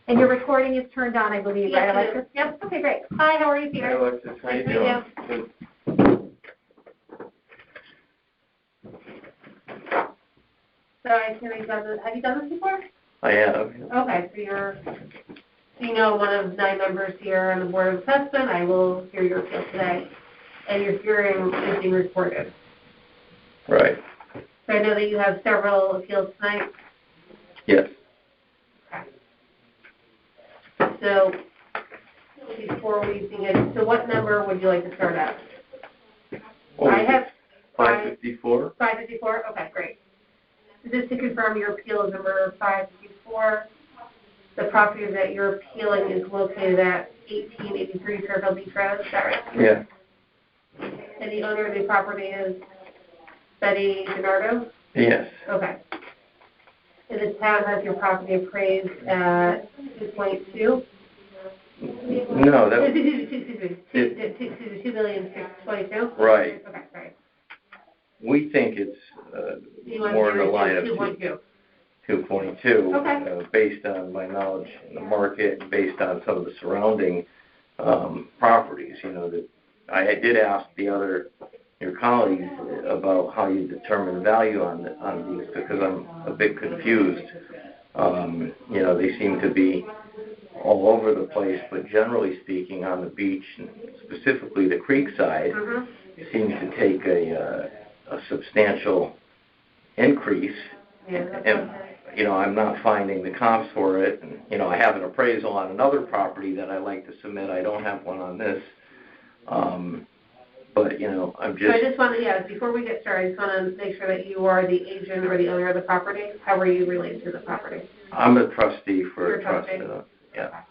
And your recording is turned on, I believe, Yes, right, Alexis? Yep. Okay, great. Hi, how are you, Peter? Hey, Alexis. How you doing? Good. So I assume have you done this before? I have. Okay, so you know one of 9 members here on the Board of Assessment. I will hear your appeal today, and your hearing is being recorded. Right. So I know that you have several appeals tonight. Yes. Okay. So before we begin, so what number would you like to start at? I have 554. 554? Okay, great. Just to confirm, your appeal is number 554. The property that you're appealing is located at 1883 Fairfield Beach Road, is that right? Yeah. And the owner of the property is Betty DiNardo? Yes. Okay. And the town has your property appraised at 2.2? No, that was... 2,622,000. Right. Okay, sorry. We think it's more in the line of 2.2, okay. Based on my knowledge in the market and based on some of the surrounding properties. You know, that I did ask your colleagues about how you determine value on these, because I'm a bit confused. You know, they seem to be all over the place, but generally speaking, on the beach, and specifically the creek side, seems to take a substantial increase. And you know, I'm not finding the comps for it. And, you know, I have an appraisal on another property that I like to submit. I don't have one on this. But, you know, I'm just... So I just want to, before we get started, I just want to make sure that you are the agent or the owner of the property. How are you related to the property? I'm a trustee for You're a trustee? Yeah.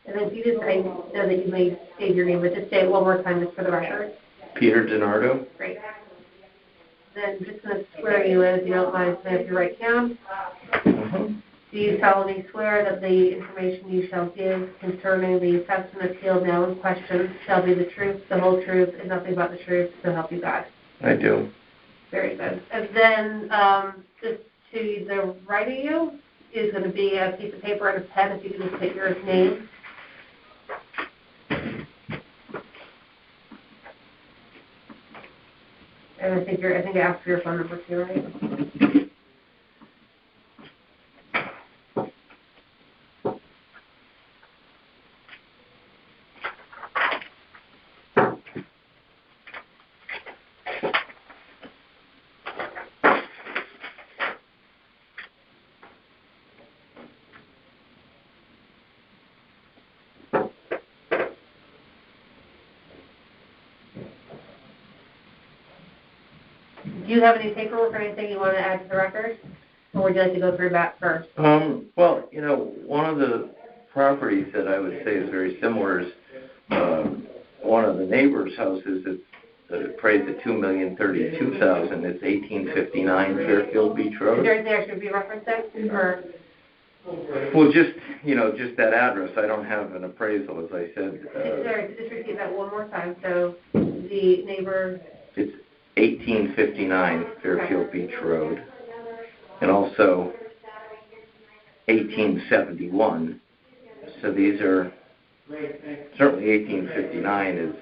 And then if you just, I know that you may save your name, but just say it one more time just for the record. Peter DiNardo. Great. Then just going to swear you in, if you don't mind, stand up your right hand. Do you solemnly swear that the information you shall give concerning the assessment appeal now in question shall be the truth, the whole truth, and nothing but the truth, so help you God? I do. Very good. And then just to the right of you is going to be a piece of paper and a pen, if you can just take your name. And I think I asked for your phone number too, right? Do you have any paperwork or anything you want to add to the record? Or would you like to go through that first? Well, you know, one of the properties that I would say is very similar is one of the neighbors' houses. It's appraised at $2,032,000. It's 1859 Fairfield Beach Road. Is there anything I should be referencing? Or? Well, just that address. I don't have an appraisal, as I said. Sorry, just repeat that one more time. So the neighbor... It's 1859 Fairfield Beach Road, and also 1871. So these are certainly 1859 is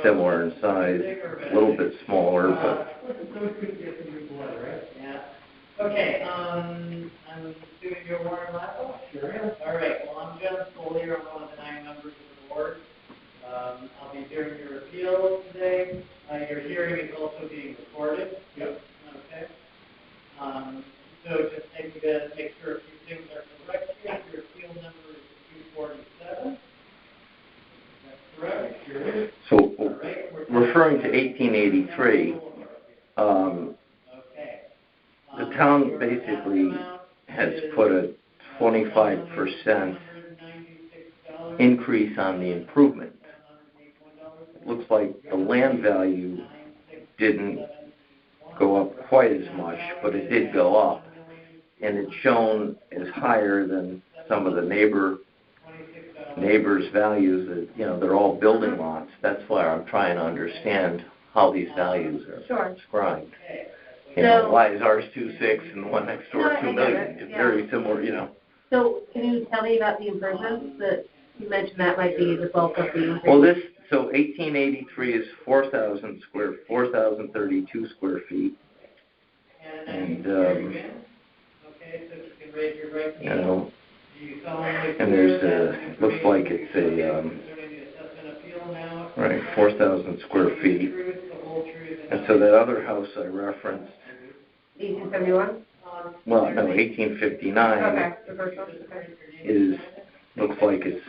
similar in size, a little bit smaller, but. Okay. I'm doing your warrant level. Sure. All right. Well, I'm John Foley. I'm one of the 9 members of the board. I'll be hearing your appeal today. Your hearing is also being recorded. Yep. Okay. So just make sure a few things are correct here. Your appeal number is 247. That's correct. Sure. So, referring to 1883, the town basically has put a 25% increase on the improvement. It looks like the land value didn't go up quite as much, but it did go up. And it's shown as higher than some of the neighbors' values. That, you know, they're all building lots. That's why I'm trying to understand how these values are Sure. described. So, You know, why is ours 2.6 and the one next door No, I 2 get million? it, It's yeah. very similar, you know. so can you tell me about the improvements that you mentioned that might be the bulk of the increase? Well, 1883 is 4,032 square feet. And, okay, so if you can raise your right you hand. know, Do you solemnly and there's swear that the looks like it's information a, concerning the assessment appeal now right, 4,000 square the feet. truth, the whole truth, And so that other house I referenced, 1871? well, no, 1859 Okay, the first one, okay. looks like it's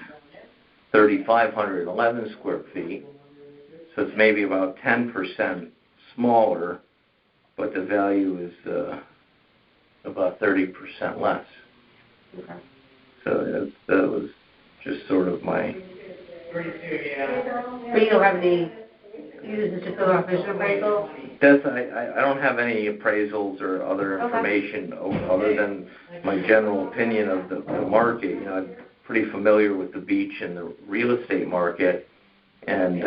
3,511 square feet. So it's maybe about 10% smaller, but the value is about 30% less. Okay. So that was just sort of my... 32, yeah. But you don't have any, you use this just for vision appraisal? I don't have any appraisals or other information other than my general opinion of the market. You know, I'm pretty familiar with the beach and the real estate market, and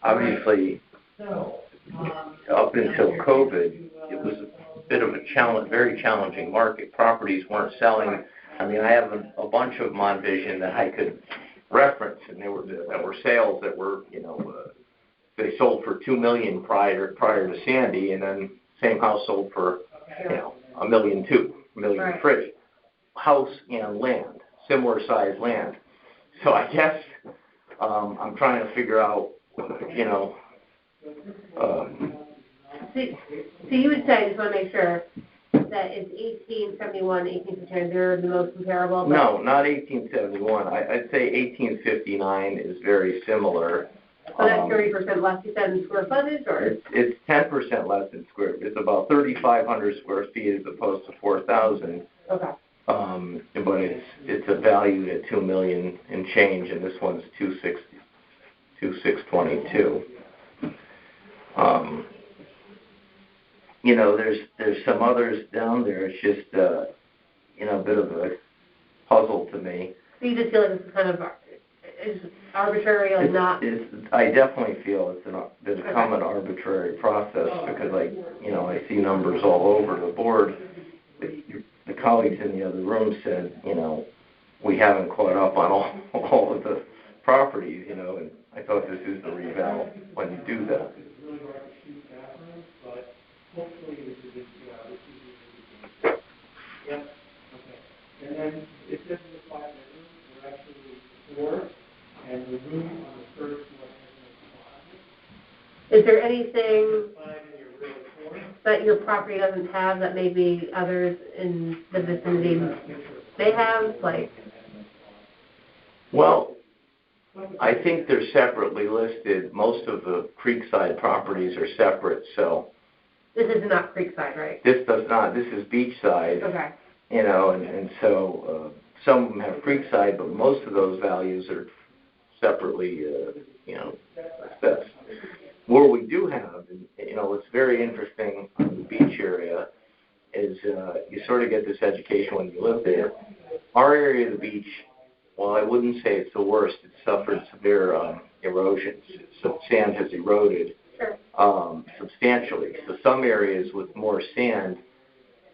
obviously up until COVID, it was a bit of a very challenging market. Properties weren't selling. I mean, I have a bunch of them on Vision that I could reference, and that were sales that were, you know, they sold for $2 million prior to Sandy, and then same house sold for, you know, $1.2 million, $1.3 million. House and land, similar size land. So I guess I'm trying to figure out, you know. So you would say, I just want to make sure, that it's 1871, 1859, they're the most comparable? No, not 1871. I'd say 1859 is very similar. So that's 30% less, you said, in square footage, or? It's 10% less in square. It's about 3,500 square feet as opposed to 4,000. Okay. But it's a value at $2 million and change, and this one's 2,622. You know, there's some others down there. It's just you know, a bit of a puzzle to me. So you just feel like it's kind of is arbitrary or not? I definitely feel it's become an arbitrary process because I see numbers all over the board. The colleagues in the other room said, you know, we haven't caught up on all of the properties, you know, and I thought this is the reval when you do that. Yep. Okay. And then it says in the 5 bedrooms, there are actually 4, and the room on the first floor has no closet. Is there anything that your property doesn't have that maybe others in the vicinity may have, like? Well, I think they're separately listed. Most of the Creekside properties are separate, so. This is not Creekside, right? This does not. This is Beachside. Okay. You know, and so some of them have Creekside, but most of those values are separately, you know, assessed. Where we do have, you know, what's very interesting in the beach area is you sort of get this education when you live there. Our area of the beach, well, I wouldn't say it's the worst. It suffered severe erosions. So sand has eroded substantially. So some areas with more sand,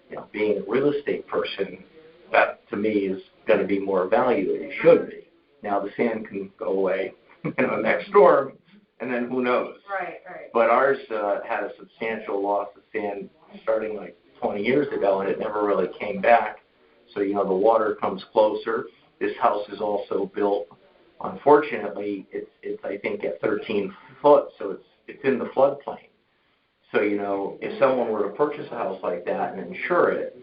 you know, being a real estate person, that to me is going to be more value than it should be. Now the sand can go away, you know, next storm, and then who knows? Right. But ours had a substantial loss of sand starting like 20 years ago, and it never really came back. So, you know, the water comes closer. This house is also built, unfortunately, it's I think at 13 foot, so it's in the floodplain. So, you know, if someone were to purchase a house like that and insure it,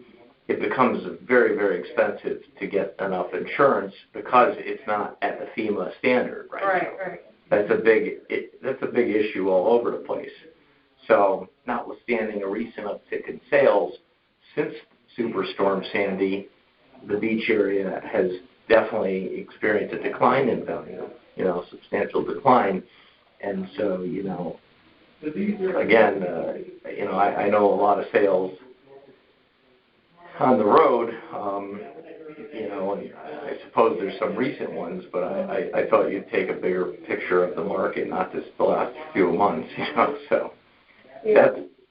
it becomes very, very expensive to get enough insurance because it's not at the FEMA standard right now. That's a big issue all over the place. So, notwithstanding a recent uptick in sales since Superstorm Sandy, the beach area has definitely experienced a decline in value, you know, a substantial decline. And so, you know, again, you know, I know a lot of sales on the road, you know, and I suppose there's some recent ones, but I thought you'd take a bigger picture of the market, not just the last few months, you know, so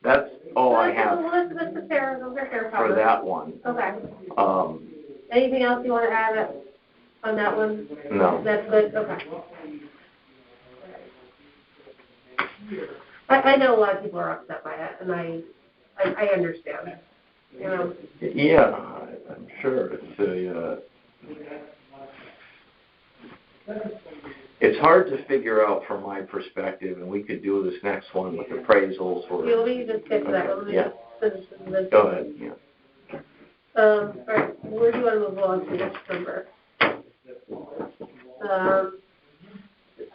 that's all I have That's a fair for comment. that one. Okay. Anything else you want to add on that one? No. That's good? Okay. I know a lot of people are upset by it, and I understand. You know? Yeah, I'm sure it's hard to figure out from my perspective, and we could do this next one with appraisals or. Yeah, we can just get to that. Okay, yeah. Go ahead. Yeah. All right. Where do you want to move on to next number?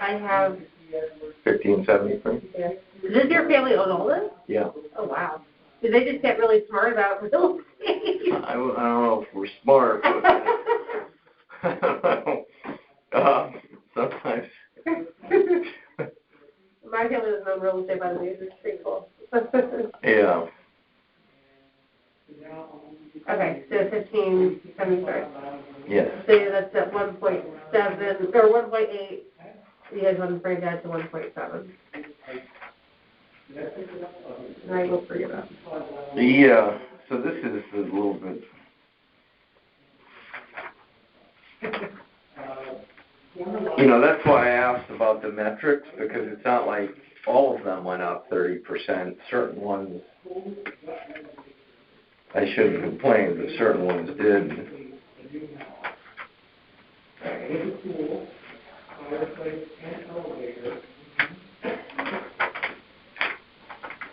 I have 1573. Yeah. Does your family own all this? Yeah. Oh wow. Did they just get really smart about real estate? I don't know if we're smart, but sometimes. My family doesn't own real estate by the way. It's pretty cool. Yeah. Okay, so 1573. Yes. So that's at 1.7 or 1.8. You guys want to bring that to 1.7. And I will bring it up. Yeah. So this is a little bit. You know, that's why I asked about the metrics, because it's not like all of them went up 30%. Certain ones, I shouldn't complain, but certain ones did.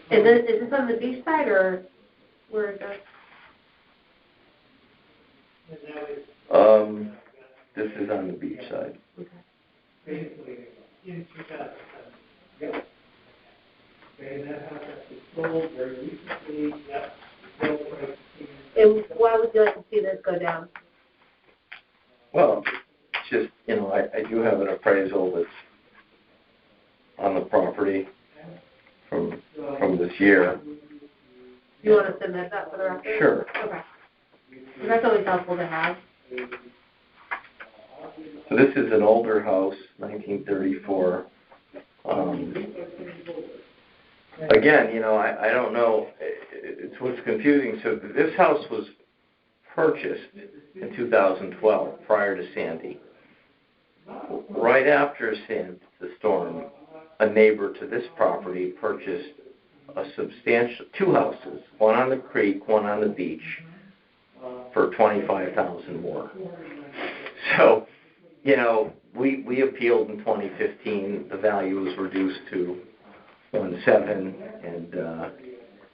Is this on the beach side or where is it? This is on the beach side. Okay. And why would you like to see this go down? Well, it's just, you know, I do have an appraisal that's on the property from this year. You want to submit that for the record? Sure. Okay. That's always helpful to have. So this is an older house, 1934. Again, you know, I don't know. It's what's confusing. So this house was purchased in 2012, prior to Sandy. Right after the storm, a neighbor to this property purchased a substantial, two houses, one on the creek, one on the beach, for $25,000 more. So, you know, we appealed in 2015. The value was reduced to 1.7, and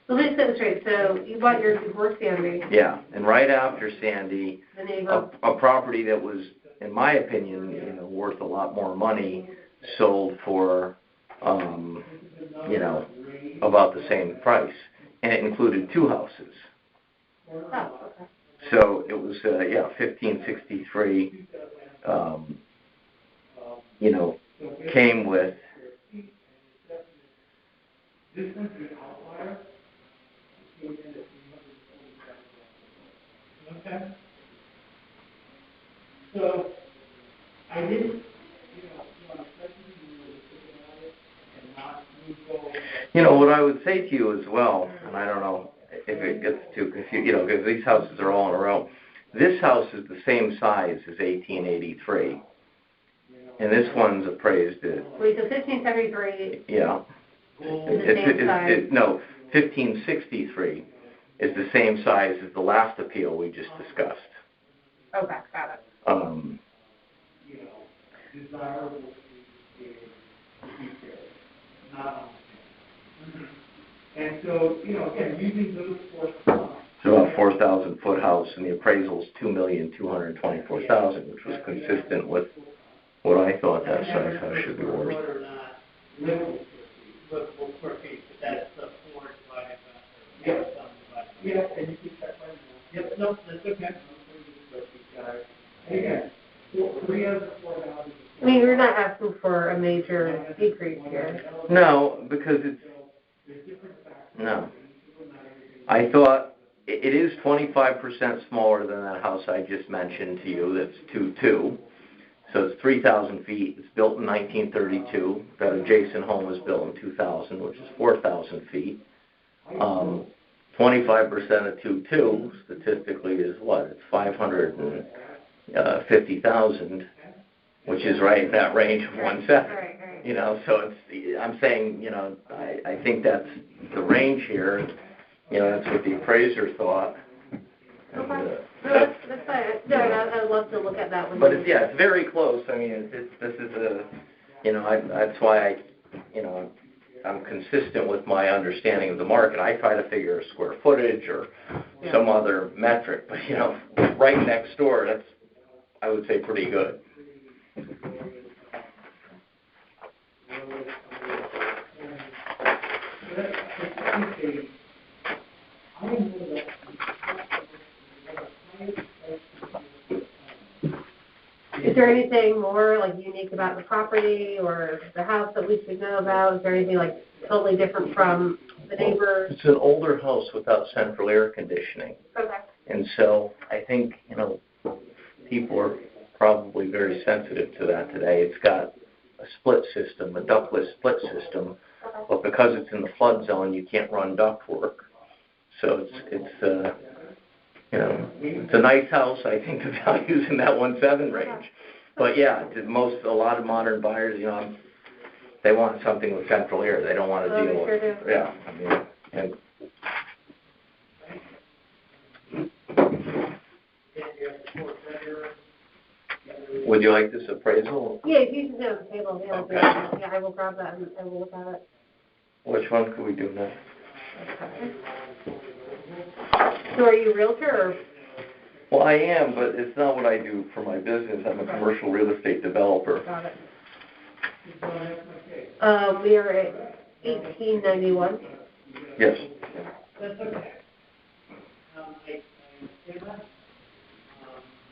So let me set this straight. So you bought yours before Sandy. yeah, and right after Sandy, The neighbor. a property that was, in my opinion, you know, worth a lot more money, sold for, you know, about the same price, and it included two houses. Oh, okay. So it was, 1563. You know, came with. Okay. So I didn't, You know, what I would say to you as well, and I don't know if it gets too confused, you know, because these houses are all in a row. This house is the same size as 1883, and this one's appraised at. Wait, so 1573. Yeah. Is the same size? No, 1563 is the same size as the last appeal we just discussed. Okay, got it. And so, you know, again, using those four. It's about a 4,000-foot house, and the appraisal's $2,224,000, which was consistent with what I thought that size house should be worth. That's the 4 divided by. Yep. Yeah, and you keep that one. Yep, no, that's okay. And again, 3 out of the 4 houses. I mean, you're not asking for a major decrease here. No, because it's. No. I thought it is 25% smaller than that house I just mentioned to you, that's 2.2. So it's 3,000 feet. It's built in 1932. That adjacent home was built in 2000, which is 4,000 feet. 25% of 2.2 statistically is what? It's 550,000, which is right in that range of 1.7. Right. You know, so it's, I'm saying, you know, I think that's the range here. You know, that's what the appraiser thought. And, Okay. No, that's fine. No, I'd love to look at that one. But it's, yeah, it's very close. I mean, this is a, you know, that's why I'm consistent with my understanding of the market. I try to figure a square footage or some other metric, but you know, right next door, that's, I would say, pretty good. Is there anything more like unique about the property or the house that we should know about? Is there anything like totally different from the neighbors? It's an older house without central air conditioning. Okay. And so I think, you know, people are probably very sensitive to that today. It's got a split system, a ductless split system, but because it's in the flood zone, you can't run ductwork. So it's you know, it's a nice house. I think the value's in that 1.7 range. But yeah, a lot of modern buyers, you know, they want something with central air. They don't want to deal with, yeah. I mean, and would you like this appraisal? Yeah, if you can do it on the table, yeah, Okay. yeah, I will grab that and I will look at it. Which one could we do next? Okay. So are you a realtor or? Well, I am, but it's not what I do for my business. I'm a commercial real estate developer. Got it. We are at 1891. Yes. That's okay. I understand that,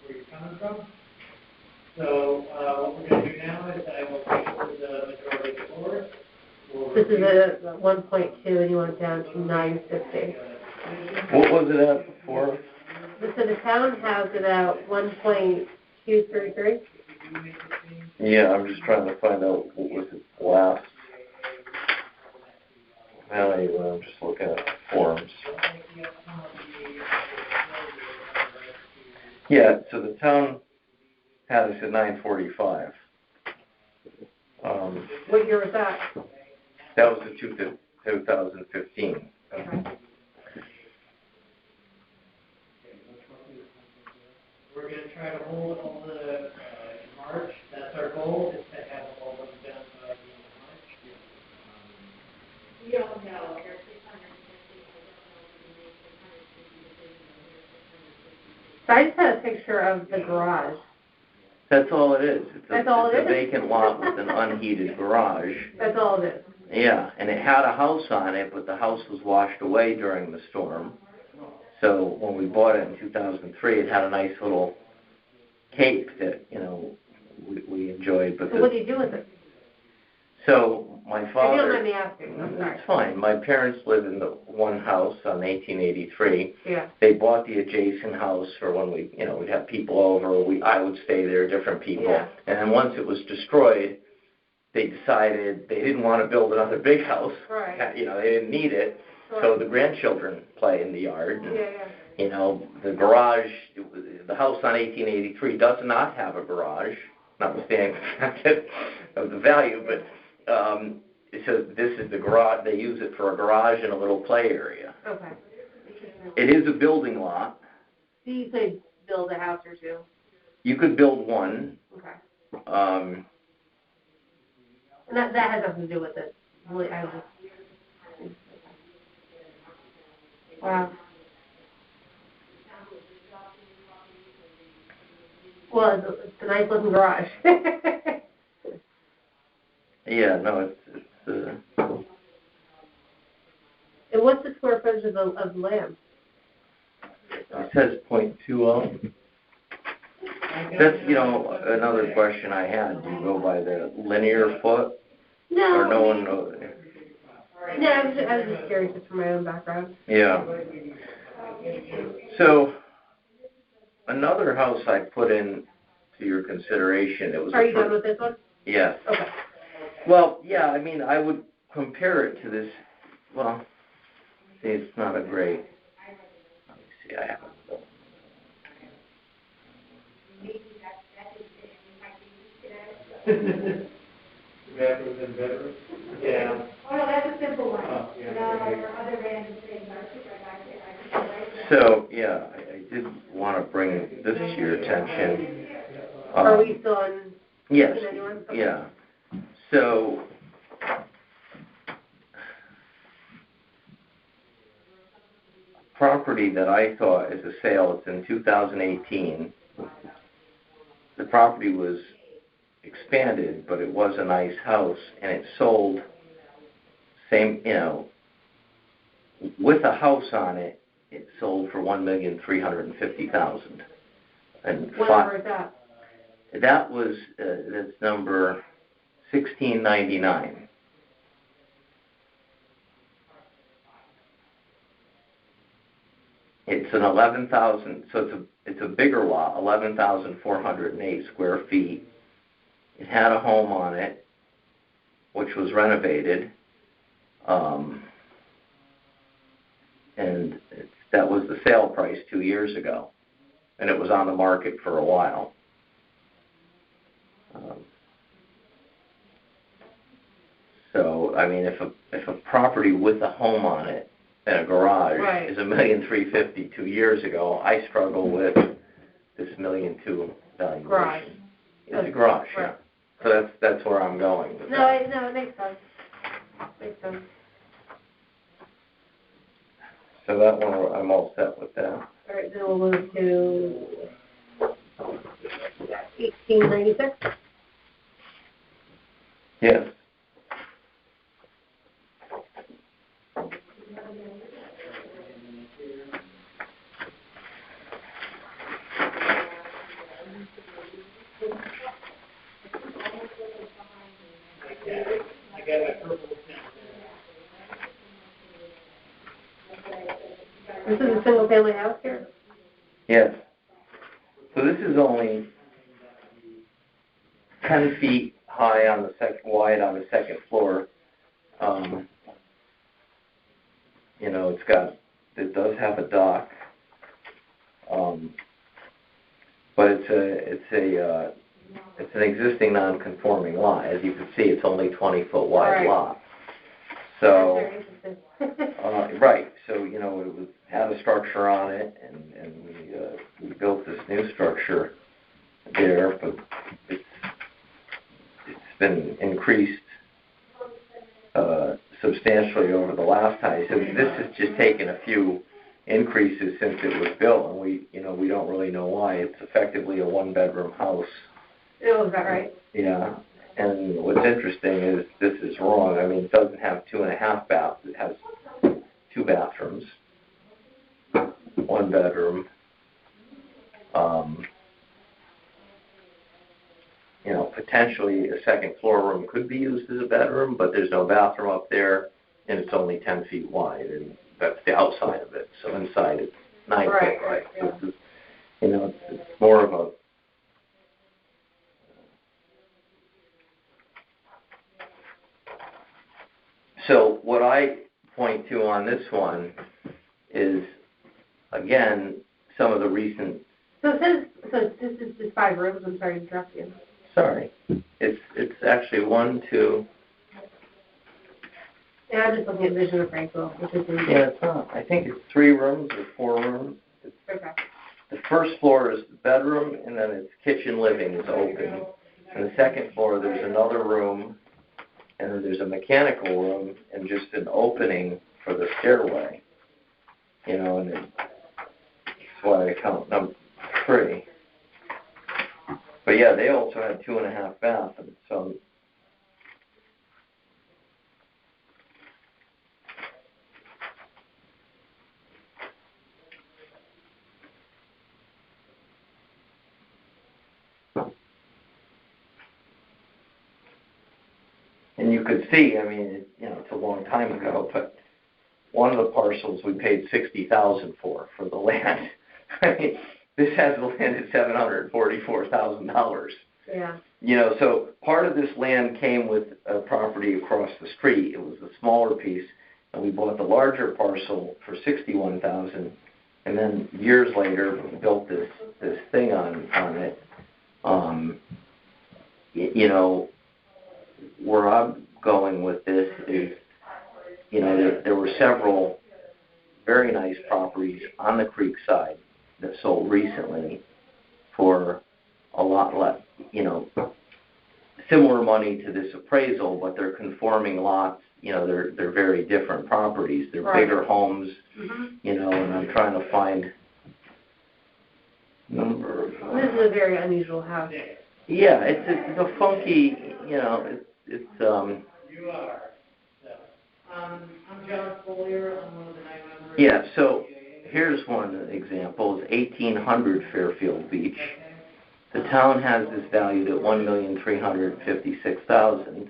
where you're coming from. So, what we're going to do now is I will take the majority floor. This is a 1.2 and you want it down to 950. What was it at before? So the town has it at 1.233. Yeah, I'm just trying to find out what was it last value. I'm just looking at the forms. Yeah, so the town had us at 945. What year was that? That was the 2015. Okay. We're going to try to hold all the March. That's our goal, is to have all of them done by the end of March. We don't know. They're 650. So I just had a picture of the garage. That's all it is. That's all it is? It's a vacant lot with an unheated garage. That's all it is. Yeah, and it had a house on it, but the house was washed away during the storm. So when we bought it in 2003, it had a nice little cape that, you know, we enjoyed. But So what do you do with it? So my father... If you don't mind me asking, I'm sorry. It's fine. My parents lived in the one house on 1883. Yeah. They bought the adjacent house for when we, you know, we'd have people over. I would stay there, different people. Yeah. And then once it was destroyed, they decided they didn't want to build another big house. Right. You know, they didn't need it. Sure. So the grandchildren play in the yard. And, Yeah. you know, the garage, the house on 1883 does not have a garage, notwithstanding the fact of the value, but so this is the garage. They use it for a garage and a little play area. Okay. It is a building lot. So you could build a house or two? You could build one. Okay. Um, And that has nothing to do with it. Really, I just... Wow. Well, it's a nice looking garage. yeah, no, it's And what's the square footage of the land? it says .20. That's, you know, another question I had. Do you go by the linear foot? No. Or no one knows? No, I was just curious just from my own background. Yeah. So, another house I put in to your consideration, it was. Are you done with this one? Yes. Okay. Well, yeah, I mean, I would compare it to this, well, see, it's not a great, let me see, I have it. Bathrooms and bedrooms? Yeah. Oh, no, that's a simple one. Oh, yeah. Other random things So, yeah, I did want to bring this to your attention. Are we still on? Yes, Anyone? Okay. yeah. So, property that I thought is a sale, it's in 2018. The property was expanded, but it was a nice house, and it sold, same, with a house on it, it sold for $1,350,000. And What number is that? that was, that's number 1699. It's an 11,000, so it's a bigger lot, 11,408 square feet. It had a home on it, which was renovated, and that was the sale price 2 years ago, and it was on the market for a while. So, I mean, if a property with a home on it and a garage Right. is $1,350,000 2 years ago, I struggle with this $1.2 million valuation. Garage. It's a garage, yeah. Right. So that's where I'm going with No, that. it makes sense. Makes sense. So that one, I'm all set with that. All right, then we'll move to 1896. Yes. I got a purple pen. This is a single family house here? Yes. So this is only 10 feet high on the wide on the second floor. It does have a dock, but it's an existing non-conforming lot. As you can see, it's only 20-foot wide Right. lot. So, That's very interesting. right. So it had a structure on it, and we built this new structure there, but it's been increased substantially over the last time. So this has just taken a few increases since it was built, and we don't really know why. It's effectively a one-bedroom house. Oh, is that right? Yeah. And what's interesting is this is wrong. I mean, it doesn't have 2.5 baths. It has 2 bathrooms, 1 bedroom. Potentially a second floor room could be used as a bedroom, but there's no bathroom up there, and it's only 10 feet wide, and that's the outside of it. So inside it's 9 foot wide. Right, yeah. So it's more of a So what I point to on this one is, again, some of the recent. So this is just 5 rooms. I'm sorry to interrupt you. Sorry, it's actually 1, 2. Yeah, I'm just looking at Vision of Appraisal, which is in Yeah, it's not. I think it's 3 rooms or 4 rooms. Okay. The first floor is the bedroom, and then it's kitchen living is open. And the second floor, there's another room, and then there's a mechanical room, and just an opening for the stairway. And that's why I count number 3. But yeah, they also had 2.5 bathrooms. So and you could see, I mean, it's a long time ago, but one of the parcels we paid $60,000 for the land. I mean, this has the land at $744,000. Yeah. You know, so part of this land came with a property across the street. It was a smaller piece, and we bought the larger parcel for $61,000, and then years later built this thing on it. You know, where I'm going with this is, you know, there were several very nice properties on the creek side that sold recently for a lot less, you know, similar money to this appraisal, but they're conforming lots. You know, they're very different properties. They're Right. bigger homes, Mm-hmm. you know, and I'm trying to find number. This is a very unusual house. Yeah, it's a funky, you know, it's You are. So, I'm John Follier. I'm one of the 9 members. Yeah, so here's one example. It's 1800 Fairfield Beach. The town has this valued at $1,356,000.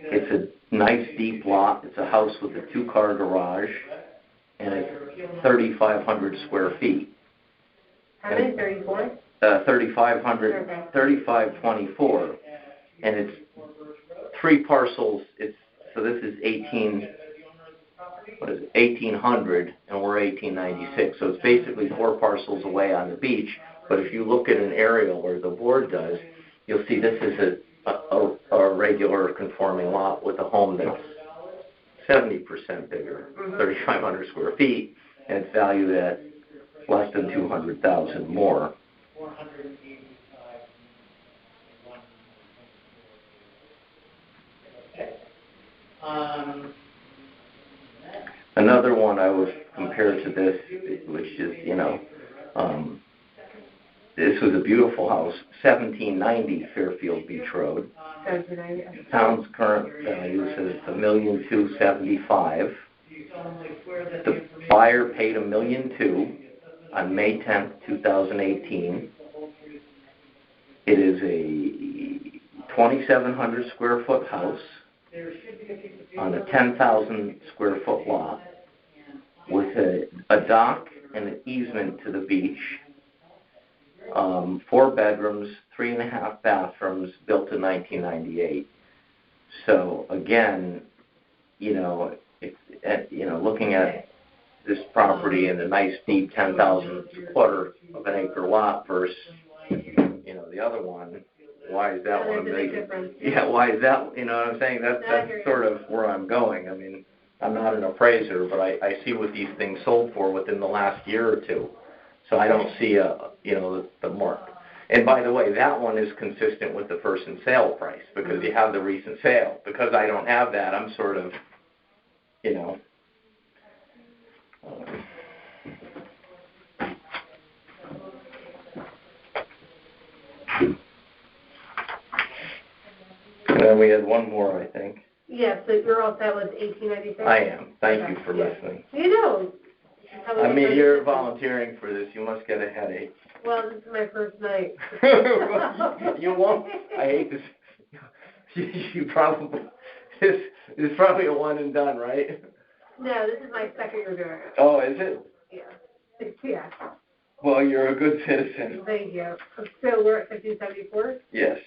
It's a nice deep lot. It's a house with a 2-car garage, and it's 3,500 square feet. How many? 34? 3,500, 3,524, and it's 3 parcels. So this is 1,800, and we're 1,896. So it's basically 4 parcels away on the beach. But if you look at an aerial, or the board does, you'll see this is a regular conforming lot with a home that's 70% bigger, 3,500 square feet, and it's valued at less than $200,000 more. 485. Another one I would compare to this, which is, you know, this was a beautiful house, 1790 Fairfield Beach Road. 1790. The town's current value says $1,275,000. The buyer paid $1,200,000 on May 10th, 2018. It is a 2,700 square foot house on a 10,000 square foot lot with a dock and an easement to the beach. 4 bedrooms, 3.5 bathrooms, built in 1998. So again, you know, looking at this property in a nice deep 10,000 quarter of an acre lot versus, you know, the other one. Why is that one $1 million? Yeah, why is that? You know what I'm saying? That's sort of where I'm going. I mean, I'm not an appraiser, but I see what these things sold for within the last year or two. So I don't see the mark. And by the way, that one is consistent with the first and sale price because you have the recent sale. Because I don't have that, I'm sort of, you know. And then we had one more, I think. Yeah, so you're all set with 1896? I am. Thank you for listening. You know. I mean, you're volunteering for this. You must get a headache. Well, this is my first night. You won't. I hate this. You probably, this is probably a one and done, right? No, this is my second year doing it. Oh, is it? Yeah. Yeah. Well, you're a good citizen. Thank you. So we're at 1574? Yes.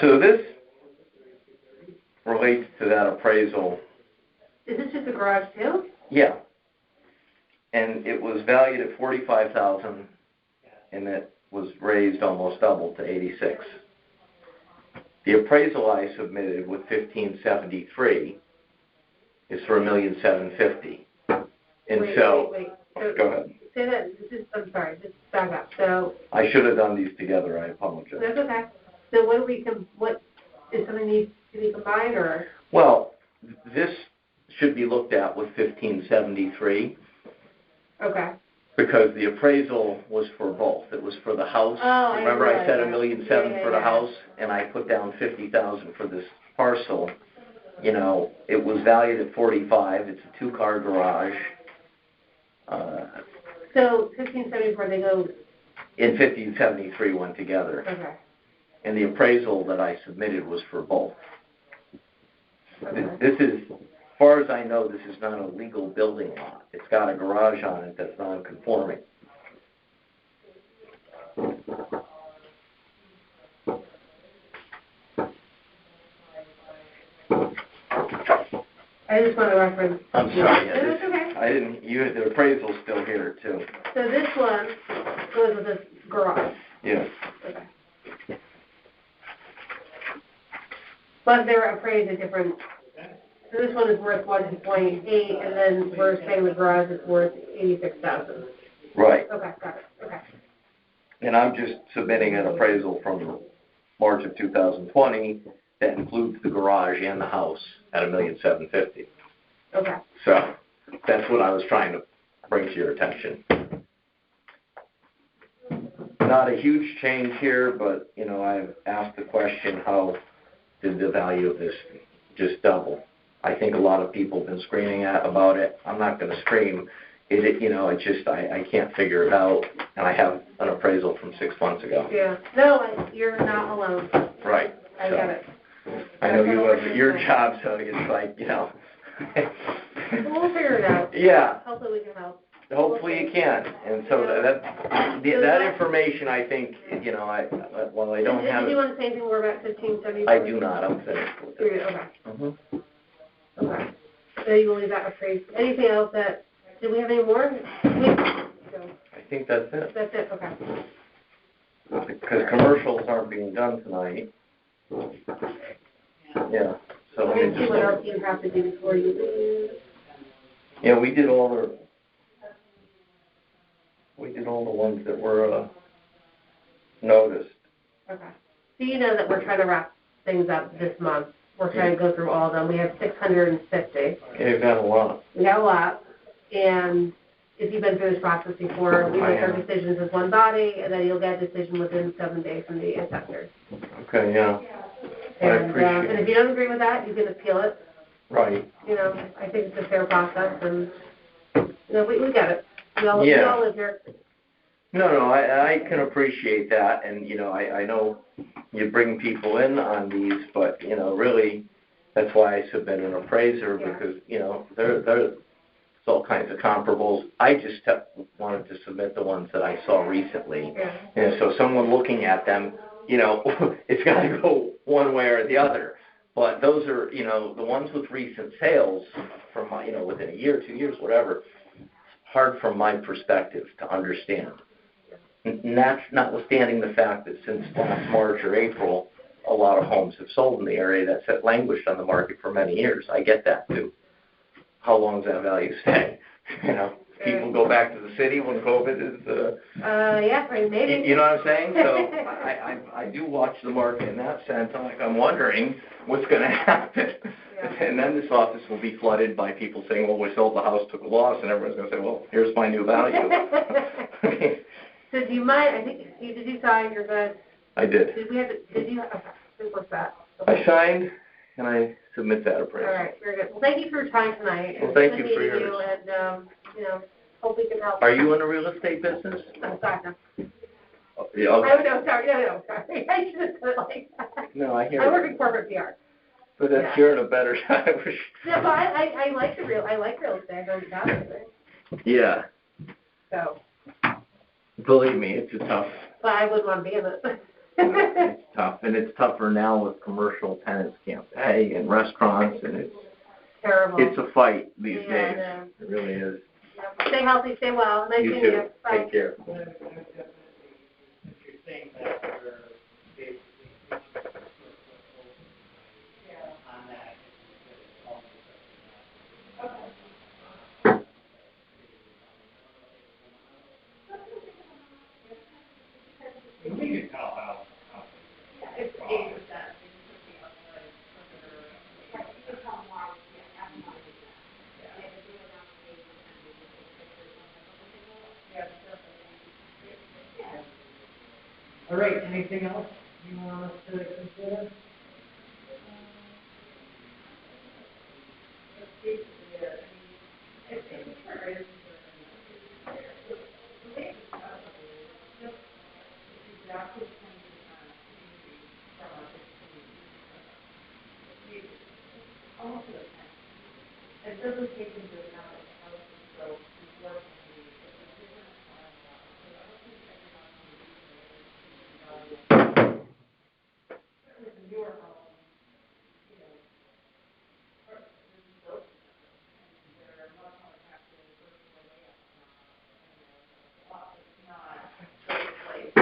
So this relates to that appraisal. Is this just a garage too? Yeah. And it was valued at $45,000, and it was raised almost double to $86,000. The appraisal I submitted with 1573 is for $1,750,000. And wait. So go ahead. Say that. I'm sorry. Just back up. So I should have done these together. I apologize. that's okay. So what is something needs to be combined or? Well, this should be looked at with 1573. Okay. Because the appraisal was for both. It was for the house. Oh, Remember I said $1,700,000 for the yeah. house, and I put down $50,000 for this parcel. You know, it was valued at $45,000. It's a 2-car garage. So 1574, they go, in 1573 went together. okay. And the appraisal that I submitted was for both. Okay. This is, as far as I know, this is not a legal building lot. It's got a garage on it that's non-conforming. I just want to reference. I'm sorry, yeah, No, it's okay. the appraisal's still here too. So this one goes with this garage. Yes. Okay. But they're appraised at different, so this one is worth 1.8, and then we're saying the garage is worth 86,000. Right. Okay, got it, okay. And I'm just submitting an appraisal from March of 2020 that includes the garage and the house at $1,750,000. Okay. So that's what I was trying to bring to your attention. Not a huge change here, but, you know, I've asked the question, how did the value of this just double? I think a lot of people have been screaming about it. I'm not going to scream. I can't figure it out, and I have an appraisal from 6 months ago. Yeah. No, you're not alone. Right. I get it. I know you have your job, so it's like, you know. We'll figure it out. Yeah. Hopefully we can help. Hopefully you can. And so that information, I think, you know, while I don't have Did it. you want to say anything more about 1574? I do not. I'm finished with it. Okay. Mm-hmm. Okay. So you will leave that appraised. Anything else that, do we have any more? No. I think that's it. That's it, okay. Because commercials aren't being done tonight. Yeah. So Let me see what else you have to do before you leave. yeah, we did all the ones that were noticed. Okay. So you know that we're trying to wrap things up this month. We're trying to go through all of them. We have 650. Yeah, you've got a lot. We have a lot. And if you've been through this process before, we make our decisions as one body, and then you'll get a decision within 7 days from the assessors. Okay, yeah. And if you don't agree with that, you can appeal it. Right. You know, I think it's a fair process, and you know, we got it. We all live here. No, I can appreciate that, and you know, I know you bring people in on these, but you know, really, that's why I submit an appraiser because you know, there's all kinds of comparables. I just wanted to submit the ones that I saw recently, and so someone looking at them, you know, it's got to go one way or the other. But those are, you know, the ones with recent sales from, you know, within a year, 2 years, whatever, hard from my perspective to understand. And that's notwithstanding the fact that since last March or April, a lot of homes have sold in the area that languished on the market for many years. I get that too. How long does that value stay? You know, people go back to the city when COVID is. Yeah, maybe. You know what I'm saying? So I do watch the market in that sense. I'm wondering what's going to happen. Yeah. And then this office will be flooded by people saying, well, we sold the house, took a loss, and everyone's going to say, well, here's my new value. So do you mind, I think, did you sign your good? I did. Did you, okay, what's that? I signed, and I submit that appraisal. All right, very good. Well, thank you for your time tonight. Well, thank you for yours. And, you know, hope we can help. Are you in the real estate business? I'm sorry, no. Oh, yeah, okay. Oh, no, sorry, sorry. I should have said it like that. No, I hear I work in corporate PR. But if you're in a better time. No, but I like real estate. I don't doubt it. Yeah. So. Believe me, it's a tough. But I wouldn't want to be in it. It's tough, and it's tougher now with commercial tenants can't pay and restaurants, and it's terrible. It's a fight these days. Yeah. It really is. Yeah. Stay healthy, stay well. Nice to meet you. Bye. Take care. You're saying that you're basically on that. You can tell how. It's 8%. All right, anything else you want us to consider? It doesn't take into account that the house is built before community, it's a different bylaw, so I don't think that you're not going to be certainly the newer home, you know, or this is built, and they're much more attractive versus the layout, and a lot that's not built place.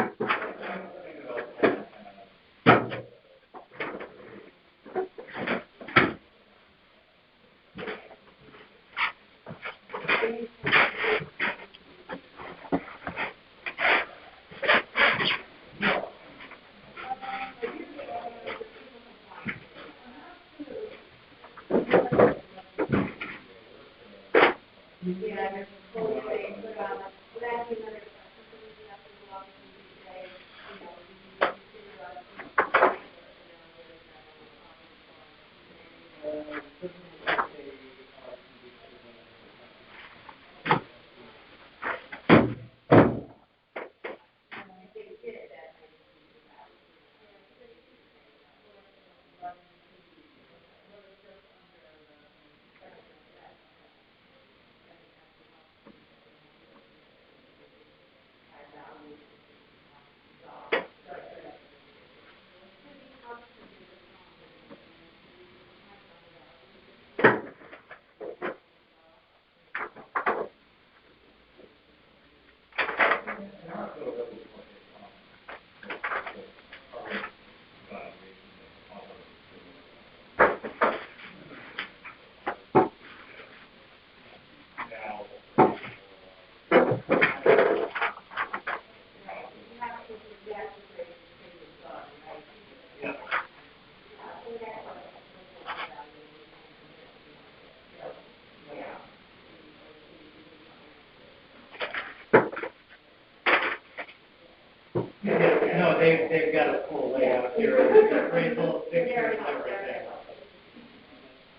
No, they've got a full layout here, appraisal, pictures, everything.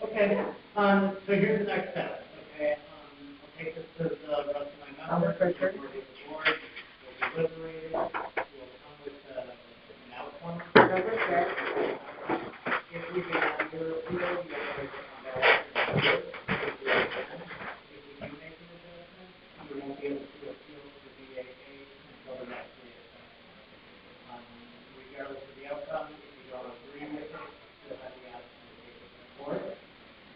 Okay, so here's the next step, okay? I'll take this to the rest of my members, we'll board, we'll deliberate, we'll come with an outcome. If we get out of your appeal, you'll have to come back and do it. If we do make an adjustment, you won't be able to appeal to the BAA until the next meeting. Regardless of the outcome, if you don't agree with it, you'll have the option to take it to court.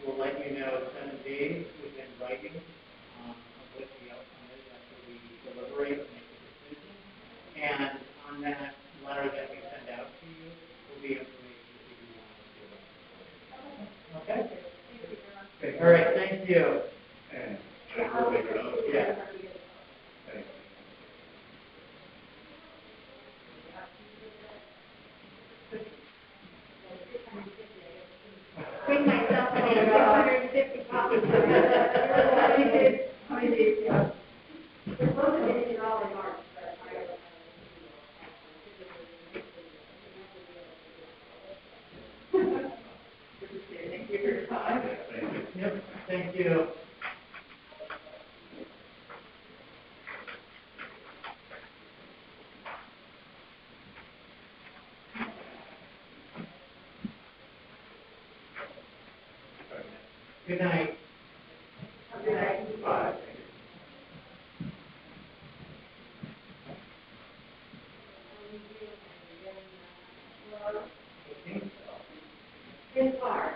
We'll let you know 7 days within writing of what the outcome is after we deliberate and make a decision. And on that letter that we send out to you will be information that you want to do. Okay? Okay. All right, thank you. And yeah. Bring myself and 150 copies. How many days? Yeah. We're supposed to finish it all in March, but I don't know. Thank you for your time. Yep, thank you. Good night. Good night. Bye. It's hard.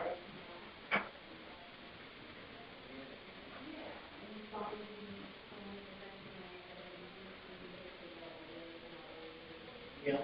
Yeah.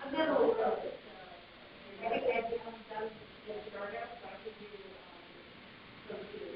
I'm not a little bit. I think that becomes done with startup, so I could do some too.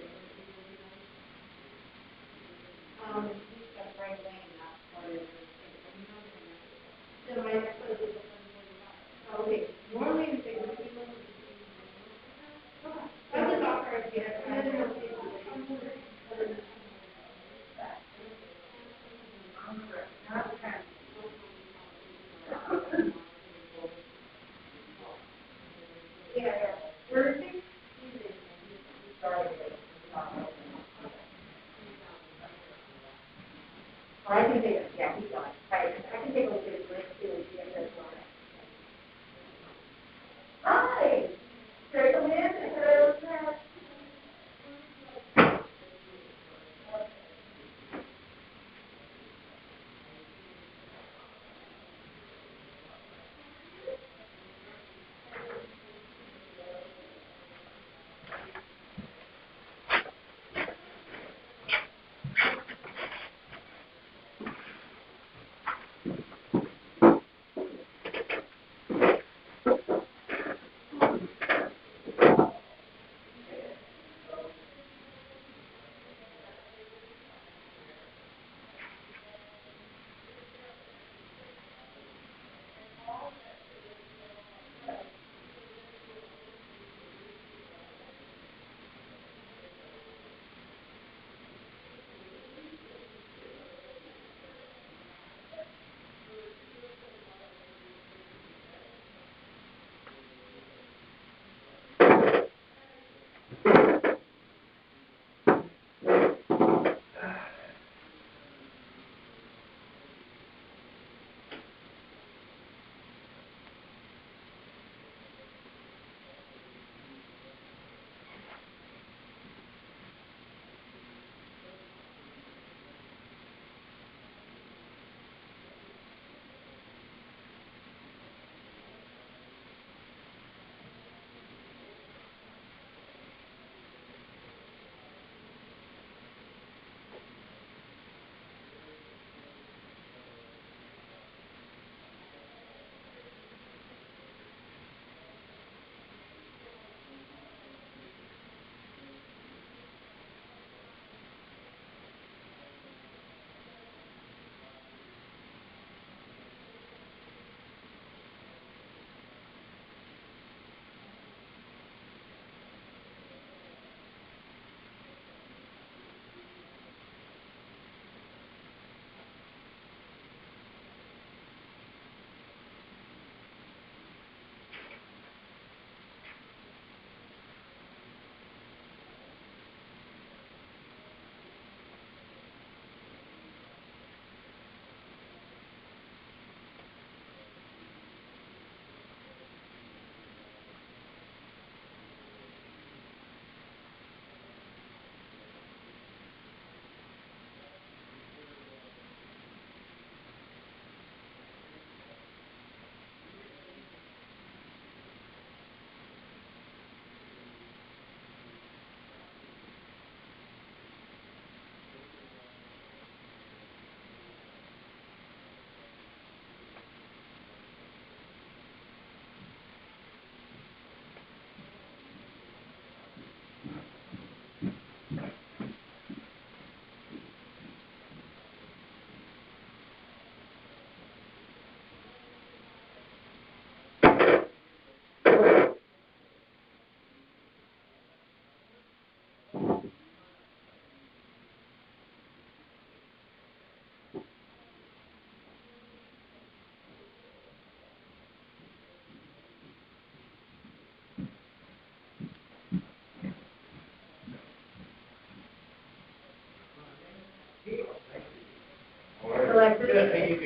Or I can take it, yeah, he's on. I can take a look at his list too and see if there's one. Hi! Take a minute.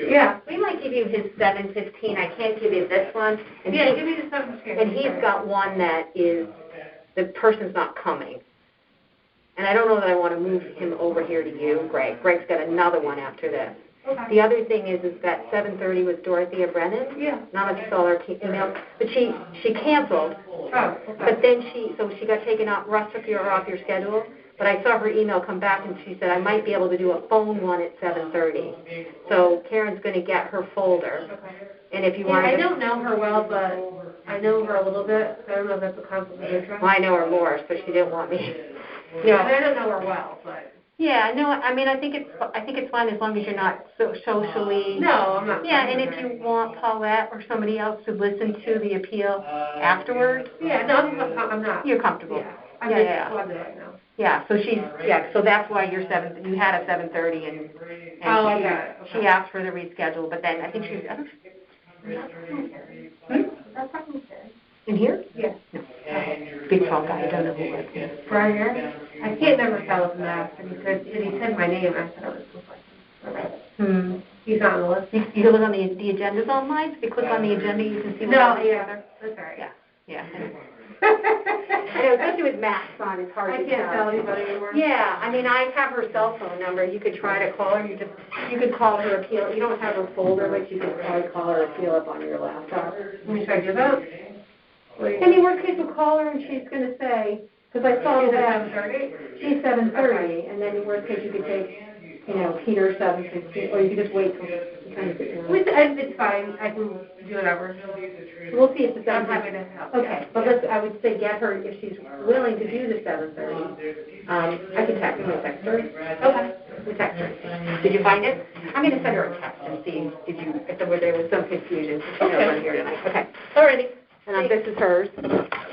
Yeah, we might give you his 715. I can't give you this one. And Yeah, give me the 715. And he's got one that is, the person's not coming. And I don't know that I want to move him over here to you, Greg. Greg's got another one after this. Okay. The other thing is that 7:30 with Dorothea Brennan. Yeah. Not if you saw her email, but she canceled. Oh, okay. But then she got taken off. Russ took her off your schedule. But I saw her email come back, and she said I might be able to do a phone one at 7:30. So Karen's going to get her folder. Okay. And if you Yeah, want I to, don't know her well, but I know her a little bit. So I don't know if that's a conflict of interest. well, I know her more, so she didn't want me. Yeah, I don't know her well, but. Yeah, no, I mean, I think it's fine as long as you're not so socially. No, I'm not. Yeah, and if you want Paulette or somebody else to listen to the appeal afterwards. Yeah, no, I'm not. You're comfortable. Yeah, I'm Yeah, just yeah. Wondering right now. Yeah, so so that's why you had a 7:30 and Oh, I got it. Okay. she asked for the reschedule, but then I think That's probably okay. in here? Yeah. No. Okay, and you're Big tall guy, I don't know who it was. Brian, I can't remember spell his last, and he said my name, I said it was like, he's not on the list. You can look on the agendas online, if you click on the agenda, you can see what. No, yeah, that's all right. Yeah. I know, especially with maps on, it's hard I to can't tell tell. anybody anymore. Yeah, I mean, I have her cell phone number, you could try to call her, you could call her appeal, you don't have her folder, but you could probably call her appeal up on your laptop. Let me try to do that. Any worst case, we'll call her and she's gonna say, because I saw She's that, at 7:30? she's 7:30, and then in worst case, you could take, Peter 7:15, or you could just wait till you kind of get your. It's fine, I can do whatever. We'll see if the I'm 7:30. happy to help. Okay, but I would say get her, if she's willing to do the 7:30, I can text her. Okay, we text her. Did you find it? I'm gonna send her a text and see, if there was some confusion, so she knows I'm here tonight. Okay, alrighty. And this is hers.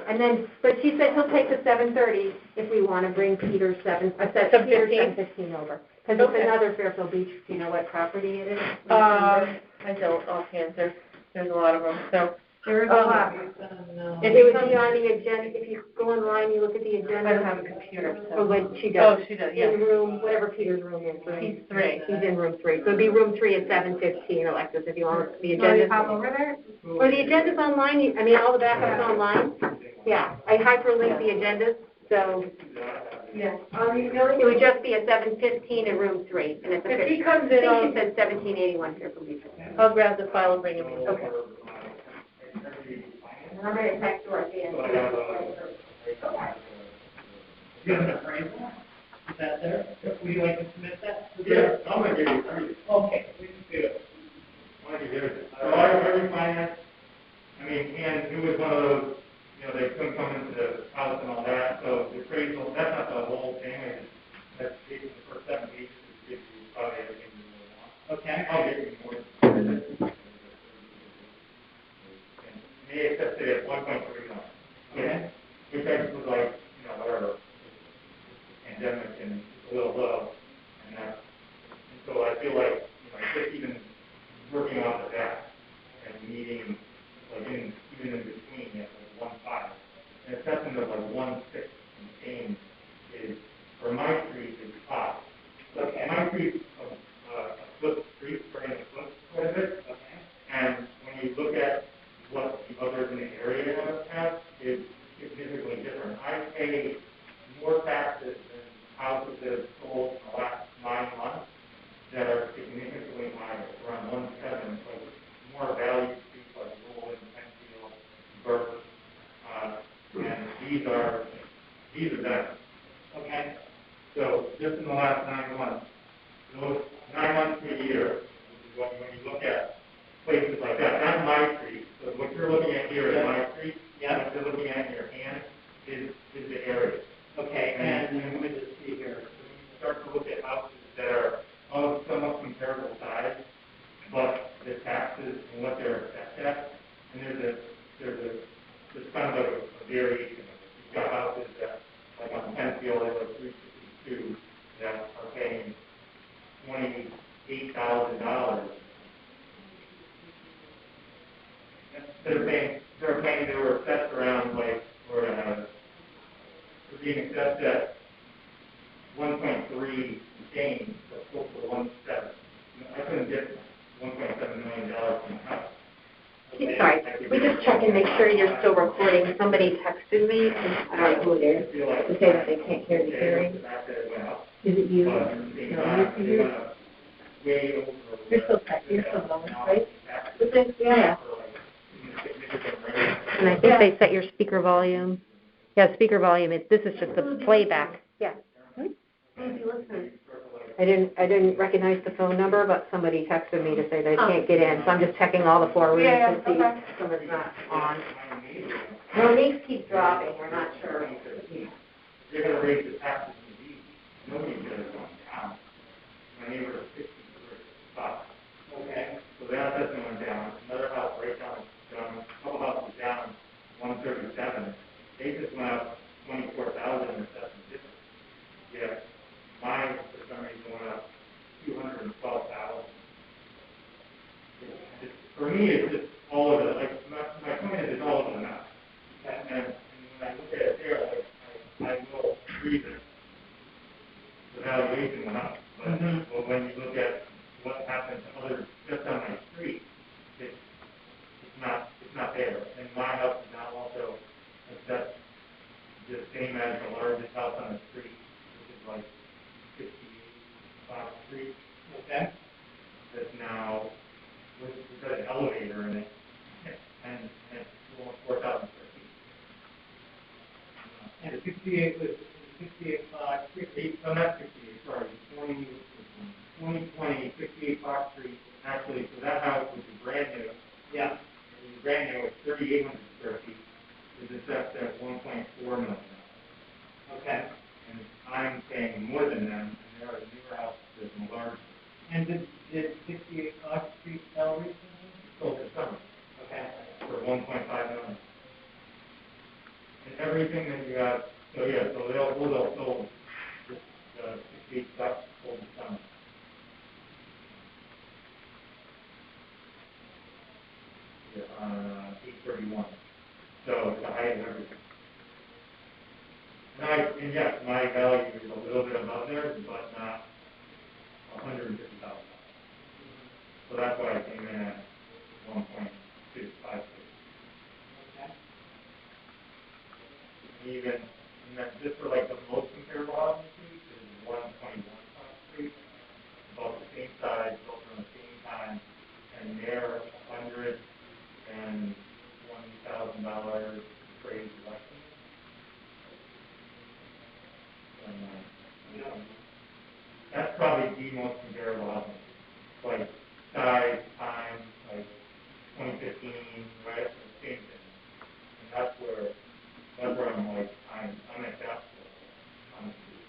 And then, but she said he'll take the 7:30 if we want to bring Peter's 7:15 over. Because it's another Fairfield Beach, do you know what property it is? I don't offhand, there's a lot of them, so. There's a lot. If it would be on the agenda, if you go online, you look at the agenda. I don't have a computer, so. Or when she does. Oh, she does, yeah. In room, whatever Peter's room is. Right? He's 3. He's in room 3. So it'd be room 3 at 7:15, Alexis, if you want the Oh, you agenda. pop over there? Or the agenda's online, all the backup's online. Yeah, I hyperlink the agendas, so. Yeah. It would just be at 7:15 in room 3. And it's If he comes in, I think she said 1781 Fairfield Beach. I'll grab the file and bring him in. Okay. I'm going to text her at the end. Do you have an appraisal? Is that there? Would you like to submit that? Yeah, I'm gonna give you 3. Okay, please do. Why don't you give it? So I refinanced, and it was one of those, they couldn't come into the house and all that, so the appraisal, that's not the whole thing, that's the first 7 pages, it gives you probably everything you really want. Okay. I'll get you more. And they accepted it at 1.3 million. Okay. Which I was like, whatever, pandemic and it's a little low, and so I feel like, just even working off of that and meeting, even in between, like 1.5, an assessment of like 1.6 and change is, for my street, is 5. Okay. My street's a flip street, very in the flip quite a bit, and when you look at what the others in the area have, it's significantly different. I pay more taxes than houses that have sold in the last 9 months that are significantly higher, around 1.7, so more value streets like Roland, Penfield, Burke, and these are them. Okay. So just in the last 9 months, those 9 months to a year, when you look at places like that, that's my street. So what you're looking at here is my street. Yeah. What you're looking at in your hand is the area. Okay, and let me just see here. Start to look at houses that are of somewhat comparable size, but the taxes and what they're assessed at, and there's kind of a variation. You've got houses that, like on Penfield, they were 362, that are paying $28,000. They were assessed around they're being assessed at 1.3 change, but close to 1.7. I couldn't get $1.7 million from the house. Sorry, we just check and make sure you're still recording. Somebody texted me, and I don't know who it is, to say that they can't hear the hearing. Is it you? You're still going, right? Yeah. And I think they set your speaker volume. Yeah, speaker volume. This is just the playback. Yeah. I didn't recognize the phone number, but somebody texted me to say they can't get in, so I'm just checking all the 4 rooms to see if someone's not on. Monique keeps dropping. We're not sure. They're going to raise the taxes in these. Nobody's going to come down. My neighbor is 60 bucks. Okay. So that assessment went down. Another house right down, a couple houses down, 137. They just went up 24,000 in assessment difference. Yeah. Mine, for some reason, went up 212,000. For me, it's just all of it. Like my point is, it's all of the map. And when I the valuation went up. But, but when you look at what happened to others just on my street, it's not there. And my house is now also assessed the same as the largest house on the street, which is like 68 Fox Street. Okay. That's now, with an elevator in it, and it's almost 4,000 square feet. And 68 was 68 Fox Street. No, not 68, sorry, 2020, 68 Fox Street. Actually, so that house, which is brand new, Yeah. it was brand new, it's 3,800 square feet, is assessed at 1.4 million. Okay. And I'm paying more than them, and there are newer houses that are larger. And did 68 Fox Street sell recently? Sold this summer Okay. for 1.5 million. And everything that you have, so yeah, so they'll sold this, 68 Fox sold this summer. Yeah, on 8/31. So it's the height of everything. And yes, my value is a little bit above there, but not $150,000. So that's why I came in at 1.256. Okay. And even, and then just for like the most comparable house in the street is 121 South Street, about the same size, built around the same time, and they're $101,000 appraised less than me. That's probably the most comparable house. Like size, time, like 2015, right? The same thing. And that's where I'm like, I'm at that level on the street.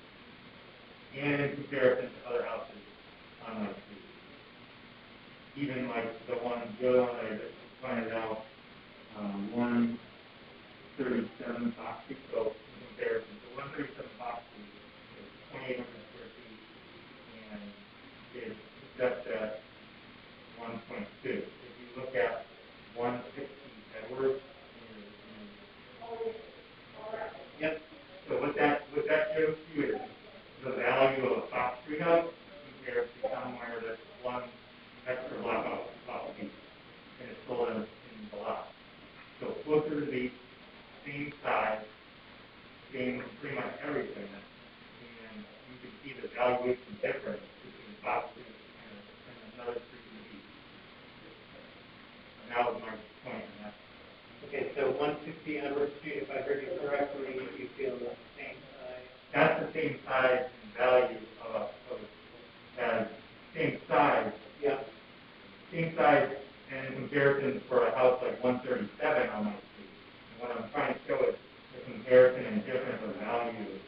And in comparison to other houses on my street. Even like the other one that I just pointed out, 137 Fox Street. So in comparison to 137 Fox Street is 2,800 square feet, and it's assessed at 1.2. If you look at 160 Edwards, Yep. so what that shows you is the value of a Fox Street house compared to somewhere that's one extra block off the beach, and it's sold in the lot. So closer to the same size, same pretty much everything, and you can see the valuation difference between Fox Street and another street in the beach. And that was my point in that. Okay, so 160 Edward Street, if I heard you correctly, you feel the same size? That's the same size and value as same size. Yeah. Same size, and in comparison for a house like 137 on my street. And what I'm trying to show is the comparison and difference of value of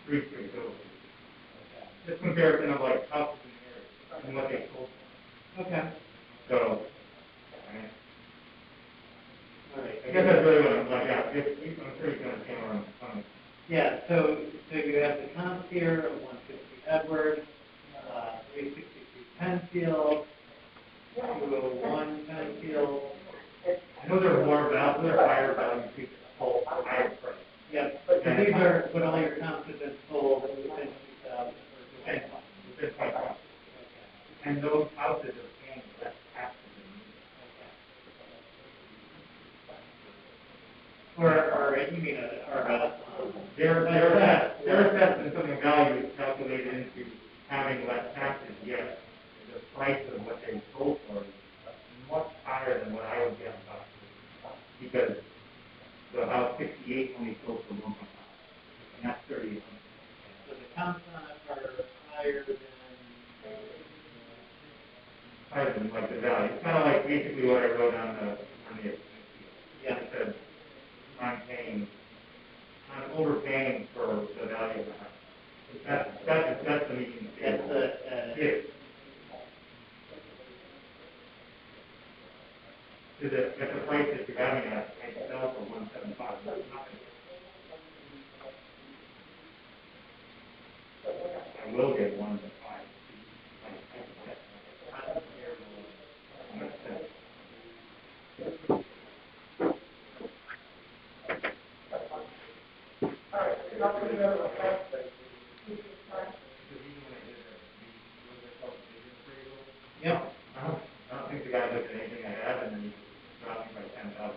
three streets over. Okay. Just comparison of like houses in the area and what they sold for. Okay. So, All right. I guess that's really what I'm like, yeah, I'm sure you can understand where I'm coming. Yeah, so you have the comps here of 150 Edward, 363 Penfield, 201 Penfield. I know there are more value, there are higher value streets that sold for higher price. Yep, but these are, but all your comps have been sold within 2,000 or Within 20 months. And those houses are paying less taxes than me. Or you mean, They're assessed in something value is calculated into having less taxes, yet the price of what they sold for is much higher than what I would get on top of it. Because the house 68 only sold for 1.5, and that's 3800. So the comps on it are higher than Like the value. It's kind of like basically what I wrote on the yeah. It said I'm overpaying for the value of the house. That's the median scale. That's the Yes. At the price that you're having at, I sell for 175. That's nothing. I will get 1 to 5. Yep. I don't think the guy looked at anything I had, and then he dropped me by $10,000.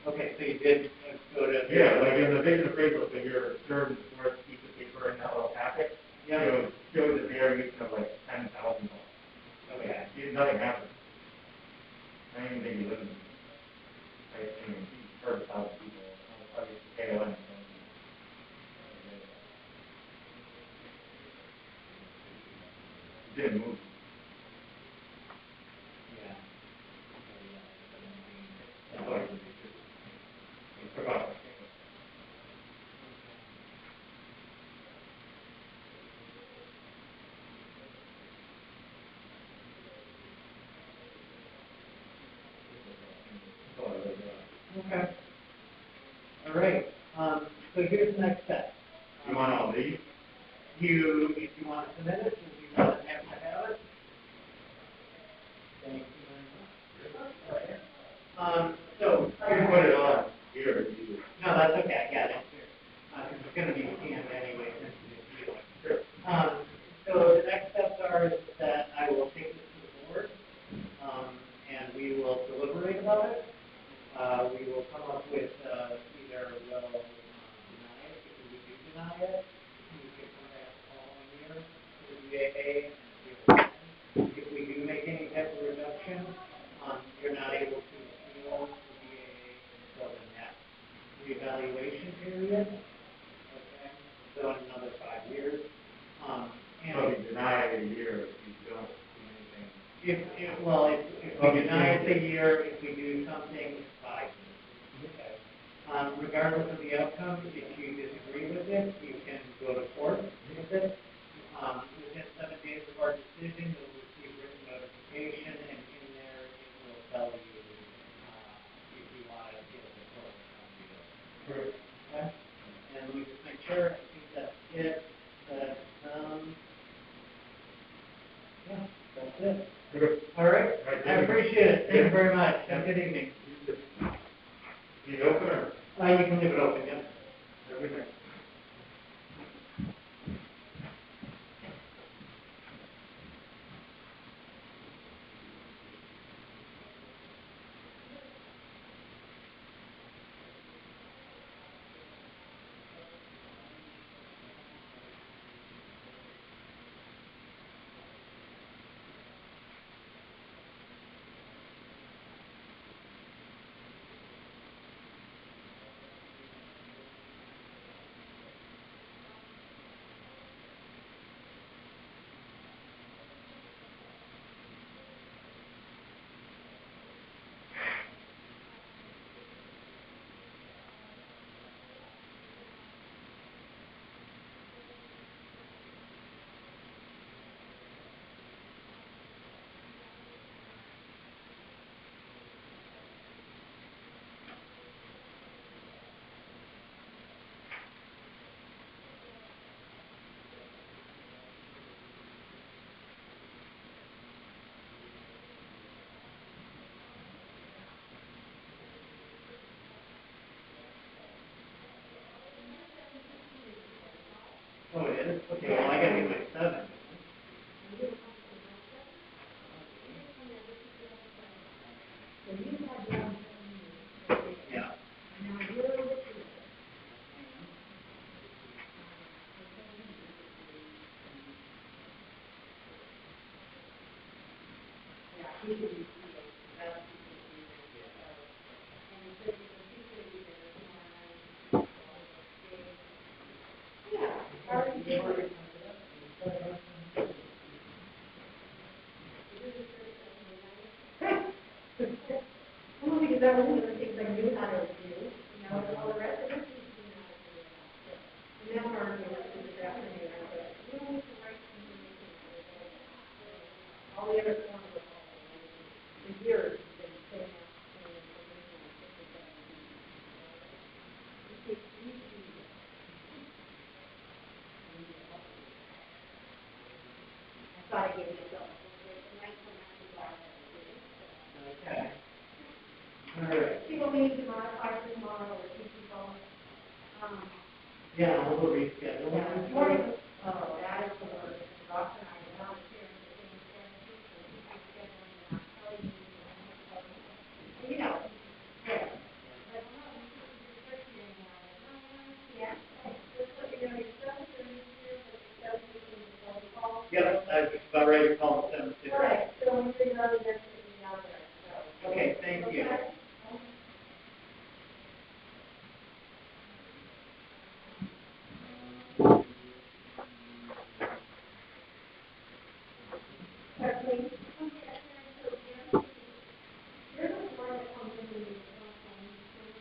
Okay, so you did go to. Yeah, like in the big appraisal, so your third and fourth piece of paper in that little packet, shows a variation of like $10,000. Okay. Nothing happened. I don't even think he listened. I mean, he heard 1,000 people. I was probably KON. It didn't move. Yeah. That's why it took off. Okay. All right. So here's the next step. You want all these? If you want to submit it, if you want to have it. Thank you very much. So You can put it on here. no, that's okay. I got it here. Because it's going to be scanned anyway. Sure. So the next steps are that I will take this to the board, and we will deliberate about it. We will come up with either we'll deny it, if we do deny it, we can come back the following year to the BAA and see what happens. If we do make any type of reduction, you're not able to appeal the BAA until the next reevaluation period. Okay, so in another 5 years. So you deny it a year if you don't do anything. If we deny it a year, if we do something, 5 years. Okay. Regardless of the outcome, if you disagree with it, you can go to court with it. Within 7 days of our decision, you'll receive written notification, and in there it will tell you if you want to appeal the court or not. Okay? And let me just make sure. I think that's it. Yeah, that's it. All right. I appreciate it. Thank you very much. Have a good evening. You open or? You can leave it open, yeah. Everything. Oh, it is? Okay, well, I gotta get my 7. Yeah. Well, because that was one of the things I knew how to do, all the rest of it, and now our, this afternoon, I said, you don't need to write information. All the other forms were for years, been filling out information. It takes easy. I thought I gave myself a nice one. Okay. All right. People may need to modify for tomorrow or two people. Yeah, we'll reschedule. Yeah, this morning, oh, that is the worst. Ross and I, I was just about ready to call it 7:50. All right, so we're figuring out the next thing out there, so. Okay, thank you. Kathleen?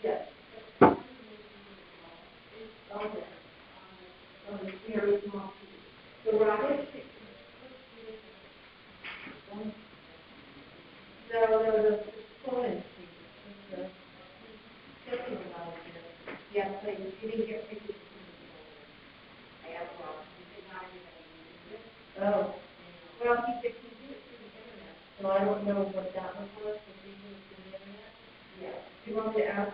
Yes. Very small. The rocket? No, the components. Yes, but you didn't get pictures. I asked Rob, he said not everybody uses it. Oh, well, he did it through the internet, so I don't know what that one was, but he did it through the internet. Yeah. Do you want me to ask?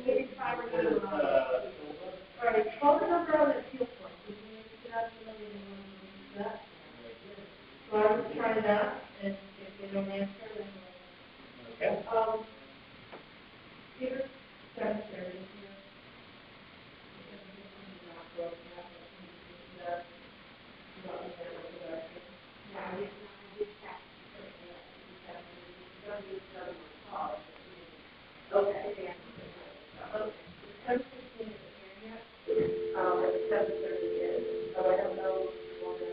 Maybe try to remember. All right, call the number on the field form. Did you get out the number you want to use that? So I would try that, and if they don't answer, then Okay. Peter, secretary here. Okay. At 7:30 is, so I don't know if you want to.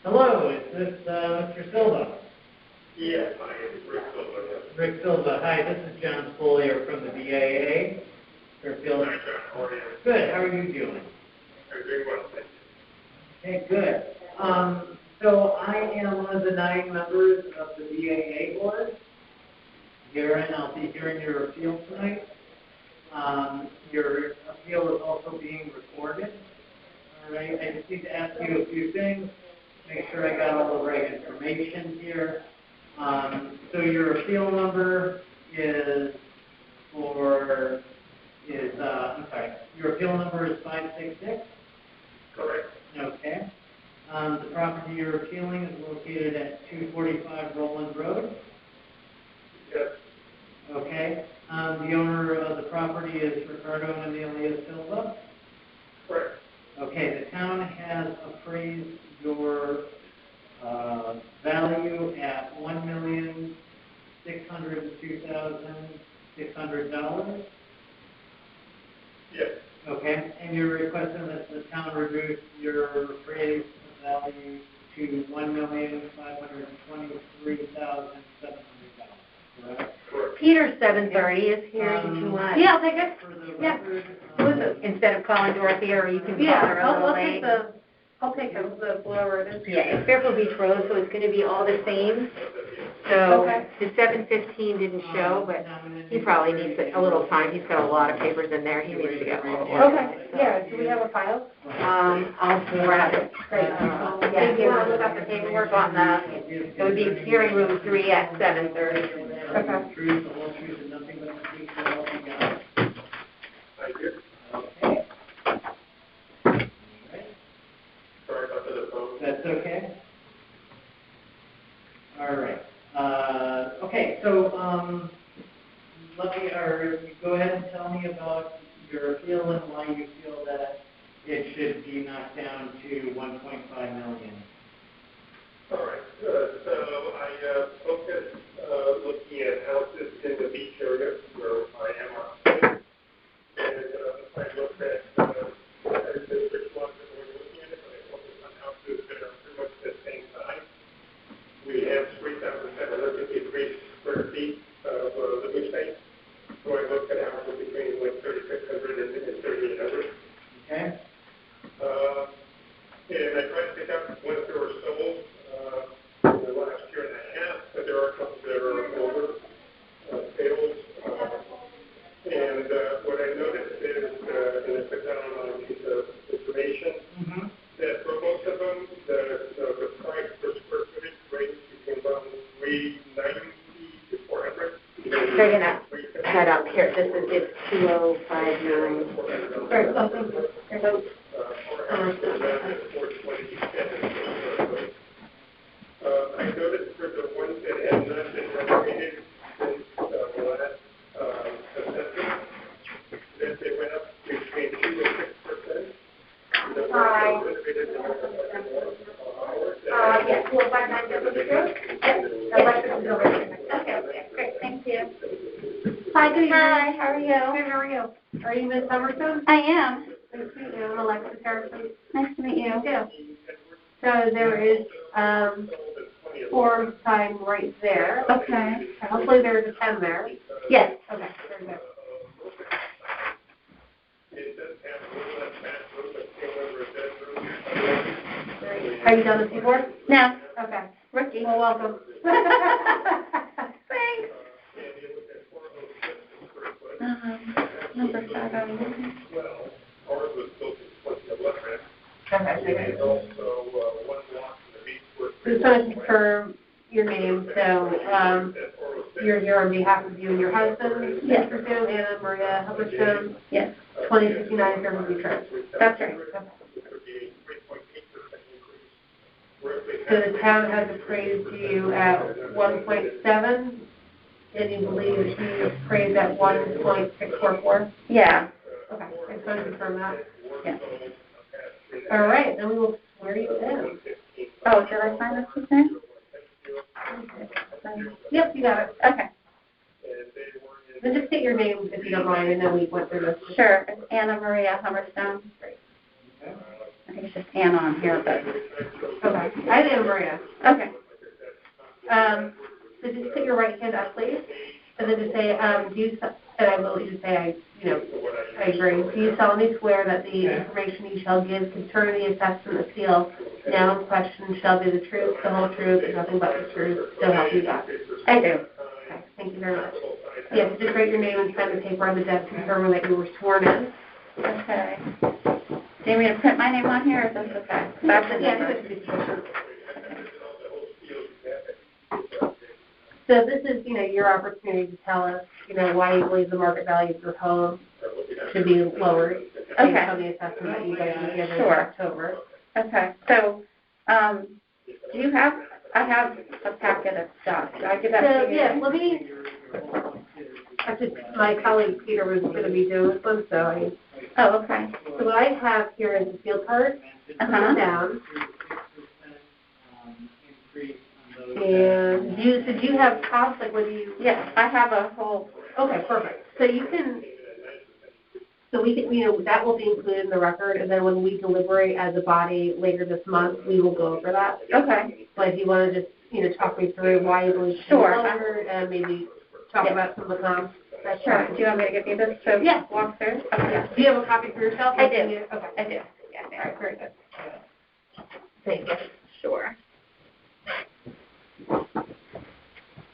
Hello, is this Mr. Silva? Yes, my name is Rick Silva. Rick Silva, hi, this is John Follier from the BAA. Fairfield. Hi, John. How are you? Good, how are you doing? I'm doing well, thank you. Okay, good. So I am one of the 9 members of the BAA board here, and I'll be hearing your appeal tonight. Your appeal is also being recorded. All right, I just need to ask you a few things, make sure I got all the right information here. So your appeal number is your appeal number is 566? Correct. Okay. The property you're appealing is located at 245 Roland Road? Yes. Okay. The owner of the property is Ricardo and Amelia Silva? Correct. Okay. The town has appraised your value at $1,602,600? Yes. Okay, and you're requesting that the town reduce your appraised value to $1,523,700, correct? Correct. Peter, 7:30 is here, did you want? Yeah, I'll take it. For the Yeah. record, Who is it? Instead of calling Dorothy, or you can call Yeah, her a little I'll late. take the whatever it is. Yeah, it's Fairfield Beach Road, so it's gonna be all the same. So Okay. the 7:15 didn't show, but he probably needs a little time. He's got a lot of papers in there. He needs to get a little organized. Okay, yeah, do we have a file? I'll grab it. Great. Yeah, if you wanna look up the paperwork on that, it would be hearing room 3 at 7:30. Okay. Truth, the whole truth, and nothing but the truth, so help you God. Thank you. Okay. Sorry about the phone. That's okay. All right. Okay, so go ahead and tell me about your appeal and why you feel that it should be knocked down to $1.5 million. All right. So I focused looking at houses in the beach area where I am on. And I looked at which ones that we're looking at, but I focused on houses that are pretty much the same size. We have 3,753 square feet of living space. So I looked at houses between 3,600 and 3,800. Okay. And I tried to pick up ones that were sold in the last year and a half, but there are a couple that are older sales. And what I noticed is, and I put down on a piece of information, that for most of them, the price per square footage ranges between about $390 to $400. They're gonna, head up here. It's 2059. Very well, thank you. There's a- I noticed for the ones that have not been renovated since the last assessment, that they went up between 2 and 6%. Yes, well, by nine, that would be good. Okay, great, thank you. Hi, good evening. Hi, how are you? Good, how are you? Are you Ms. Emerson? I am. Nice to meet you. I'm Alexis Harrison. Nice to meet you. Yeah. So there is, form sign right there. Okay. Hopefully there's a pen there. Yes. Okay, very good. Have you done this before? No. Okay. Rookie. Well, welcome. Thanks. Number 7. Ours was built in 2011, Okay. and also one block in the beach was Just want to confirm your name, so, you're here on behalf of you and your husband, Yes. Mr. Sue, Anna Maria Hubberstone, Yes. 2059 Fairview Beach Road. That's right. So the town has appraised you at 1.7, and you believe that he appraised at 1.644? Yeah. Okay, I just want to confirm that. Yeah. All right, then we will swear you in. Oh, did I sign this with me? Yep, you got it. Okay. Then just state your name if you don't mind, and then we went through this. Sure. It's Anna Maria Hummerstone. I think it's just Anna on here, but. Okay, I'm Anna Maria. Okay. So just put your right hand up, please, and then just say, do you, and I will just say, I agree. Do you solemnly swear that the information you shall give concerning the assessment appeal now in question shall be the truth, the whole truth, and nothing but the truth, so help you God? I do. Okay, thank you very much. Yes, just write your name and sign the paper on the desk confirming that you were sworn in. Okay. Do you want me to print my name on here, or is this okay? That's the Yeah, number. it's good. So this is, your opportunity to tell us, why you believe the market value of your home should be lowered based Okay. on the assessment that you guys were given in Sure. October. Okay. So, do you have, I have a packet of stuff. Should I give that So, to you? yeah, let me, my colleague Peter was going to be doing this one, so Oh, okay. so what I have here is the field card, put Uh-huh. it down, and did you have costs, like what do you? Yes, I have a whole, Okay, perfect. So we can, that will be included in the record, and then when we deliberate as a body later this month, we will go over that. okay. But if you want to just, talk me through why you believe it's Sure. lower, and maybe talk Yeah. about some of the comps. That's Sure. fine. Do you want me to give you this to Yeah. walk through? Okay. Do you have a copy for yourself? I do. Okay. I do. Yeah, All right, very good. Thank you. sure.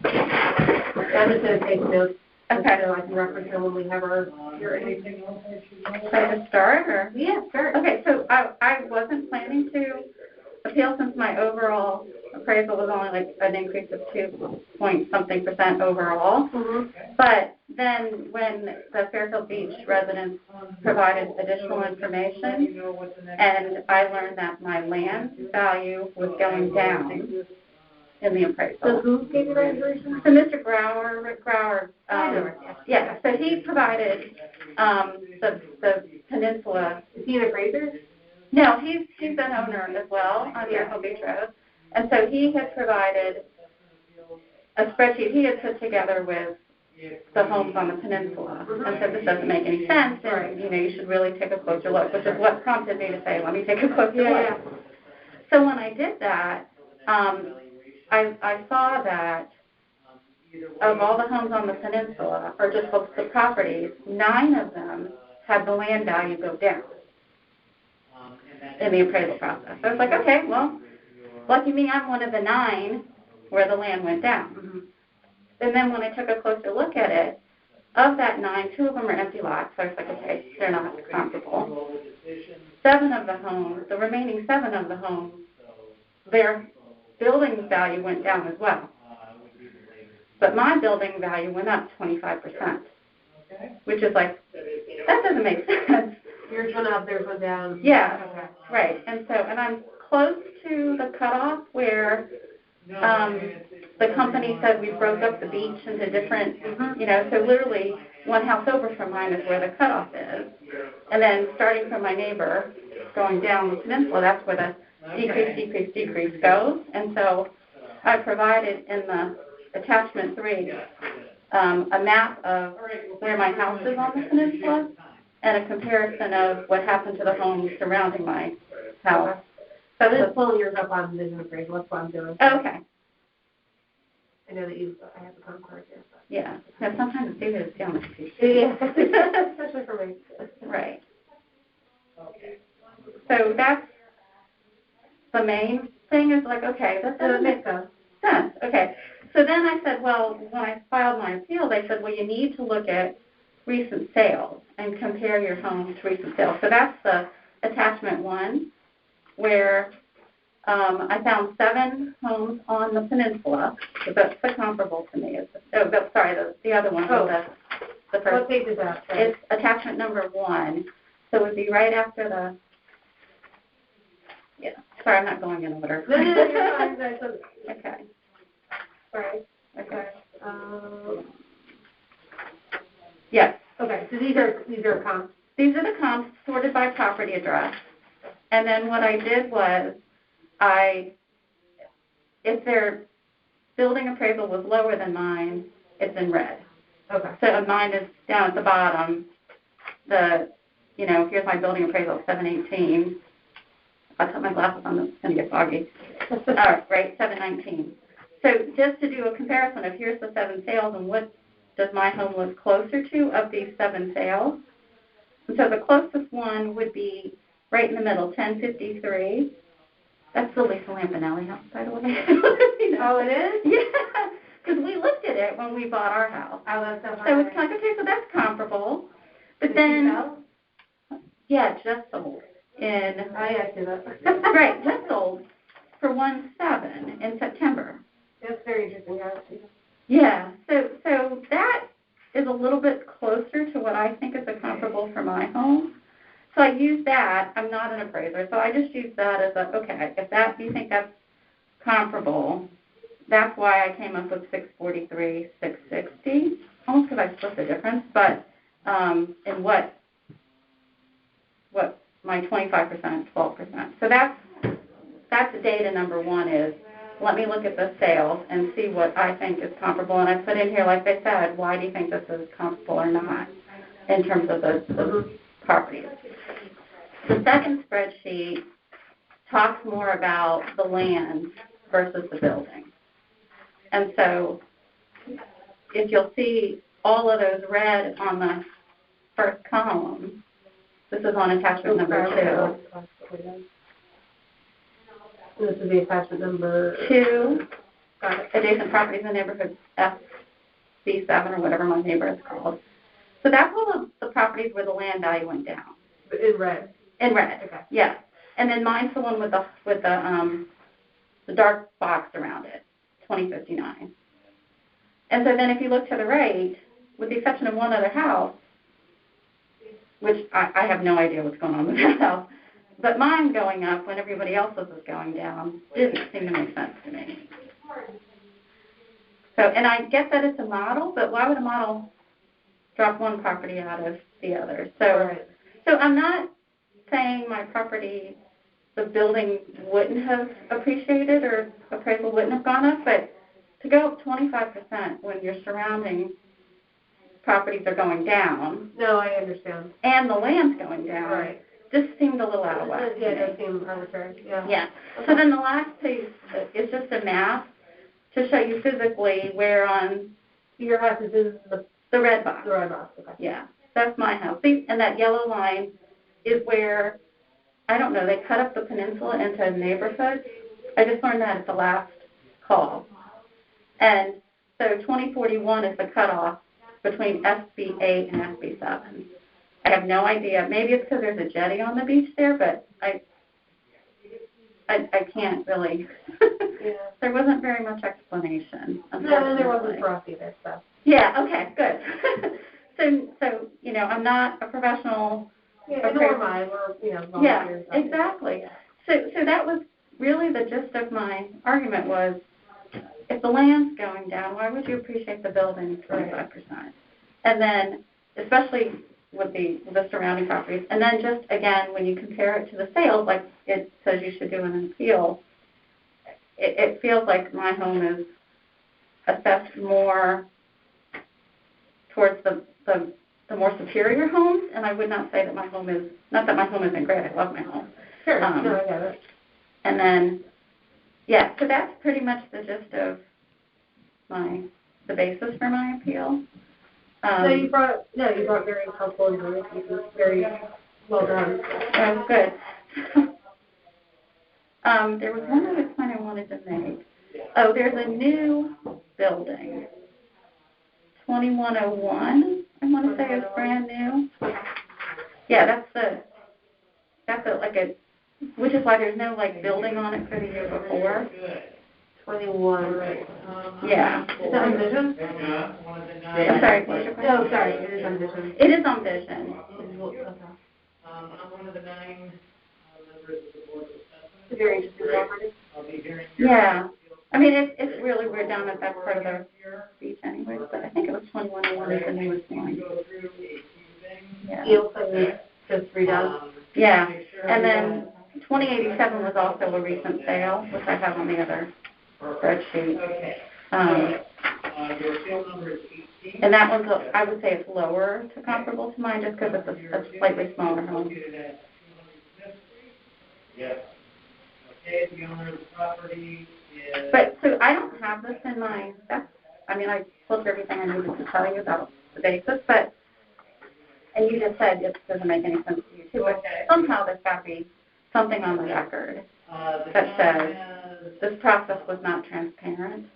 I'm just going to take notes. Okay. So I can reference them when we have our hearing. So to start, or? Yeah, sure. Okay, so I wasn't planning to appeal since my overall appraisal was only like an increase of 2-point-something% overall. Mm-hmm. But then when the Fairfield Beach residents provided additional information, and I learned that my land value was going down in the So appraisal. who gave you that information? So Mr. Rick Brower, I know him, yeah, so he provided the peninsula. Is he an appraiser? No, he's an owner as well on Fairfield Beach Road. And so he had provided a spreadsheet he had put together with the homes on the peninsula, and said this doesn't make any sense, and, you should really take a closer look, which is what prompted me to say, let me take a closer look. So when I did that, I saw that of all the homes on the peninsula, or just the properties, 9 of them had the land value go down in the appraisal process. So I was like, okay, well, lucky me, I'm one of the 9 where the land went down. Mm-hmm. And then when I took a closer look at it, of that 9, 2 of them are empty lots. So I was like, okay, they're not comparable. 7 of the homes, the remaining 7 of the homes, their building value went down as well. But my building value went up 25%. which is like, that doesn't make sense. Yours went up, theirs went down. Yeah, Okay. right. And I'm close to the cutoff where the company said we broke up the beach into different, so literally one house over from mine is where the cutoff is. And then starting from my neighbor, going down the peninsula, that's where the decrease goes. And so I provided in the attachment 3 a map of where my house is on the peninsula and a comparison of what happened to the homes surrounding my house. So I'm just pulling yours up on Vision Appraisal. That's what I'm doing. Okay. I know that I have the Concord here. But. Yeah. Now, sometimes it's easier to see on the computer. Yeah, especially for me. Right. So that's the main thing is like, okay, that doesn't make sense. Okay. So then I said, well, when I filed my appeal, they said, well, you need to look at recent sales and compare your home to recent sales. So that's the attachment 1, where I found 7 homes on the peninsula. So that's the comparable to me. The other one. Oh. The first. What page is that? It's attachment number 1. So it would be right after the. Yeah. Sorry, I'm not going in order. No, you're fine. Okay. Sorry. Okay. Yes. Okay. So these are comps. These are the comps sorted by property address. And then what I did was if their building appraisal was lower than mine, it's in red. Okay. So mine is down at the bottom. Here's my building appraisal, 718. I'll put my glasses on, it's going to get foggy. All right, 719. So just to do a comparison of here's the 7 sales and what does my home look closer to of these 7 sales. And so the closest one would be right in the middle, 1053. That's the Lisa Lampanelli house, by the way. Oh, it is? Yeah, because we looked at it when we bought our house. Oh, that's so high. So it's like, okay, so that's comparable. But yeah, just sold. I see that. Right, just sold for 1.7 in September. That's very interesting. Yeah, so that is a little bit closer to what I think is a comparable for my home. So I use that. I'm not an appraiser, so I just use that as if you think that's comparable, that's why I came up with 643, 660, almost because I split the difference, but in what my 25%, 12%. So that's data number 1 is, let me look at the sales and see what I think is comparable. And I put in here, like they said, why do you think this is comparable or not in terms of the properties. The second spreadsheet talks more about the land versus the building. And so if you'll see all of those red on the first column, this is on attachment number 2. This is the attachment number 2. Adjacent properties in the neighborhood FB7 or whatever my neighbor is called. So that's all of the properties where the land value went down. in red. In red. Okay. Yeah. And then mine's the one with the dark box around it, 2059. And so then if you look to the right, with the exception of one other house, which I have no idea what's going on with that house, but mine going up when everybody else's was going down didn't seem to make sense to me. So, and I get that it's a model, but why would a model drop one property out of the other? So I'm not saying my property, the building wouldn't have appreciated or appraisal wouldn't have gone up, but to go up 25% when your surrounding properties are going down. No, I understand. And the land's going down. Right. Just seemed a little out of whack. Yeah, it does seem arbitrary. Yeah. Yeah. Okay. So then the last page is just a map to show you physically where on Your house is in the red box. the red box. Okay. Yeah, that's my house. See, and that yellow line is where, I don't know, they cut up the peninsula into neighborhoods. I just learned that at the last call. And so 2041 is the cutoff between SB8 and SB7. I have no idea. Maybe it's because there's a jetty on the beach there, but I can't really. Yeah. There wasn't very much explanation. No, and there wasn't for us either. So. Yeah, okay, good. So so, you know, I'm not a professional. Yeah, nor am I, we're, you know, volunteers. Yeah, exactly. So that was really the gist of my argument was, if the land's going down, why would you appreciate the building 25%? And then, especially with the surrounding properties, and then just, again, when you compare it to the sales, like it says you should do an appeal, it feels like my home is assessed more towards the more superior homes, and I would not say that my home is, not that my home isn't great, I love my home. Sure, no, I get it. And then, yeah, so that's pretty much the gist of the basis for my appeal. You brought very helpful information, it was very well done. That was good. There was one other point I wanted to make. Oh, there's a new building, 2101, I want to say is brand new. Yeah, which is why there's no, like, building on it for the year before. 21, right. Yeah. Is that on Vision? I'm sorry, what's your question? Oh, sorry, it is on Vision. It is on Vision. I'm one of the 9 members of the board of assessment. It's very interesting property. I'll be hearing. Yeah. I mean, it's really, we're down at that part of the beach anyway, but I think it was 2101 is the newest one. Yeah. It looks like it's just redone. Yeah. And then 2087 was also a recent sale, which I have on the other spreadsheet. Your sale number is 18. And that one's, I would say it's lower to comparable to mine just because it's a slightly smaller home. Yes. Okay, the owner of the property is... But, so I don't have this in my, I told you everything I needed to tell you about the basis, but, and you just said it doesn't make any sense to you too, but somehow there's got to be something on the record that says this process was not transparent.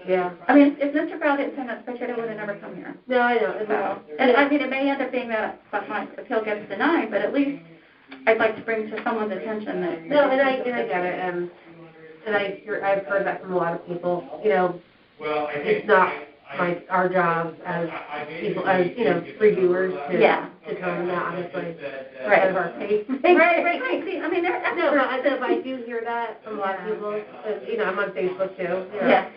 Yeah. I mean, if Mr. Brown didn't send that spreadsheet, I would have never come here. No, I know. So, and I mean, it may end up being that my appeal gets denied, but at least I'd like to bring to someone's attention that. No, and I get it, and I've heard that from a lot of people. You know, it's not our job as people, as reviewers to determine that, honestly. Right. Out of our pay. Right. See, I mean, no, but I do hear that from a lot of people. I'm on Facebook too. Yeah.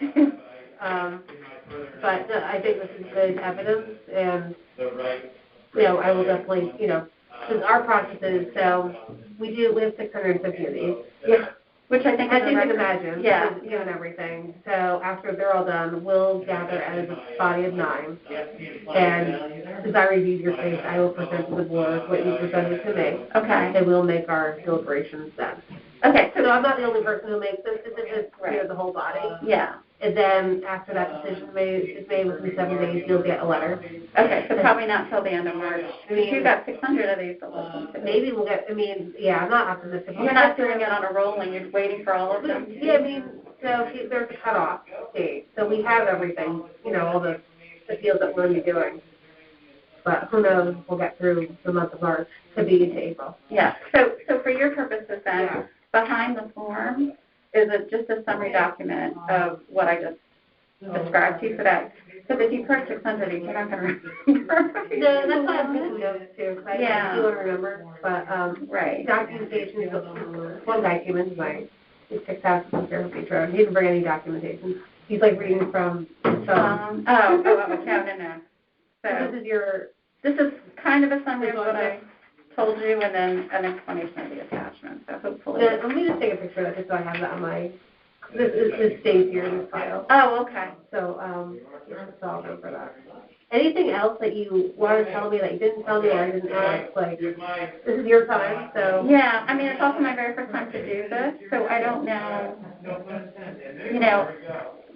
But no, I think this is good evidence, and I will definitely, because our process is, so we have 650 of these. Yeah. Which I think as you can imagine, yeah, given everything. So after they're all done, we'll gather as a body of 9. And since I reviewed your case, I will present to the board what you presented to me. Okay. And we'll make our deliberations then. Okay. So I'm not the only person who makes this. This is the whole body. Yeah. And then after that decision is made within 7 days, you'll get a letter. Okay, so probably not till the end of March. You've got 600 of these to listen to. Maybe we'll get, I'm not optimistic. You're not doing it on a rolling, you're waiting for all of them? Yeah, so there's a cutoff date. So we have everything, all the appeals that we're going to be doing. But who knows, we'll get through the month of March, could be into April. Yeah, so for your purposes then, behind the form, is it just a summary document of what I just described to you for that? Because if you've heard 600, you're not going to remember. No, that's why I'm taking notes too, because I do want to remember. But right. Documentation, one guy came in tonight. He's 6,000 from Fairfield Road. He didn't bring any documentation. He's like reading from his phone. No. So this is kind of a summary of what I told you, and then an explanation of the attachment. So hopefully. Let me just take a picture of it just so I have that on my. This stays here in this file. Oh, okay. So I'll remember that. Anything else that you want to tell me that you didn't tell me or I didn't ask? Like, this is your time, so. Yeah, I mean, it's also my very first time to do this, so I don't know,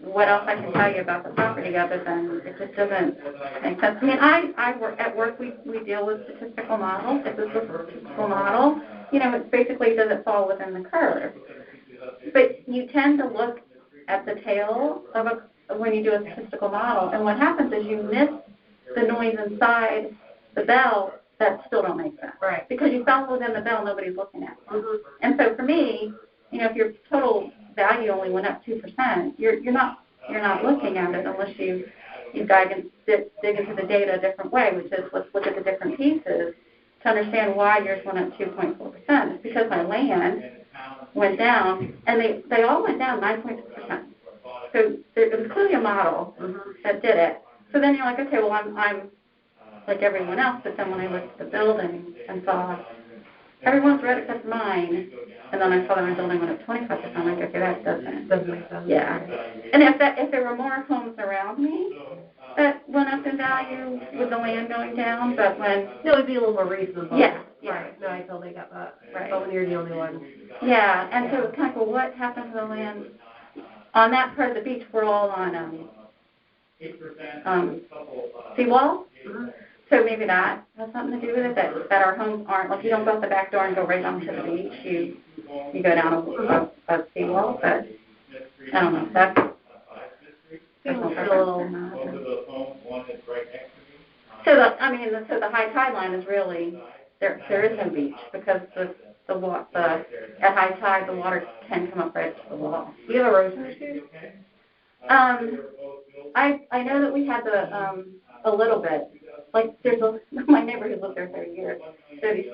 what else I can tell you about the property other than it just doesn't make sense. I mean, I work at work, we deal with statistical models. If this is a statistical model, it's basically, does it fall within the curve? But you tend to look at the tail of when you do a statistical model, and what happens is you miss the noise inside the bell that still don't make sense. Right. Because you fell within the bell, nobody's looking at it. Mm-hmm. And so for me, if your total value only went up 2%, you're not looking at it unless you you dig into the data a different way, which is let's look at the different pieces to understand why yours went up 2.4%. It's because my land went down, and they all went down 9.6%. So it was clearly a model that did it. So then you're like, okay, well, I'm like everyone else, but then when I looked at the building and saw everyone's red except mine, and then I saw that my building went up 25%, I'm like, okay, that doesn't make sense. Yeah. And if there were more homes around me that went up in value with the land going down, but when... No, it would be a little more reasonable. Yeah. Right. No, I totally got that. Right. But when you're the only one. Yeah, and so it's kind of, well, what happened to the land? On that part of the beach, we're all on seawall. Mm-hmm. So maybe that has something to do with it, that our homes aren't, like you don't go out the back door and go right onto the beach, you go down a seawall, but I don't know, that's so the high tide line is really, there is no beach, because at high tide, the water can come up right to the wall. Do you have erosion issues? I know that we had a little bit. Like, my neighbor who's lived there 30 years, there are these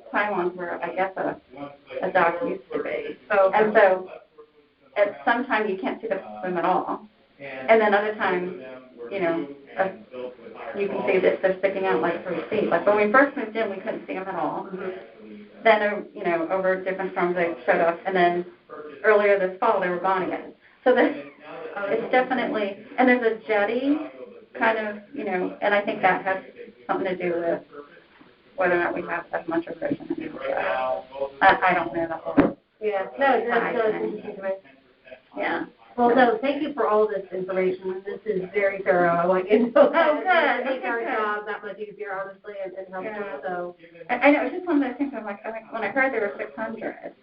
pylons where I guess a dock used to be. And so at some time you can't see them at all. And then other times, you can see that they're sticking out like 3 feet. Like when we first moved in, we couldn't see them at all. Then, over different storms they showed up. And then earlier this fall, they were gone again. So it's definitely, and there's a jetty kind of, and I think that has something to do with whether or not we have as much erosion. I don't know the whole. Yeah, no, that's interesting to me. Yeah. Well, no, thank you for all this information. This is very thorough. I want you to know that. Oh, good. It makes our job that much easier, honestly, and helpful. So. I know, it's just one of those things. I'm like, when I heard there were 600,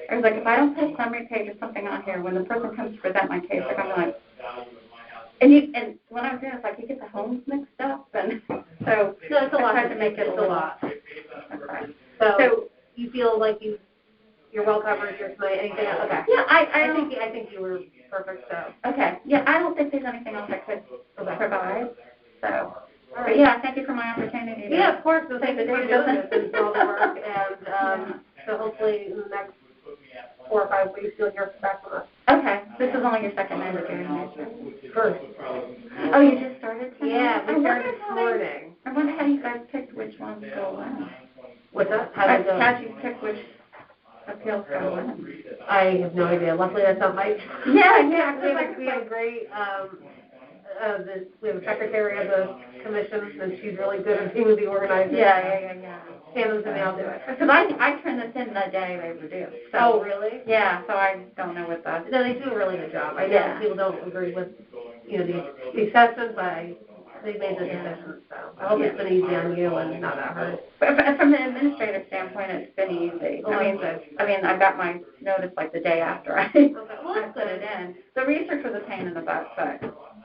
I was like, if I don't put a summary page or something on here, when the person comes to present my case, I'm like. And when I was doing it, it's like you get the homes mixed up, and so no, it's a lot. I tried to make it a lot. Okay. So you feel like you're well covered here tonight. Anything else? Okay. Yeah, I think you were perfect. So. Okay. Yeah, I don't think there's anything else I could provide. So. But yeah, thank you for my opportunity. Yeah, of course. So thank you for doing this and for all the work, and so hopefully in the next 4 or 5 weeks you'll hear back from us. Okay. This is only your second night of doing this. First. Oh, you just started tonight? Yeah, we started this morning. I wonder how you guys picked which ones go when. What's that? How'd you pick which appeals go when? I have no idea. Luckily, that's not my. Yeah. We have great. We have a secretary of the commission, and she's really good at being the organizer. Yeah. Hand them to me, I'll do it. Because I turned this in the day they were due. So, oh, really? Yeah, so I don't know what the... No, they do a really good job. I know people don't agree with, the assessments, but they made the decision, so I hope it's been easy on you and not that hard. But from the administrative standpoint, it's been easy. I mean, I got my notice like the day after I put it in. The research was a pain in the butt, but...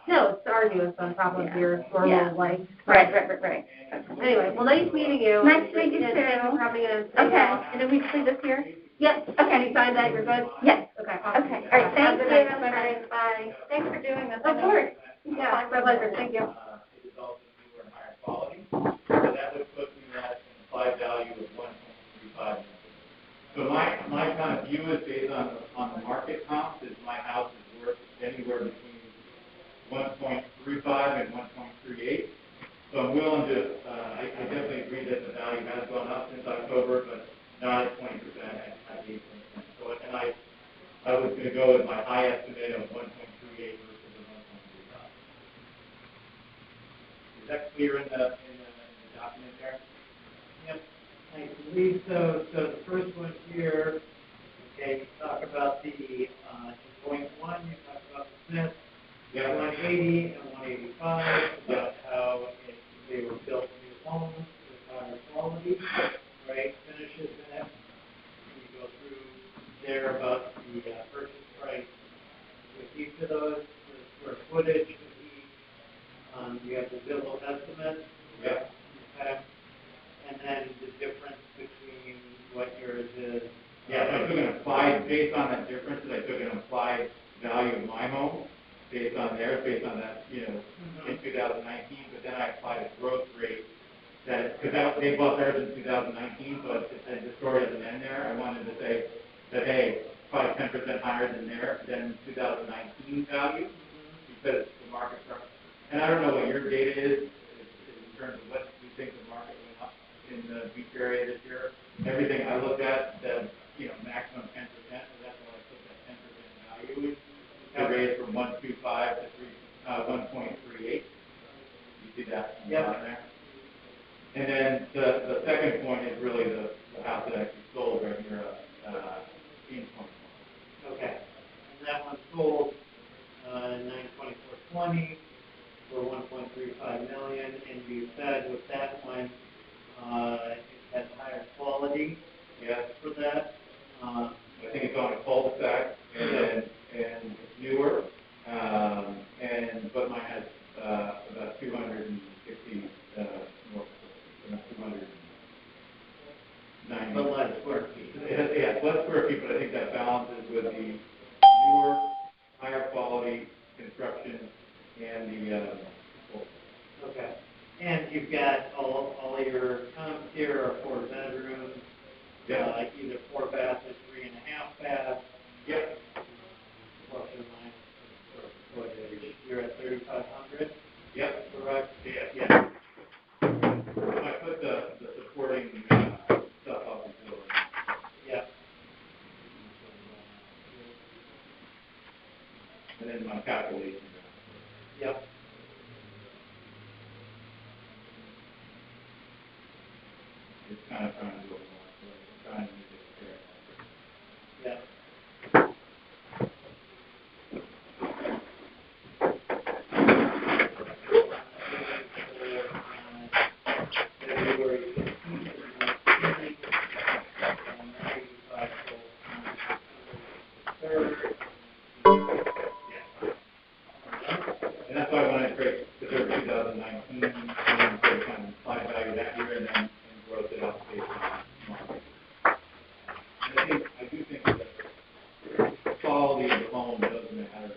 No, it's arduous on top of your normal life. Right. Anyway, well, nice meeting you. Nice to meet you, too. Thanks for coming in. Okay, and then we see this here? Yes. Okay. You signed that, you're good? Yes. Okay, awesome. Okay, all right, thank you. Bye. Thanks for doing this. Of course. Yeah, my pleasure, thank you. That would put me at an implied value of 1.35 million. So my kind of view is based on the market comps is my house is worth anywhere between 1.35 and 1.38. So I'm willing to, I definitely agree that the value has gone up since October, but not at 20%, at 8%. So, and I was going to go with my high estimate of 1.38 versus the 1.35. Is that clear in the document there? Yep, I believe so. So the first one here, okay, you talk about the 2.1, you talk about the Smith. 180 and 185, about how they were built new homes with higher quality, right? Finishes in it. You go through there about the purchase price with each of those, the square footage with each. You have the civil estimate. Yeah. Okay. And then the difference between what yours is. Yeah, so I took an applied, based on that difference, I took an applied value of my home, based on theirs, based on that, you know, in 2019, but then I applied a growth rate that, because they bought theirs in 2019, so the story doesn't end there. I wanted to say that, hey, probably 10% higher than 2019 value, because the market structure. And I don't know what your data is in terms of what you think the market went up in the beach area this year. Everything I looked at said, you know, maximum 10%, so that's why I put that 10% value in. It raised from 1.25 to 1.38. You see that in the bottom there? And then the second point is really the house that actually sold right here in 2020. Okay. And that one sold 9/24/20 for $1.35 million, and you said with that one it has higher quality. Yes. For that. I think it's on a cul-de-sac and it's newer, but mine has about 260 more. 290. But less square feet. Yeah, less square feet, but I think that balances with the newer, higher quality construction and the. Okay. And you've got all your comps here are 4 bedrooms. Yeah. Either 4 baths or 3.5 baths. Yep. Plus or minus footage. You're at 3,500. Yep. Correct. Yeah. I put the supporting stuff up until. Yeah. And then my calculation. Yep. It's kind of trying to do it more, so trying to make it fair. Yeah. February 15th, and that's why I wanted to create the 2019 and then kind of implied value that year and then growth it out based on market. And I do think that the quality of the home does matter.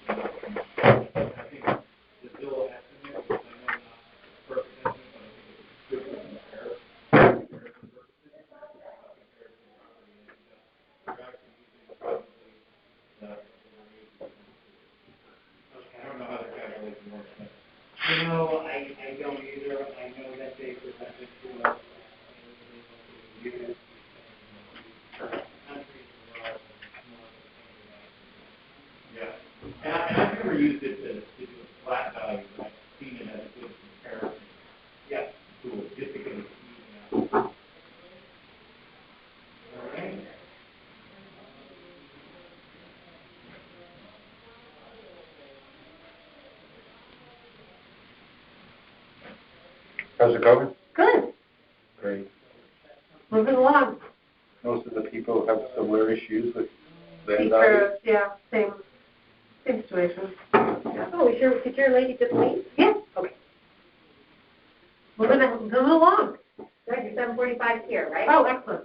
I think the bill estimate, which I know not a perfect estimate, but I think it's good to compare comparison purposes. You're actually using probably the I don't know how the calculation works. You know, I don't either. I know that they presented to us use countries abroad. Yeah. And I've never used it to do a flat value, but I've seen it as a good comparison. Yeah. Tool, just because it's easy now. All right. How's it going? Good. Great. Moving along. Most of the people have similar issues with land Teachers, value. yeah, same situation. Yeah. Oh, did your lady just leave? Yeah. Okay. Moving along. Good, you're 7:45 here, right? Oh, excellent.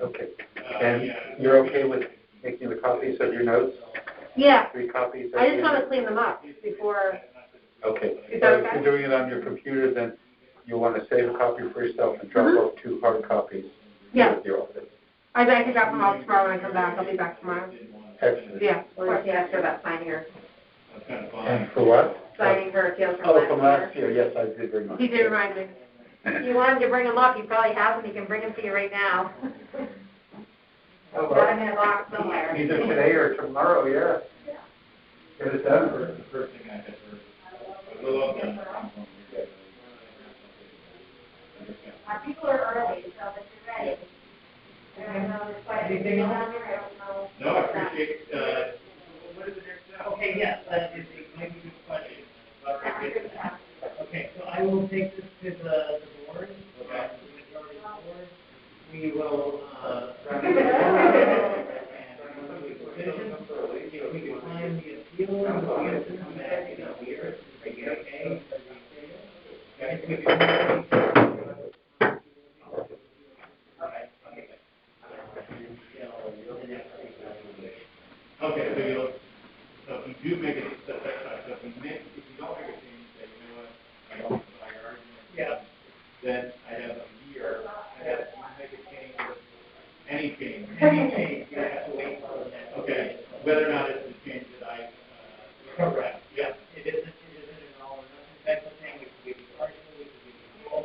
Okay. And you're okay with making the copies of your notes? Yeah. 3 copies? I just want to clean them up before. Okay. Is So that if okay? you're doing it on your computer, then you'll want to save a copy for yourself and drop off 2 hard copies Yeah. at your office. I bet I can drop them off tomorrow when I come back. I'll be back tomorrow. Excellent. Yeah. Or she asked her about signing her And for what? appeals from Oh, last from year. last year. Yes, I did remind He did remind me. If you want him to bring them up, you probably have them. He can bring them to you right now. Oh, Got them in a box somewhere. either today or tomorrow, yeah. Get it done. First thing I had first. I love that. Our people are early, so if you're ready. I know there's quite a few things on there. I don't know. No, I appreciate, what is the next step? Okay, yes, that is a maybe good question. Okay, so I will take this to the board, the majority of the board. We will, if we can find the appeal, we'll come back in a year, okay? If we can Okay, so you'll do make it set that aside, so if you don't make a change, say, you know what, I don't buy your argument. Yeah. Then I'd have a year, I'd have to make a change, any change. Any change, you have to wait for the next. Okay, whether or not it's the change that I, Correct. yeah. It isn't an all or nothing type of thing, it could be partial, it could be full.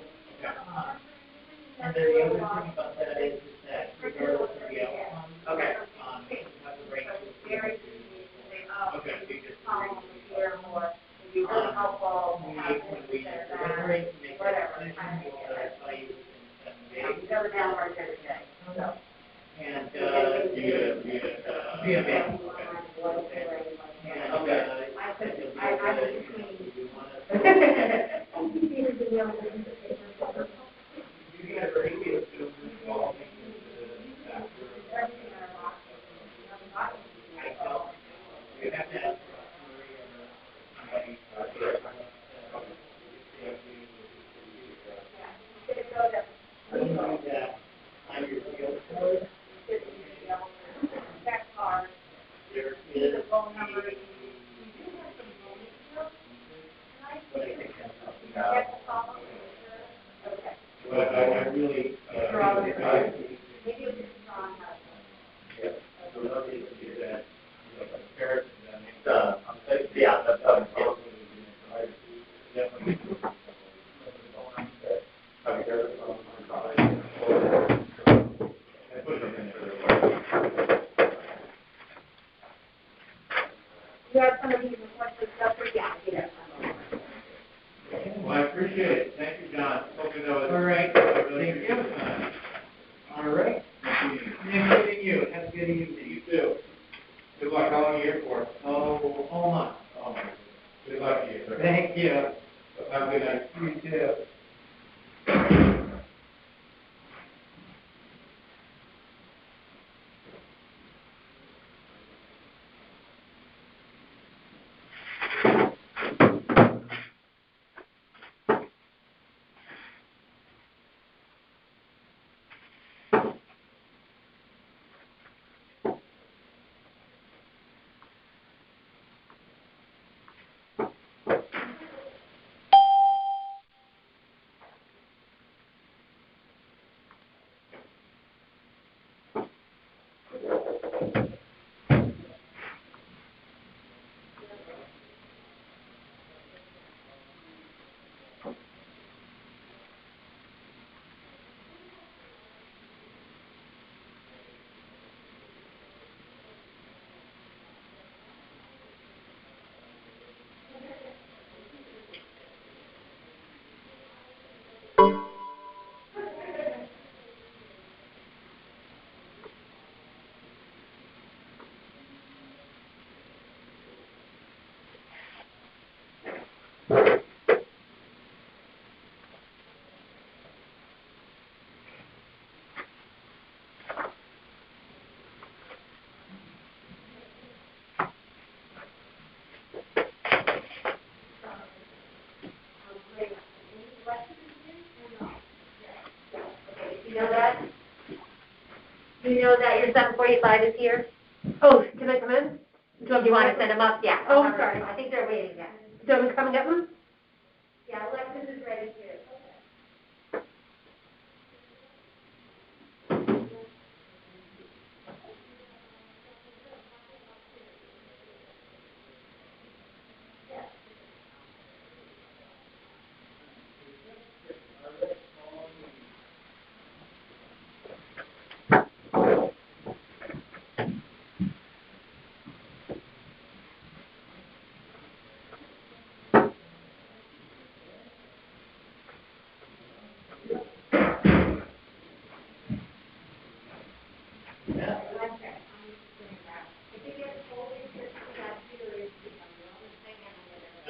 And then the other thing about that is that regardless of the outcome. Okay. You have the right to. Okay. We just. When we deliberate, make that decision, we'll satisfy you within 7 days. And, be a man. But I really, You have some of these requested stuff for, yeah, well, I appreciate it. Thank you, John. Hopefully that was. All right. Really Thank you. good. All right. Nice meeting you. Have a good evening. You too. Good luck. How long are you here for? Oh, all month. Oh, my. Good luck to you, sir. Thank you. Have a good night. You too. You know that your 7:45 is here? Oh, can I come in? Do you want to send them up? Yeah. Oh, sorry. I think they're waiting, yeah. Do you want me to come and get them? Yeah, Alexis is ready too.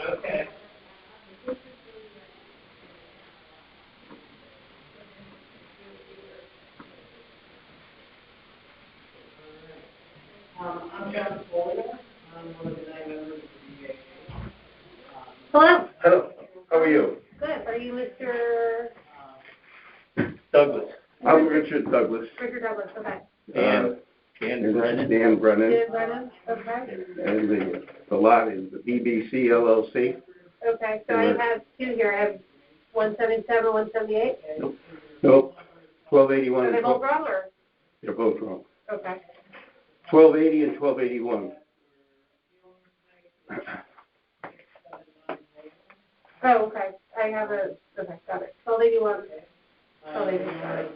Okay. I'm John Foley. I'm one of the 9 members of the BAA. Hello. Hello, how are you? Good. Are you Mr. Douglas. I'm Richard Douglas. Richard Douglas? Okay. And Dan And this is Brennan. Dan Brennan. Dan Brennan, okay. And the lot is the BBC LLC. Okay, so I have two here. I have 177, 178. Nope. 1281. Are they both wrong, or? They're both wrong. Okay. 1280 and 1281. Oh, okay. I have okay, got it. 1281. 1280, got it.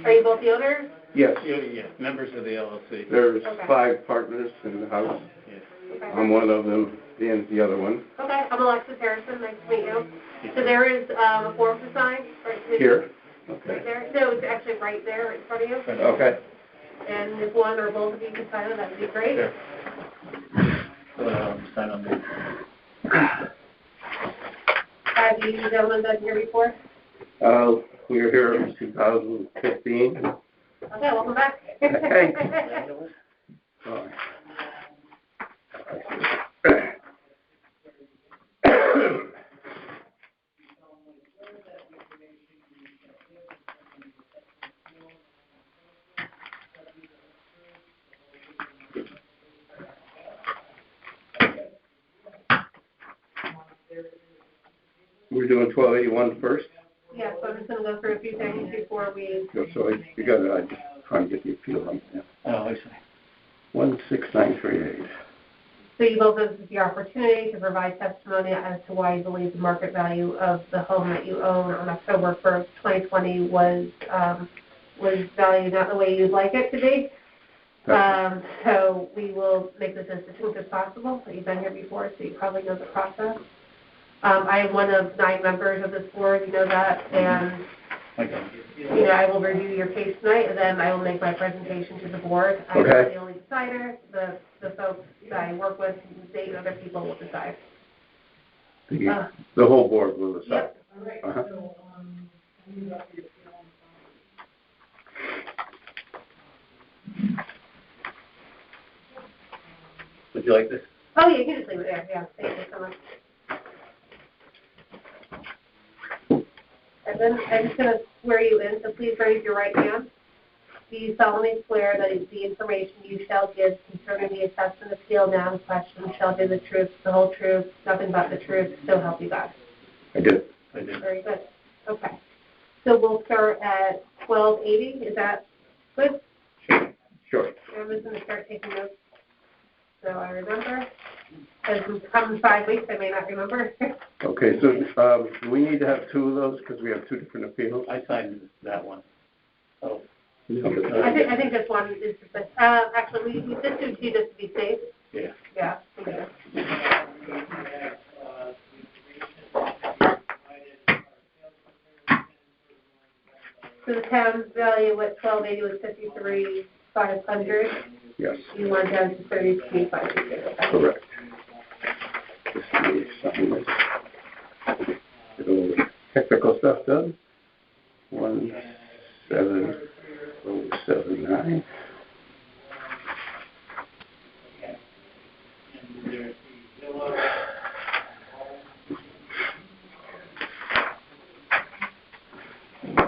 Are you both the owners? Yes. Yeah, members of the LLC. There's Okay. 5 partners in the house. Okay. I'm one of them. Dan's the other one. Okay, I'm Alexis Harrison. Nice to meet you. So there is a form to sign right Here? right there. No, it's actually right there in front of you. Okay. And if one or both of you can sign it, that would be great. Sure. Sign on this. Have you gentlemen been here before? We were here in 2015. Okay, welcome back. Hey. We're doing 1281 first. Yeah, so I'm just going to go through a few things before we... So you got it. I just trying to get the appeal on that. Oh, I see. 16938. So you both have the opportunity to provide testimony as to why you believe the market value of the home that you own on October 1st, 2020 was valued not the way you'd like it to be. So we will make this as smooth as possible. You've been here before, so you probably know the process. I am one of 9 members of this board, you know that, and I will review your case tonight, and then I will make my presentation to the board. I'm not the only decider. The folks that I work with, they and other people will decide. The whole board will decide. Yep. Uh-huh. Would you like this? Oh, yeah, you can just leave it there. Yeah, thank you so much. And then I'm just going to swear you in, so please raise your right hand. Do you solemnly swear that the information you shall give concerning the assessment appeal now in question shall be the truth, the whole truth, nothing but the truth, so help you God? I do. Very good. Okay. So we'll start at 1280. Is that good? Sure. I'm just going to start taking notes so I remember. As we come in 5 weeks, I may not remember. Okay, so we need to have 2 of those because we have 2 different appeals. I signed that one. Oh. I think this one is the best. Actually, we just do 2 just to be safe. Yeah. Yeah. Okay. So the town's value at 1280 was 53,500. Yes. You want down to 32,500. Correct. Just need to sign this. Get all the technical stuff done. 17079.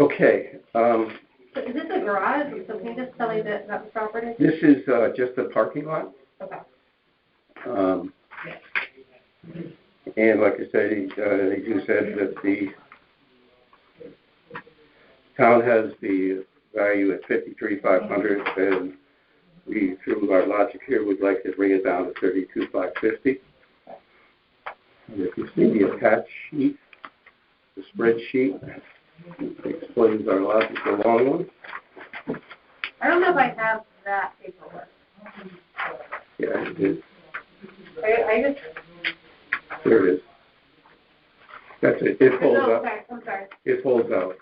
Okay. So is this a garage? So can you just tell me that the property? This is just a parking lot. Okay. And like I said, you said that the town has the value at 53,500, and we, through our logic here, would like to bring it down to 32,550. And if you see the attached sheet, the spreadsheet, it explains our logic, the long one. I don't know if I have that paperwork. Yeah, it is. I just... There it is. That's it. It folds Oh, up. okay. I'm sorry. It folds out.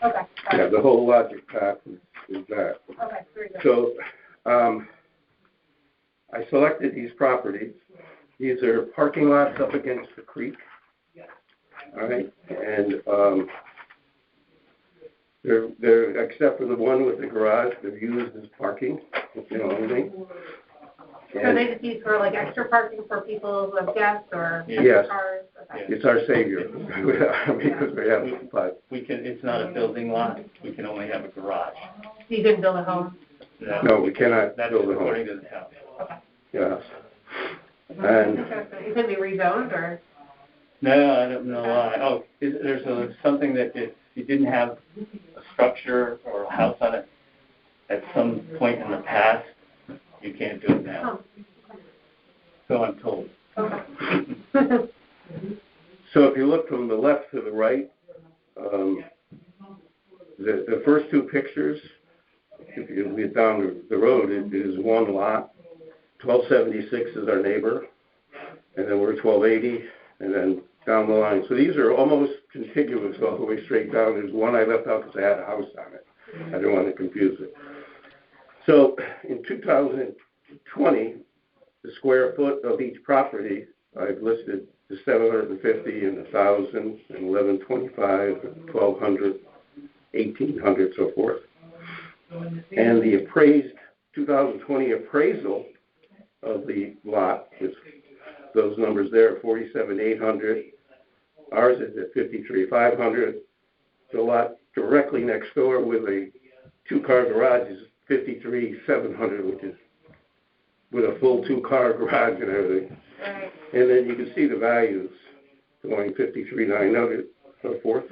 Okay. Yeah, the whole logic path is that. Okay, very good. So, I selected these properties. These are parking lots up against the creek. All right, and they're except for the one with the garage, they're used as parking, only. So they just use for like extra parking for people who have guests or Yes. cars? Okay. It's our savior, because we have, but, It's not a building lot, we can only have a garage. So you couldn't build a home? no, we cannot That's build a home. according to the town. Yes. And, Interesting. It could be rezoned or? No, I don't know why. Oh, there's something that if you didn't have a structure or a house on it at some point in the past, you can't do it now. So I'm told. Okay. so if you look from the left to the right, the first two pictures, if you get down the road, it is one lot. 1276 is our neighbor, and then we're 1280, and then down the line. So these are almost contiguous all the way straight down. There's one I left out because I had a house on it. I didn't want to confuse it. So in 2020, the square foot of each property, I've listed the 750 and 1,000 and 1125 and 1,200, 1,800, so forth. And the appraised 2020 appraisal of the lot is those numbers there, 47,800. Ours is at 53,500. The lot directly next door with a two-car garage is 53,700, which is with a full two-car garage and everything. Right. And then you can see the values going 53,900, so forth.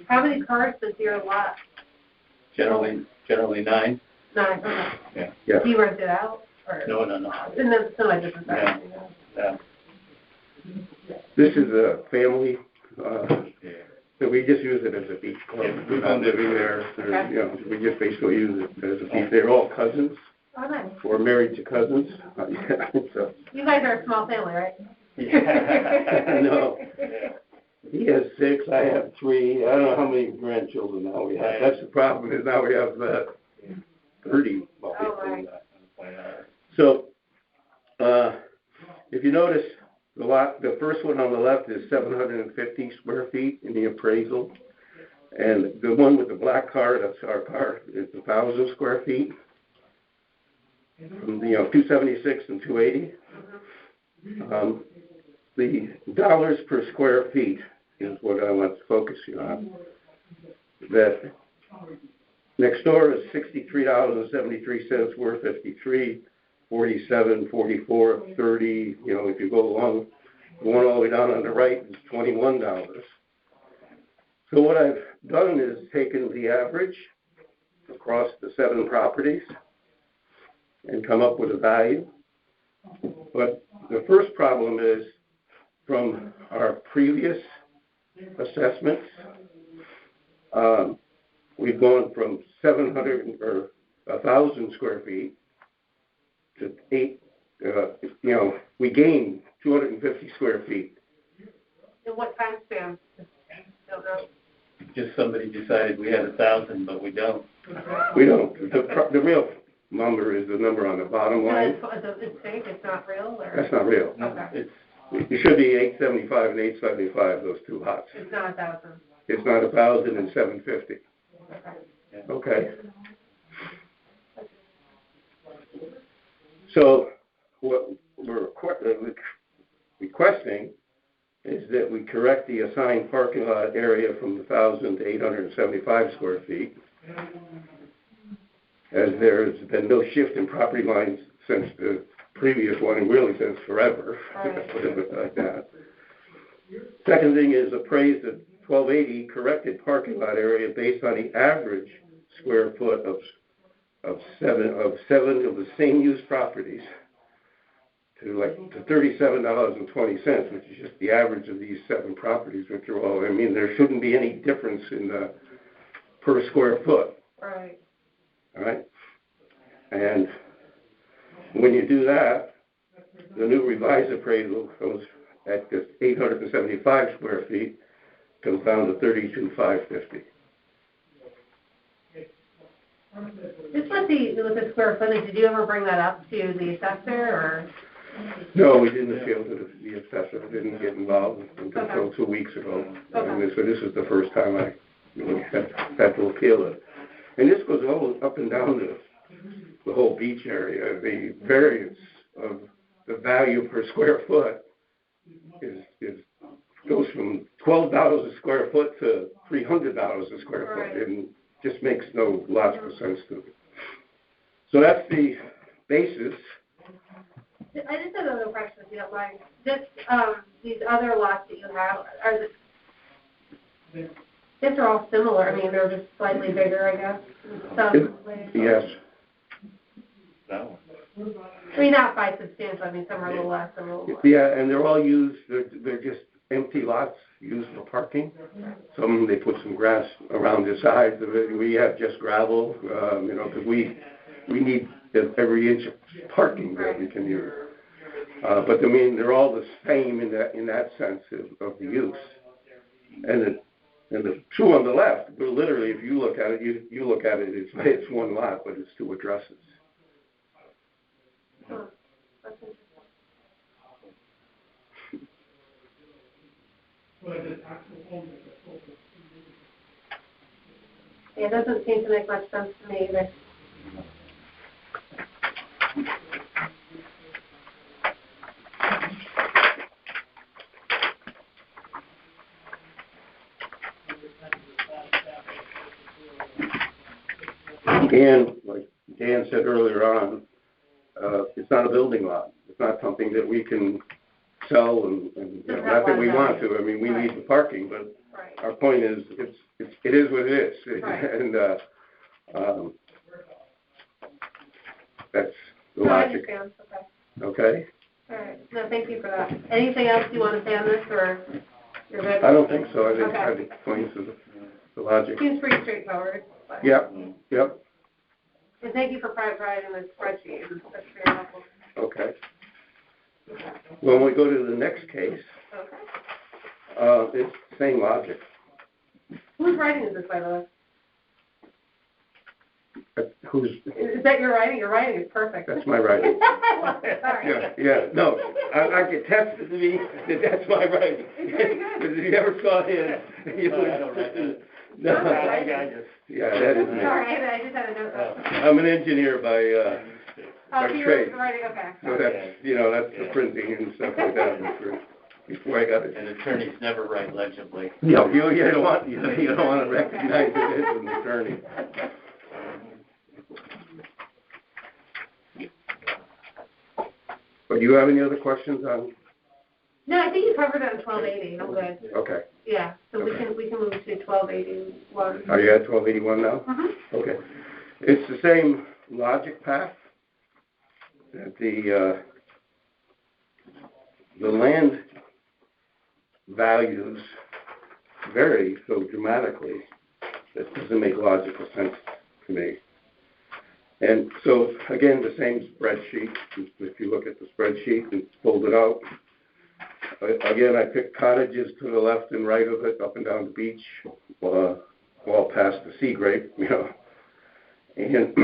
How many cars does your lot? Generally 9. 9. Okay. Yeah. Do you rent it out? Or? No. And then some of different size. Yeah. This is a family, so we just use it as a beach club. We're not living there. Okay. You know, we just basically use it as a beach. They're all cousins. Oh, nice. We're married to cousins. So. You guys are a small family, right? No. He has 6, I have 3. I don't know how many grandchildren now we have. That's the problem, is now we have 30. Oh, my. So, if you notice, the first one on the left is 750 square feet in the appraisal. And the one with the black car, that's our car, is 1,000 square feet. 276 and 280. The dollars per square feet is what I want to focus you on. That next door is $63.73, we're 53, 47, 44, 30. If you go along, going all the way down on the right is $21. So what I've done is taken the average across the 7 properties and come up with a value. But the first problem is from our previous assessments, we've gone from 700 or 1,000 square feet to 8. We gained 250 square feet. In what time span? Don't know. Just somebody decided we had 1,000, but we don't. We don't. The real number is the number on the bottom line. It's fake, it's not real? Or? That's not real. Okay. It should be 875 and 875, those two lots. It's not 1,000. It's not 1,000 and 750. Okay. So what we're requesting is that we correct the assigned parking lot area from 1,000 to 875 square feet, as there's been no shift in property lines since the previous one, and really since forever, put it like that. Second thing is appraised at 1280 corrected parking lot area based on the average square foot of seven of the same use properties to $37.20, which is just the average of these 7 properties, which are all. There shouldn't be any difference in the per square foot. Right. All right. And when you do that, the new revised appraisal goes at this 875 square feet, comes down to 32,550. Just with the square footage, did you ever bring that up to the assessor, or? No, we didn't appeal to the assessor. Didn't get involved until 2 weeks ago. And so this is the first time I had to appeal it. And this goes all up and down the the whole beach area, the variance of the value per square foot goes from $12 a square foot to $300 a square foot, and just makes no logical sense to me. So that's the basis. I just have another question, if you don't mind. Just, these other lots that you have, these are all similar. I mean, they're just slightly bigger, I guess. Some ways. Yes. No. I mean, not by substantial. I mean, some are a little less, some are a little more. Yeah, and they're all used, they're just empty lots used for parking. Some, they put some grass around the sides of it. We have just gravel, you know, because we need every inch of parking that we can use. But I mean, they're all the same in that sense of the use. And the two on the left, but literally, if you look at it, you look at it, it's one lot, but it's two addresses. Huh. That's interesting. Yeah, it doesn't seem to make much sense to me either. And like Dan said earlier on, it's not a building lot. It's not something that we can sell and you know, not that we want to. I mean, we need the parking, but our point is, it is what it is, and that's the logic. I understand. Okay. All right. No, thank you for that. Anything else you want to say on this, or you're good? I don't think so. I think Okay. I think points is the logic. Seems pretty straightforward. But. Yep. Yep. And thank you for providing the spreadsheet. That's very helpful. Okay. When we go to the next case, it's the same logic. Whose writing is this, by the way? Is that your writing? Your writing is perfect. That's my writing. Sorry. Yeah. No, I get tested to me that that's my writing. Very good. Because if you ever saw his, you would. I don't write that. No. Yeah, that is me. Sorry, I just had a note. I'm an engineer by trade. Writing, okay. So that's, you know, that's the printing and stuff like that before I got it. And attorneys never write legibly. No, you don't want to recognize it as an attorney. But do you have any other questions on? No, I think you covered it on 1280. I'm good. Okay. Yeah, so Okay. we can move to 1281. Are you at 1281 now? Mm-hmm. Okay. It's the same logic path that the land values vary so dramatically that doesn't make logical sense to me. And so, again, the same spreadsheet. If you look at the spreadsheet and fold it out, again, I picked cottages to the left and right of it, up and down the beach, all past the sea grape, you know. And,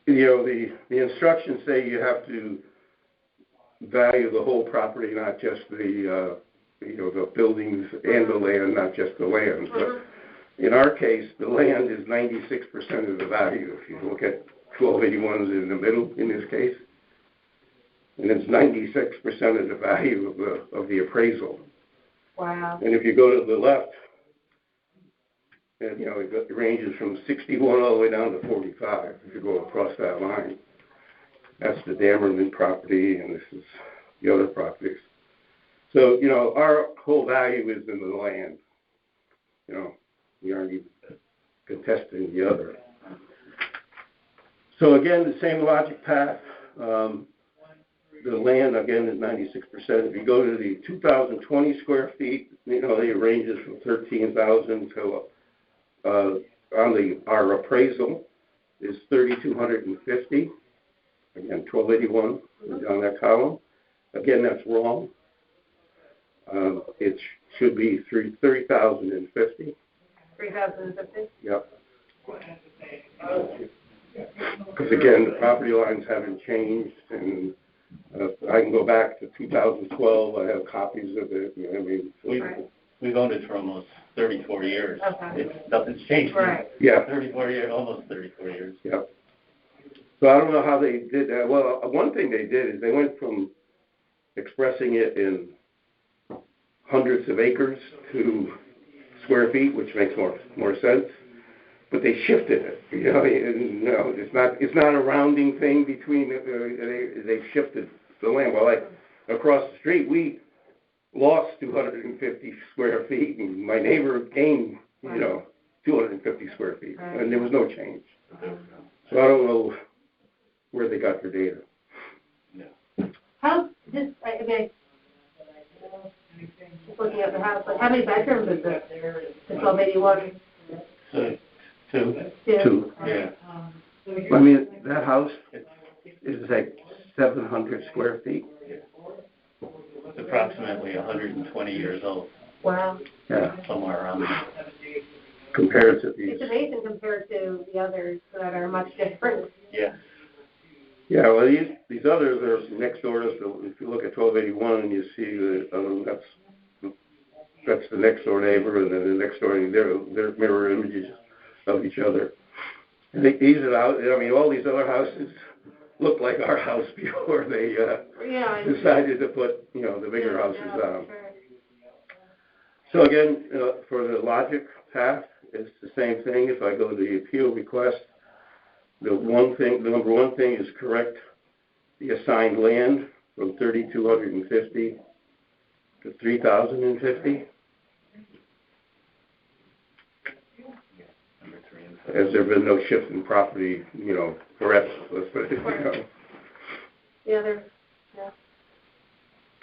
you know, the instructions say you have to value the whole property, not just the, you know, the buildings and the land, not just the land. But in our case, the land is 96% of the value. If you look at 1281's in the middle in this case, and it's 96% of the value of the appraisal. Wow. And if you go to the left, and, you know, it ranges from 61 all the way down to 45 if you go across that line. That's the Damerman property, and this is the other properties. So, you know, our whole value is in the land. You know, we aren't even contesting the other. So, again, the same logic path. The land, again, is 96%. If you go to the 2,020 square feet, you know, it ranges from 13,000 to, our appraisal is 3,250. Again, 1281 on that column. Again, that's wrong. It should be 30,050. 3,050? Yep. Because, again, the property lines haven't changed, and I can go back to 2012. I have copies of it. I mean, We've owned it for almost 34 years. Okay. Nothing's changed Right. Yeah, 34 years, almost 34 years. yeah. So I don't know how they did that. Well, one thing they did is they went from expressing it in hundreds of acres to square feet, which makes more sense. But they shifted it, and, no, it's not a rounding thing between, they've shifted the land. Well, like, across the street, we lost 250 square feet, and my neighbor gained, 250 square feet, and there was no change. So I don't know where they got their data. How, just looking at the house, like, how many bedrooms is this? The 1281? So, two. Two. Yeah. I mean, that house is like 700 square feet. It's approximately 120 years old, Wow. Yeah, somewhere around there. compared to these. It's amazing compared to the others that are much different. Yeah. Yeah, well, these others are next door to us. If you look at 1281 and you see that's the next door neighbor, and then the next door, they're mirror images of each other. And these are all these other houses look like our house before they decided to put, the bigger houses on. Sure. So again, for the logic path, it's the same thing. If I go to the appeal request, the number one thing is correct the assigned land from 3,250 to 3,050. Has there been no shift in property, forever? Let's put it, Yeah.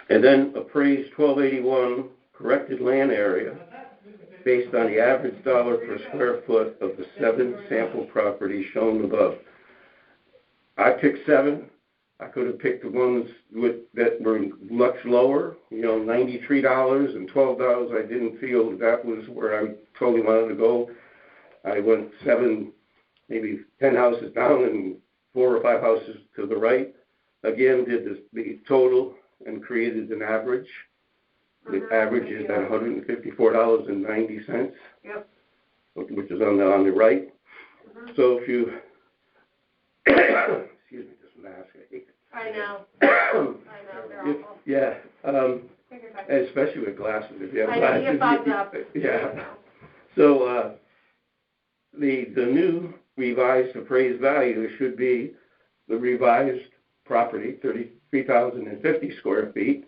And then appraised 1281 corrected land area based on the average dollar per square foot of the 7 sample properties shown above. I picked 7. I could have picked the ones that were much lower, $93 and $12. I didn't feel that was where I totally wanted to go. I went 7, maybe 10 houses down and 4 or 5 houses to the right. Again, did the total and created an average. The average is at $154.90, Yep. which is on the right. So if you, excuse me, this mask, I hate it. I know. They're awful. Yeah, especially with glasses. If you have I know, glasses, you get fogged up. Yeah. So the new revised appraised value should be the revised property, 33,050 square feet,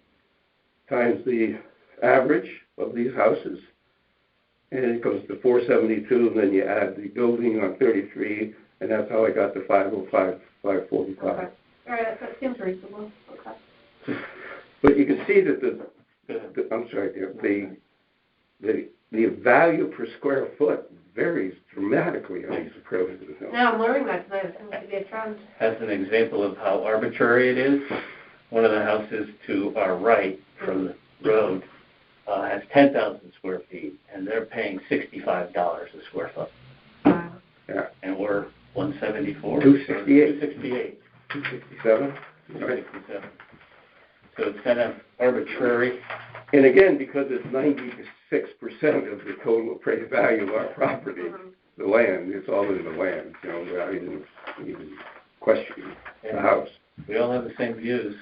times the average of these houses, and it goes to 472, and then you add the building on 33, and that's how I got to 505, 545. Okay. All right, that seems reasonable. Okay. But you can see that the value per square foot varies dramatically on these appraisals. Now I'm learning that tonight. It seems to be a trend. As an example of how arbitrary it is, one of the houses to our right from the road has 10,000 square feet, and they're paying $65 a square foot. Wow. Yeah. And we're 174. 268. 268. 267. Right. 267. So it's kind of arbitrary. And again, because it's 96% of the total appraised value of our property, the land, it's all in the land. I didn't even question the house. We all have the same views.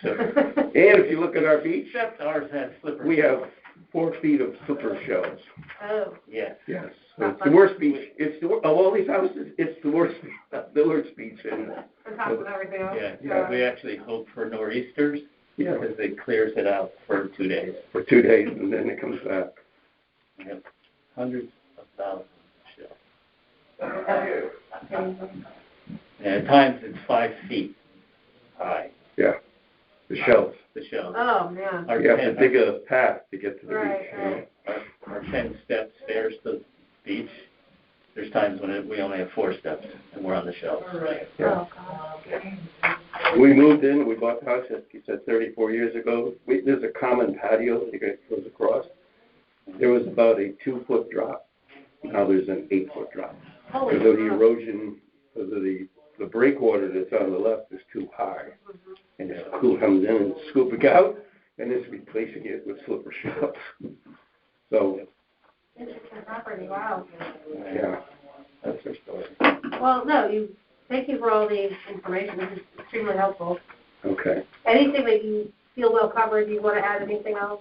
And if you look at our beach, Except ours has slipper. we have 4 feet of slipper shells. Oh. Yes. Yes. So it's the worst beach. Of all these houses, it's the worst beach. On top of everything else. Yeah. We actually hope for nor'easters. Yeah. Because it clears it out for 2 days. For 2 days, and then it comes back. We have hundreds of thousands of shells. And at times it's 5 feet high. Yeah. The shells. The shells. Oh, man. You have to dig a path to get to the beach. Right. Our 10-step stairs to the beach, there's times when we only have 4 steps, and we're on the shelves. Yeah. Oh, God. We moved in, we bought the house, as you said, 34 years ago. There's a common patio that goes across. There was about a 2-foot drop. Now there's an 8-foot drop. Holy Because of the crap. erosion, because of the breakwater that's on the left is too high. And the school comes in and scooping out, and it's replacing it with slipper shells. So Interesting property, wow. Yeah, that's her story. Well, no, thank you for all the information. This is extremely helpful. Okay. Anything that you feel well covered, do you want to add anything else?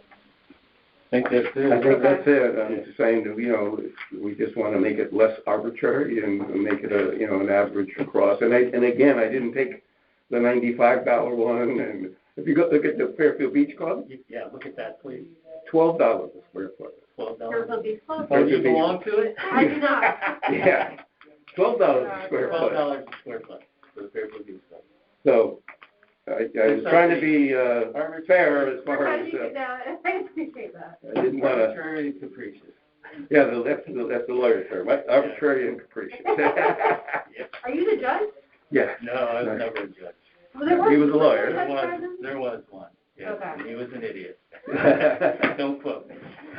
I think that's it. I think that's it. I'm just saying that, we just want to make it less arbitrary and make it an average across. And again, I didn't take the $95 one. And if you look at the Fairfield Beach Club, Yeah, look at that, please. $12 a square foot. $12. Fairfield Beach Club? Oh, you belong to it? I do not. Yeah, $12 a square foot. $12 a square foot for the Fairfield Beach Club. So I was trying to be fair as far as. I appreciate that. I didn't want to. Arbitrary and capricious. Yeah, that's the lawyer term, right? Arbitrary and capricious. Are you the judge? Yeah. No, I was never a judge. Well, He was a lawyer. There was one. Yes, Okay. and he was an idiot. Don't quote me.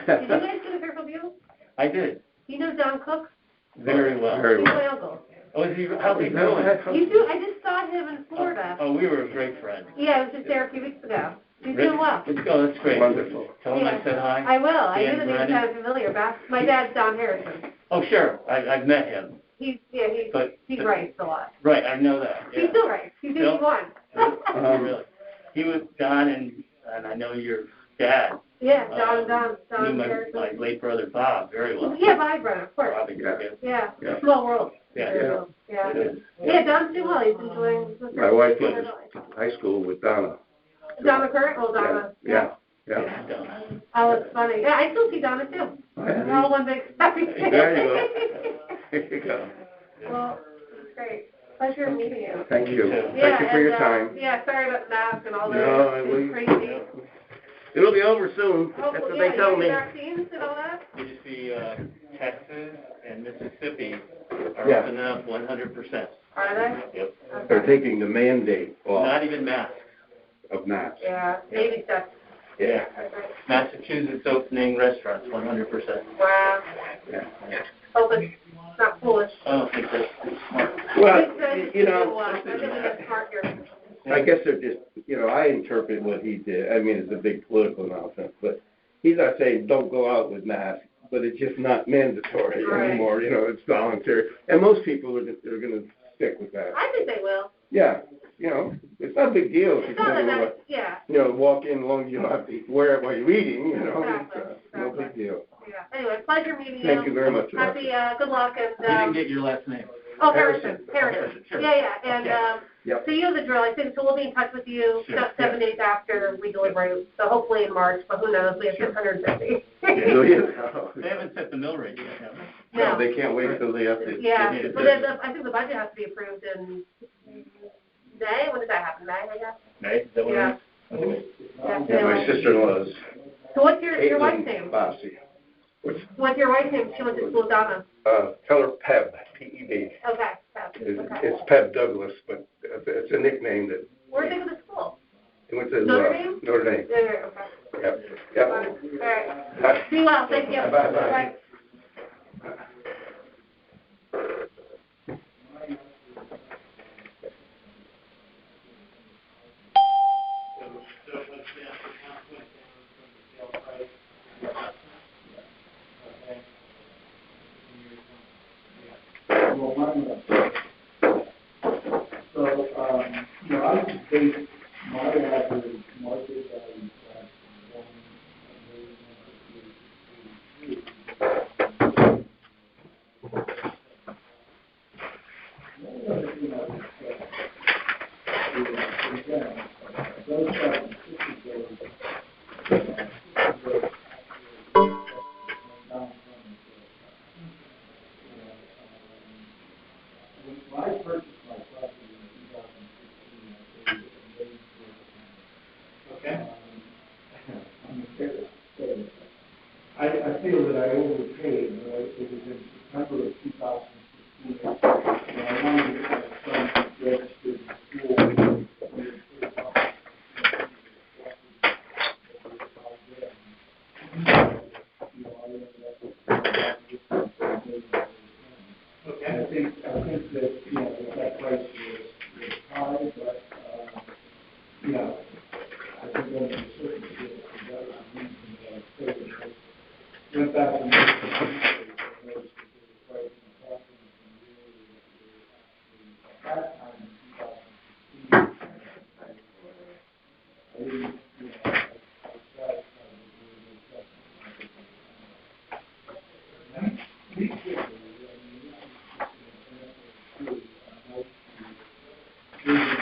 Did you guys go to Fairfield View? I did. You know Don Cook? Very well. Very He's well. my uncle. Oh, is he? How's he doing? You do? I just saw him in Florida. Oh, we were great friends. Yeah, I was just there a few weeks ago. He's doing well. Oh, that's great. Wonderful. Tell him I said hi. I will. I Dan knew the name Brennan. sounded familiar. My dad's Don Harrison. Oh, sure. I've met him. He writes a lot. Right, I know that. Yeah. He still writes. He's 81. Really. He was Don and I know your dad. Yeah, Don Knew my Harrison. late brother Bob very well. Yeah, my brother, of course. Bobby, Yeah. Yeah. Small world. Yeah. Yeah. It is. Yeah, Don's doing well. He's enjoying the My wife went to high school with Donna. Donna Curran? Well, Donna. Yeah. Oh, it's funny. Yeah, I still see Donna too. We're all one big happy family. There you go. There you go. Well, it's great. Pleasure meeting you. Thank you. Yeah, Thank you for your and, time. Yeah, sorry about the mask and all that. No, It's crazy. It'll be over soon. That's Hopefully, what they tell me. vaccines and all that? You see, Texas and Mississippi are Yeah. opening up 100%. Are they? Yep. They're taking the mandate off Not even masks. of masks. Yeah, baby steps. Yeah. Massachusetts opening restaurants 100%. Wow. Yeah. Hope it's not foolish. I don't think that's smart. Well, I think it's smart here. I guess they're just, I interpret what he did. I mean, it's a big political nonsense, but he's not saying don't go out with masks, but it's just not mandatory anymore. It's voluntary. And most people are going to stick with that. I think they will. Yeah. It's not a big deal if It's not that, walk in long as you don't have to wear it while you're eating, Exactly. It's no big deal. Yeah. Anyway, pleasure meeting you. Thank you very much. Happy, good luck, and, You didn't get your last name. oh, Harrison. Sure. Yeah, and, Yep. so you know the drill, I think, so we'll be in touch with you Sure. about 7 days after we deliberate, so hopefully in March, but who knows, we have 650. They haven't set the mill rate yet, have they? No. They can't wait till they have to. Yeah, Yeah. so then I think the budget has to be approved in May, when does that happen, May, I guess? May? Is that what Yeah. it is? Okay. Yeah, my sister-in-law's So what's your wife's Caitlin name? Bossy. What's your wife's name? She went to school with Donna. Tell her Peb, P-E-B. Okay, It's Peb Douglas, but it's a nickname that where'd they go to school? it went to Notre Dame? Notre Dame. Okay. Yep. All right. Be well, thank you. Bye-bye. Bye. I would base my average market value when I purchased my property in 2016, Okay. I'm fair. I feel that I overpaid, but it was in September of 2016, and I wanted to get my son registered in school.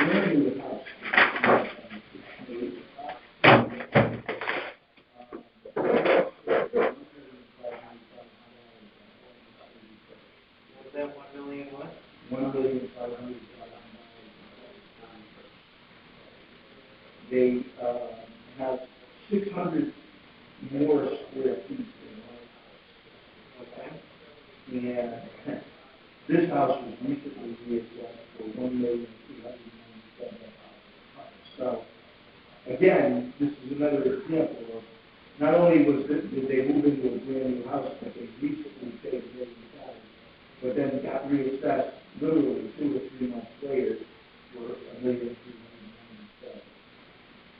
brand new house. Was that 1 million what? $1,500,000. They have 600 more square feet than my house. Okay. And this house was recently reassessed for $1,297,000. So, again, this is another example of not only did they move into a brand new house, but they recently paid $1 million, but then got reassessed literally 2 or 3 months later for $1,397,000.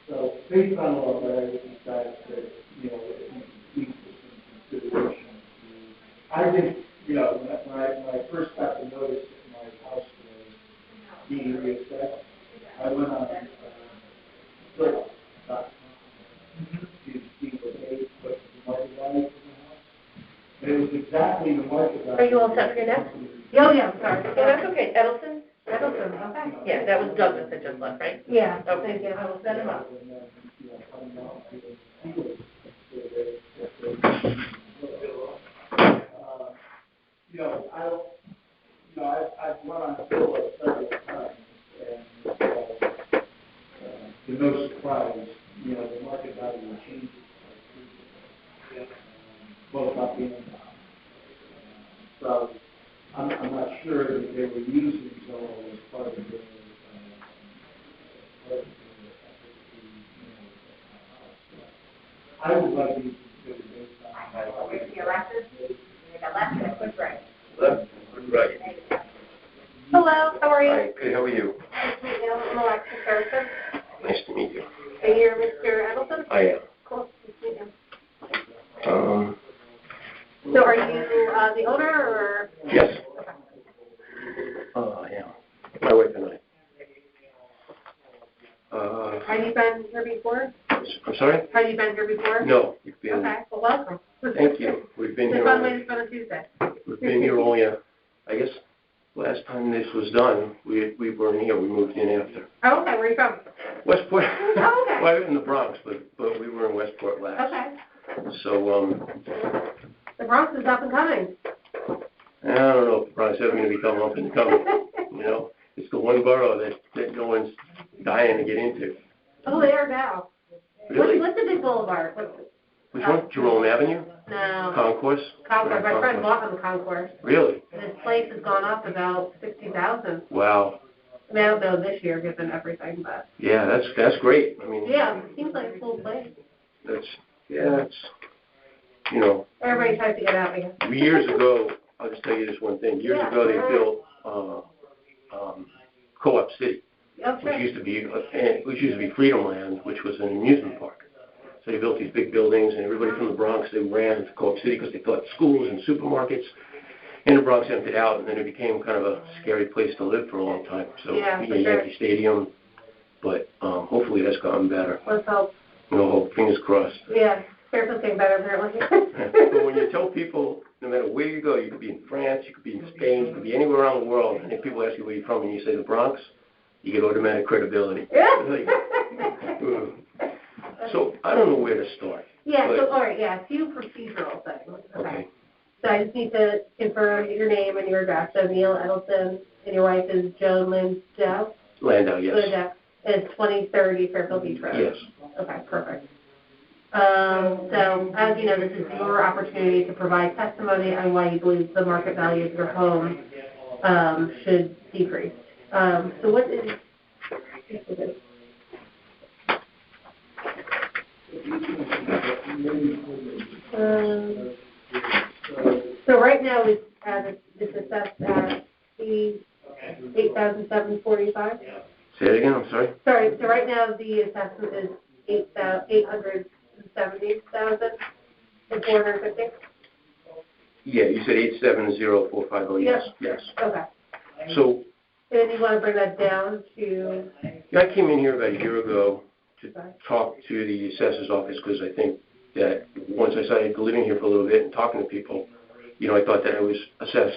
So based on all of that, I think that you know, it needs some consideration. I think, you know, when I first got the notice that my house was being reassessed, I went on Zillow.com to see what they put the market value for the house. And it was exactly the market value. Are you all set for your next? Oh, yeah, sorry. Yeah, that's okay. Edelson? Edelson, okay. Yeah, that was Douglas that just left, right? Yeah, Okay. thank you, I will set him up. You know, I've run on Zillow several times, and to no surprise, you know, the market value changes both up and down. So I'm not sure that they were using Zillow as part of their I would like you to consider based on Your left and push right. Left, right. Hello, how are you? Hi, good, how are you? Nice to meet you. I'm Alexis Harrison. Nice to meet you. Are you Mr. Edelson? I am. Cool. Nice to meet you. So are you the owner or? Yes. Yeah. My wife and I. Have you been here before? I'm sorry? Have you been here before? No, you've been. Okay, well, welcome. Thank you. We've been It's a here. fun way to spend a Tuesday. We've been here only. I guess last time this was done, we weren't here. We moved in after. Oh, okay, where are you from? Westport. Oh, okay. Well, in the Bronx, but we were in Westport last. Okay. So The Bronx is up and coming. I don't know if the Bronx is ever going to become up and coming. You know, it's the one borough that no one's dying to get into. Oh, they are now. Really? What's the big boulevard? Which one? Jerome Avenue? No. Concourse? Concourse. My friend Concourse. bought on the Concourse. Really? And his place has gone up about 60,000. Wow. I mean, I don't know this year given everything, but. Yeah, that's great. I mean. Yeah, it seems like a full place. That's you know. Everybody tries to get out, I guess. Years ago, I'll just tell you this one thing. Years ago, they built Co-op City, which used to be Freedom Land, which was an amusement park. So they built these big buildings, and everybody from the Bronx, they ran to Co-op City because they thought schools and supermarkets in the Bronx emptied out, and then it became kind of a scary place to live for a long time. So Yankee Stadium, but hopefully that's gotten better. Let's hope. No, fingers crossed. Yeah, Fairfield's getting better apparently. But when you tell people, no matter where you go, you could be in France, you could be in Spain, you could be anywhere around the world, and if people ask you where you're from and you say the Bronx, you get automatic credibility. Yeah. So I don't know where to start. Yeah, so all right, yeah, a few procedural things. Okay. So I just need to confirm your name and your address. So Neil Edelson and your wife is Joan Landau? Landau, yes. Landau. It's 2030 Fairfield Beach Road? Yes. Okay, perfect. So as you know, this is your opportunity to provide testimony on why you believe the market value of your home should decrease. So what is... So right now it's assessed at $8,745. Say it again. I'm sorry. Sorry. So right now the assessment is $870,450. Yeah, you said 870450. Yes. Yes. Okay. So. And you want to bring that down to? Yeah, I came in here about a year ago to talk to the assessor's office because I think that once I started living here for a little bit and talking to people, you know, I thought that I was assessed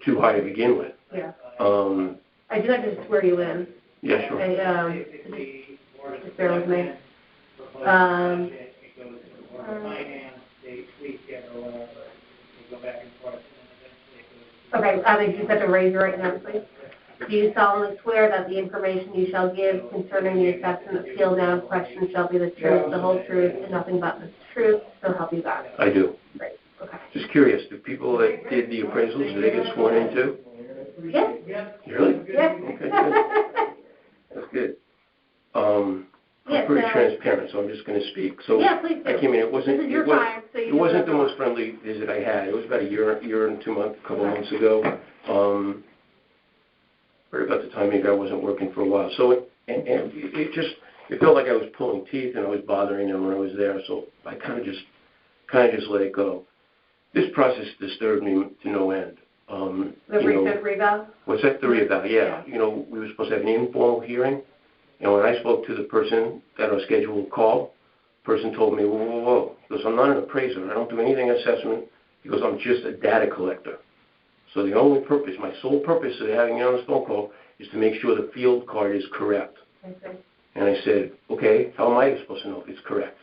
too high to begin with. Yeah. I do have to swear you in. Yeah, sure. Okay, just bear with me. Okay, if you said to raise your right hand, please. Do you solemnly swear that the information you shall give concerning the assessment appeal now question shall be the truth, the whole truth, and nothing but the truth, so help you God? I do. Great, okay. Just curious, the people that did the appraisals, did they get sworn in too? Yes. Really? Yes. Okay, good. That's good. I'm pretty transparent, so I'm just gonna speak. So yeah, please do. I came in, it wasn't, This is your it was, time, so you it wasn't the most friendly visit I had. It was about a year and 2 months, couple months ago. Right about the time maybe I wasn't working for a while. So it felt like I was pulling teeth and I was bothering them when I was there. So I kind of just let it go. This process disturbed me to no end. The recent reval? What's that? The reval, yeah. You know, we were supposed to have an informal hearing. And when I spoke to the person at our scheduled call, the person told me, whoa. He goes, I'm not an appraiser. I don't do anything assessment. He goes, I'm just a data collector. So the only purpose, my sole purpose of having you on this phone call is to make sure the field card is correct. Okay. And I said, okay, how am I supposed to know if it's correct?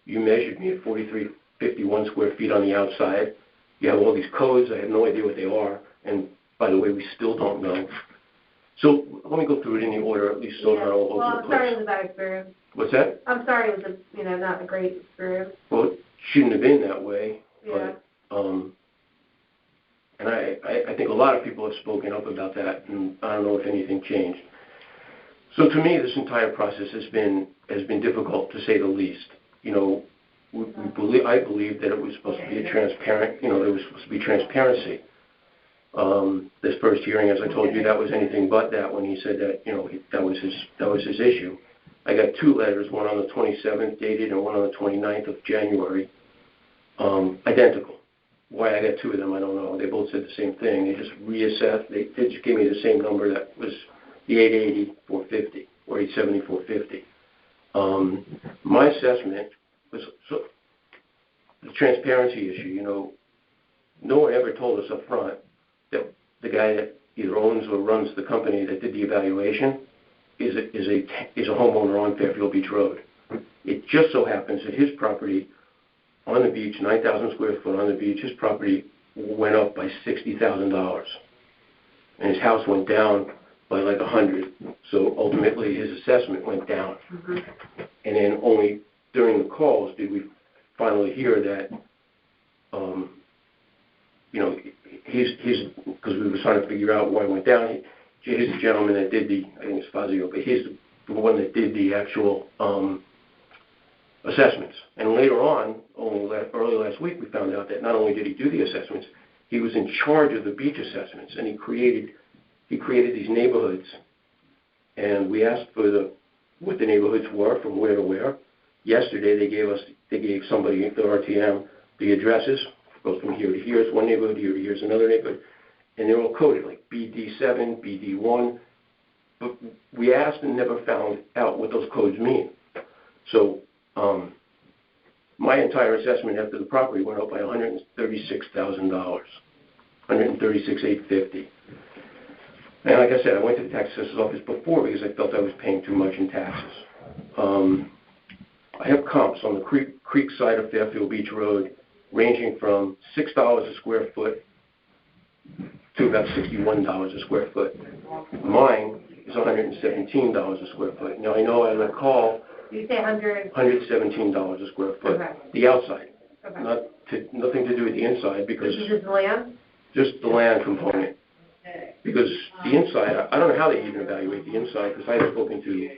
You measured me at 4351 square feet on the outside. You have all these codes. I have no idea what they are. And by the way, we still don't know. So let me go through it in the order, at least so we're all over the place. Well, I'm sorry it was a bad experience. What's that? I'm sorry it was not a great experience. Well, it shouldn't have been that way. Yeah. But, and I think a lot of people have spoken up about that, and I don't know if anything changed. So to me, this entire process has been difficult, to say the least. You know, I believe that it was supposed to be a transparent, there was supposed to be transparency. This first hearing, as I told you, that was anything but that when he said that, that was his issue. I got 2 letters, one on the 27th dated and one on the 29th of January, identical. Why I got 2 of them, I don't know. They both said the same thing. They just reassessed. They just gave me the same number that was the 880,450 or 870,450. My assessment was the transparency issue. No one ever told us up front that the guy that either owns or runs the company that did the evaluation is a homeowner on Fairfield Beach Road. It just so happens that his property on the beach, 9,000 square foot on the beach, his property went up by $60,000. And his house went down by like 100. So ultimately his assessment went down. Mm-hmm. And then only during the calls did we finally hear that, because we were trying to figure out why it went down. He's the gentleman that did I think it's Fazio, but he's the one that did the actual assessments. And later on, early last week, we found out that not only did he do the assessments, he was in charge of the beach assessments, and he created these neighborhoods. And we asked for what the neighborhoods were, from where to where. Yesterday, they gave somebody at the RTM the addresses. It goes from here to here. It's one neighborhood, here to here's another neighborhood, and they're all coded like BD7, BD1. But we asked and never found out what those codes mean. So my entire assessment after the property went up by $136,000, $136,850. And like I said, I went to the tax assessor's office before because I felt I was paying too much in taxes. I have comps on the creek side of Fairfield Beach Road ranging from $6 a square foot to about $61 a square foot. Mine is $117 a square foot. Now I know I recall you say $117 a square foot. Okay. The outside. Okay. Nothing to do with the inside because... This is just the land? Just the land component. Because the inside, I don't know how they even evaluate the inside because I had spoken to,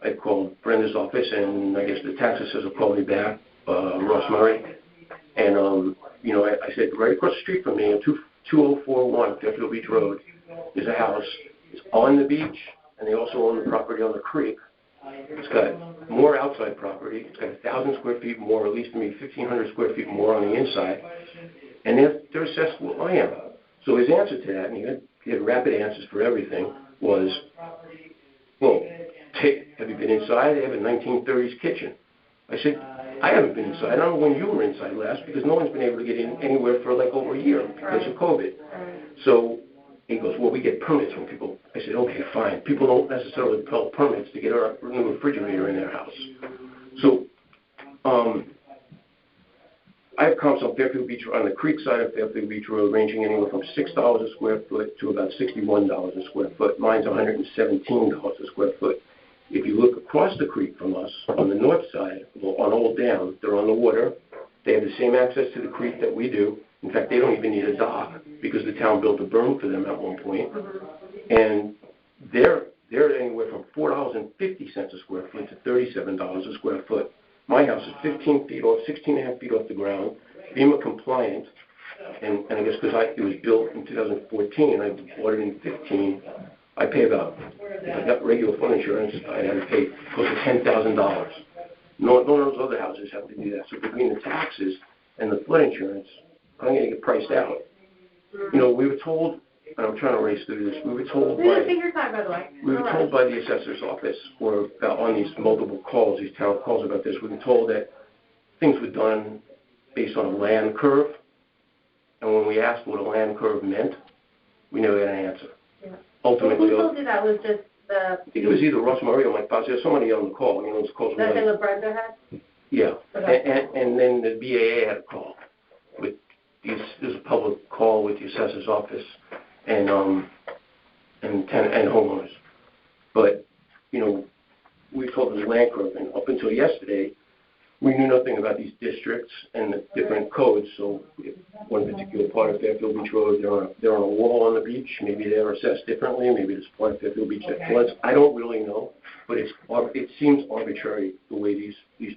I called Brenda's office and I guess the tax assessor called me back, Ross Murray. And, I said, right across the street from me on 2041 Fairfield Beach Road is a house. It's on the beach and they also own the property on the creek. It's got more outside property. It's got 1,000 square feet more, at least maybe 1,500 square feet more on the inside. And they're assessed what I am. So his answer to that, and he had rapid answers for everything, was, well, have you been inside? They have a 1930s kitchen. I said, I haven't been inside. I don't know when you were inside last because no one's been able to get in anywhere for like over a year because of COVID. So He goes, well, we get permits from people. I said, okay, fine. People don't necessarily pull permits to get a new refrigerator in their house. So, I have comps on Fairfield Beach, on the creek side of Fairfield Beach Road, ranging anywhere from $6 a square foot to about $61 a square foot. Mine's $117 a square foot. If you look across the creek from us, on the north side, on Old Dam, they're on the water. They have the same access to the creek that we do. In fact, they don't even need a dock because the town built a berm for them at one point. And they're anywhere from $4.50 a square foot to $37 a square foot. My house is 16 and a half feet off the ground, FEMA compliant, and I guess because it was built in 2014, I bought it in 15, I pay about, if I got regular flood insurance, I'd have to pay close to $10,000. None of those other houses have to do that. So between the taxes and the flood insurance, I'm going to get priced out. You know, we were told, and I'm trying to race through this, we were told by the assessor's office, or on these multiple calls, these town calls about this, we were told that things were done based on a land curve, and when we asked what a land curve meant, we never got an answer. Yeah. Ultimately, who told you that was just the... It was either Ross Murray or Mike Fox. There's somebody on the call, you know, those calls were That like... thing with Brenda had? Yeah, Okay. and then the BAA had a call with there's a public call with the assessor's office and homeowners. But, you know, we were told it was land curve, and up until yesterday, we knew nothing about these districts and the different codes. So if one particular part of Fairfield Beach Road, they're on a wall on the beach, maybe they're assessed differently, maybe there's part of Fairfield Beach that floods. I don't really know, but it seems arbitrary the way these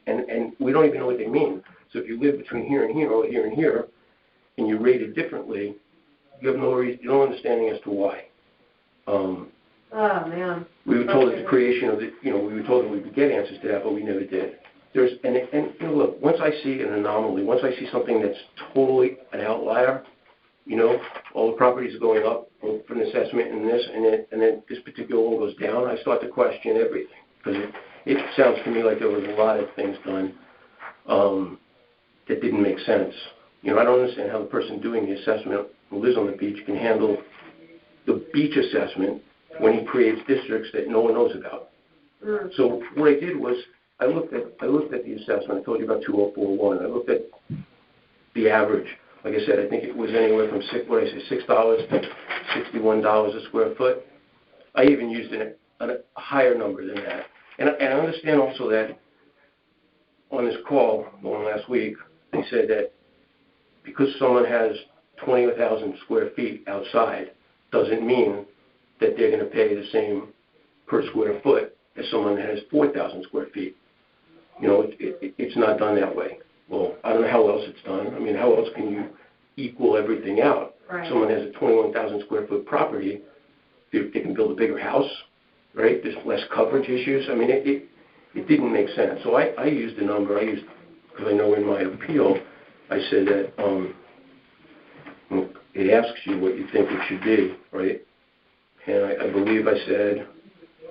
and we don't even know what they mean. So if you live between here and here or here and here, and you rate it differently, you have no understanding as to why. Oh man. We were told at the creation of we were told that we would get answers to that, but we never did. And you know, look, once I see an anomaly, once I see something that's totally an outlier, you know, all the properties are going up for an assessment and then this particular one goes down, I start to question everything. Because it sounds to me like there was a lot of things done that didn't make sense. You know, I don't understand how the person doing the assessment who lives on the beach can handle the beach assessment when he creates districts that no one knows about. So what I did was I looked at the assessment. I told you about 2041. I looked at the average. Like I said, I think it was anywhere from $6 to $61 a square foot. I even used a higher number than that. And I understand also that on this call, the one last week, they said that because someone has 20,000 square feet outside doesn't mean that they're going to pay the same per square foot as someone that has 4,000 square feet. You know, it's not done that way. Well, I don't know how else it's done. I mean, how else can you equal everything out? Right. Someone has a 21,000 square foot property, they can build a bigger house, right? There's less coverage issues. I mean, it didn't make sense. So I used a number. Because I know in my appeal, I said that it asks you what you think it should be, right? And I believe I said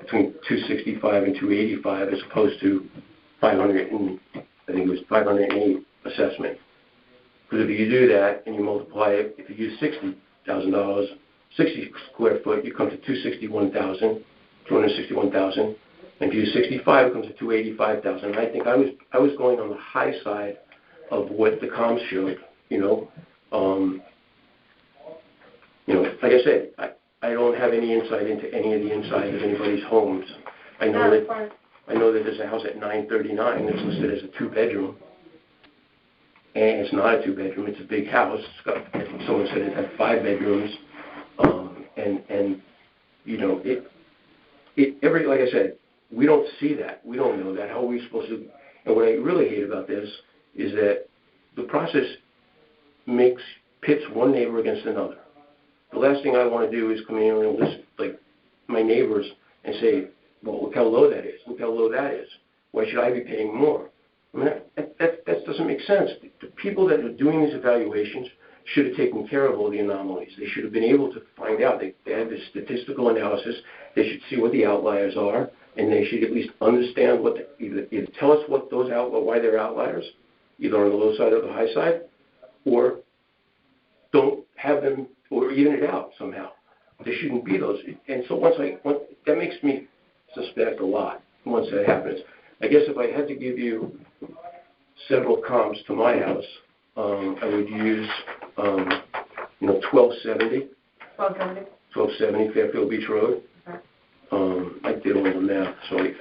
between 265 and 285 as opposed to 500 and I think it was 508 assessment. Because if you do that and you multiply it, if you use $60,000, 60 square foot, you come to 261,000. And if you use 65, it comes to 285,000. And I think I was going on the high side of what the comms showed. Like I said, I don't have any insight into any of the inside of anybody's homes. I know that there's a house at 939 that's listed as a 2-bedroom, and it's not a 2-bedroom. It's a big house. It's got, someone said it had 5 bedrooms, and you know like I said, we don't see that. We don't know that. How are we supposed to? And what I really hate about this is that the process pits one neighbor against another. The last thing I want to do is come in and list like my neighbors and say, well, look how low that is. Look how low that is. Why should I be paying more? I mean, that doesn't make sense. The people that are doing these evaluations should have taken care of all the anomalies. They should have been able to find out. They had the statistical analysis. They should see what the outliers are, and they should at least understand either tell us what those why they're outliers, either on the low side or the high side, or don't have them, or even it out somehow. there shouldn't be those. And so that makes me suspect a lot once that happens. I guess if I had to give you several comps to my house, I would use, 1270. 1270 Fairfield Beach Road. Okay. I did all the math, so I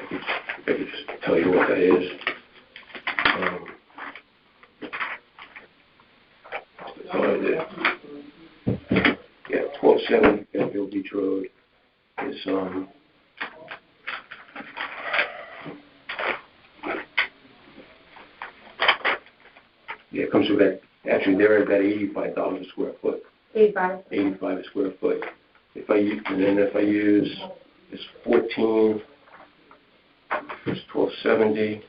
could just tell you what that is. So I did. Yeah, 1270 Fairfield Beach Road is, yeah, it comes with that, actually they're at about $85 a square foot. 85. 85 a square foot. If I use it's 14, it's 1270,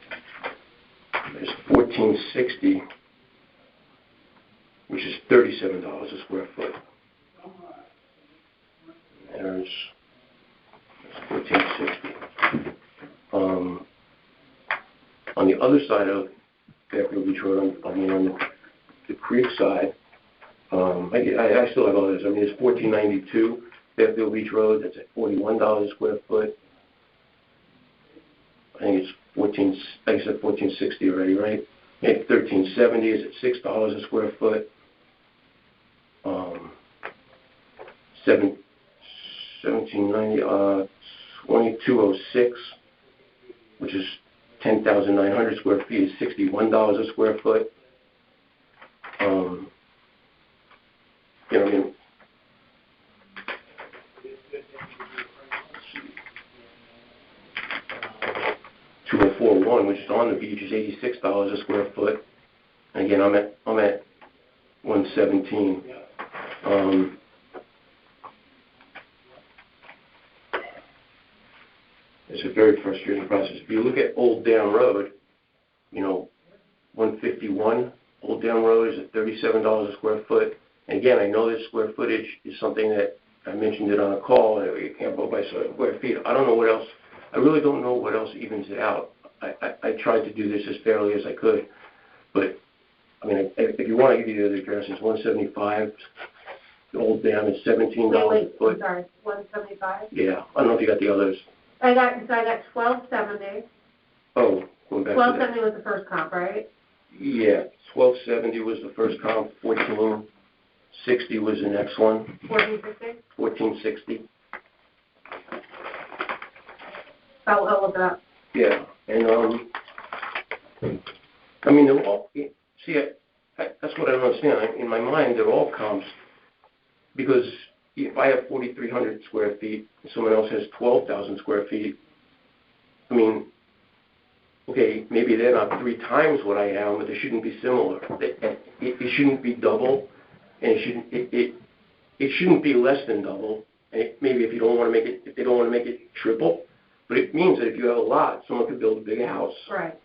it's 1460, which is $37 a square foot. There's 1460. On the other side of Fairfield Beach Road, on the creek side, I still have others. I mean, it's 1492 Fairfield Beach Road. That's at $41 a square foot. I think it's 1460 already, right? Maybe 1370 is at $6 a square foot. 1790, 2206, which is 10,900 square feet, is $61 a square foot. You know, I mean, 2041, which is on the beach, is $86 a square foot. And again, I'm at 117. It's a very frustrating process. If you look at Old Dam Road, 151 Old Dam Road is at $37 a square foot. And again, I know this square footage is something that I mentioned it on a call, and you can't go by square feet. I don't know what else. I really don't know what else evens it out. I tried to do this as fairly as I could, but I mean, if you want to give you the other address, it's 175. The Old Dam is $17 a foot. Sorry, 175. Yeah, I don't know if you got the others. I got 1270. Oh, going back. 1270 was the first comp, right? Yeah, 1270 was the first comp. 1460 was the next one. 1460. 1460. I'll look it up. Yeah, and I mean, they're all. See, that's what I don't understand. In my mind, they're all comps, because if I have 4,300 square feet and someone else has 12,000 square feet, I mean, okay, maybe they're not 3 times what I am, but they shouldn't be similar. It shouldn't be double, and it shouldn't be less than double. And maybe if they don't want to make it triple, but it means that if you have a lot, someone could build a big house. Right.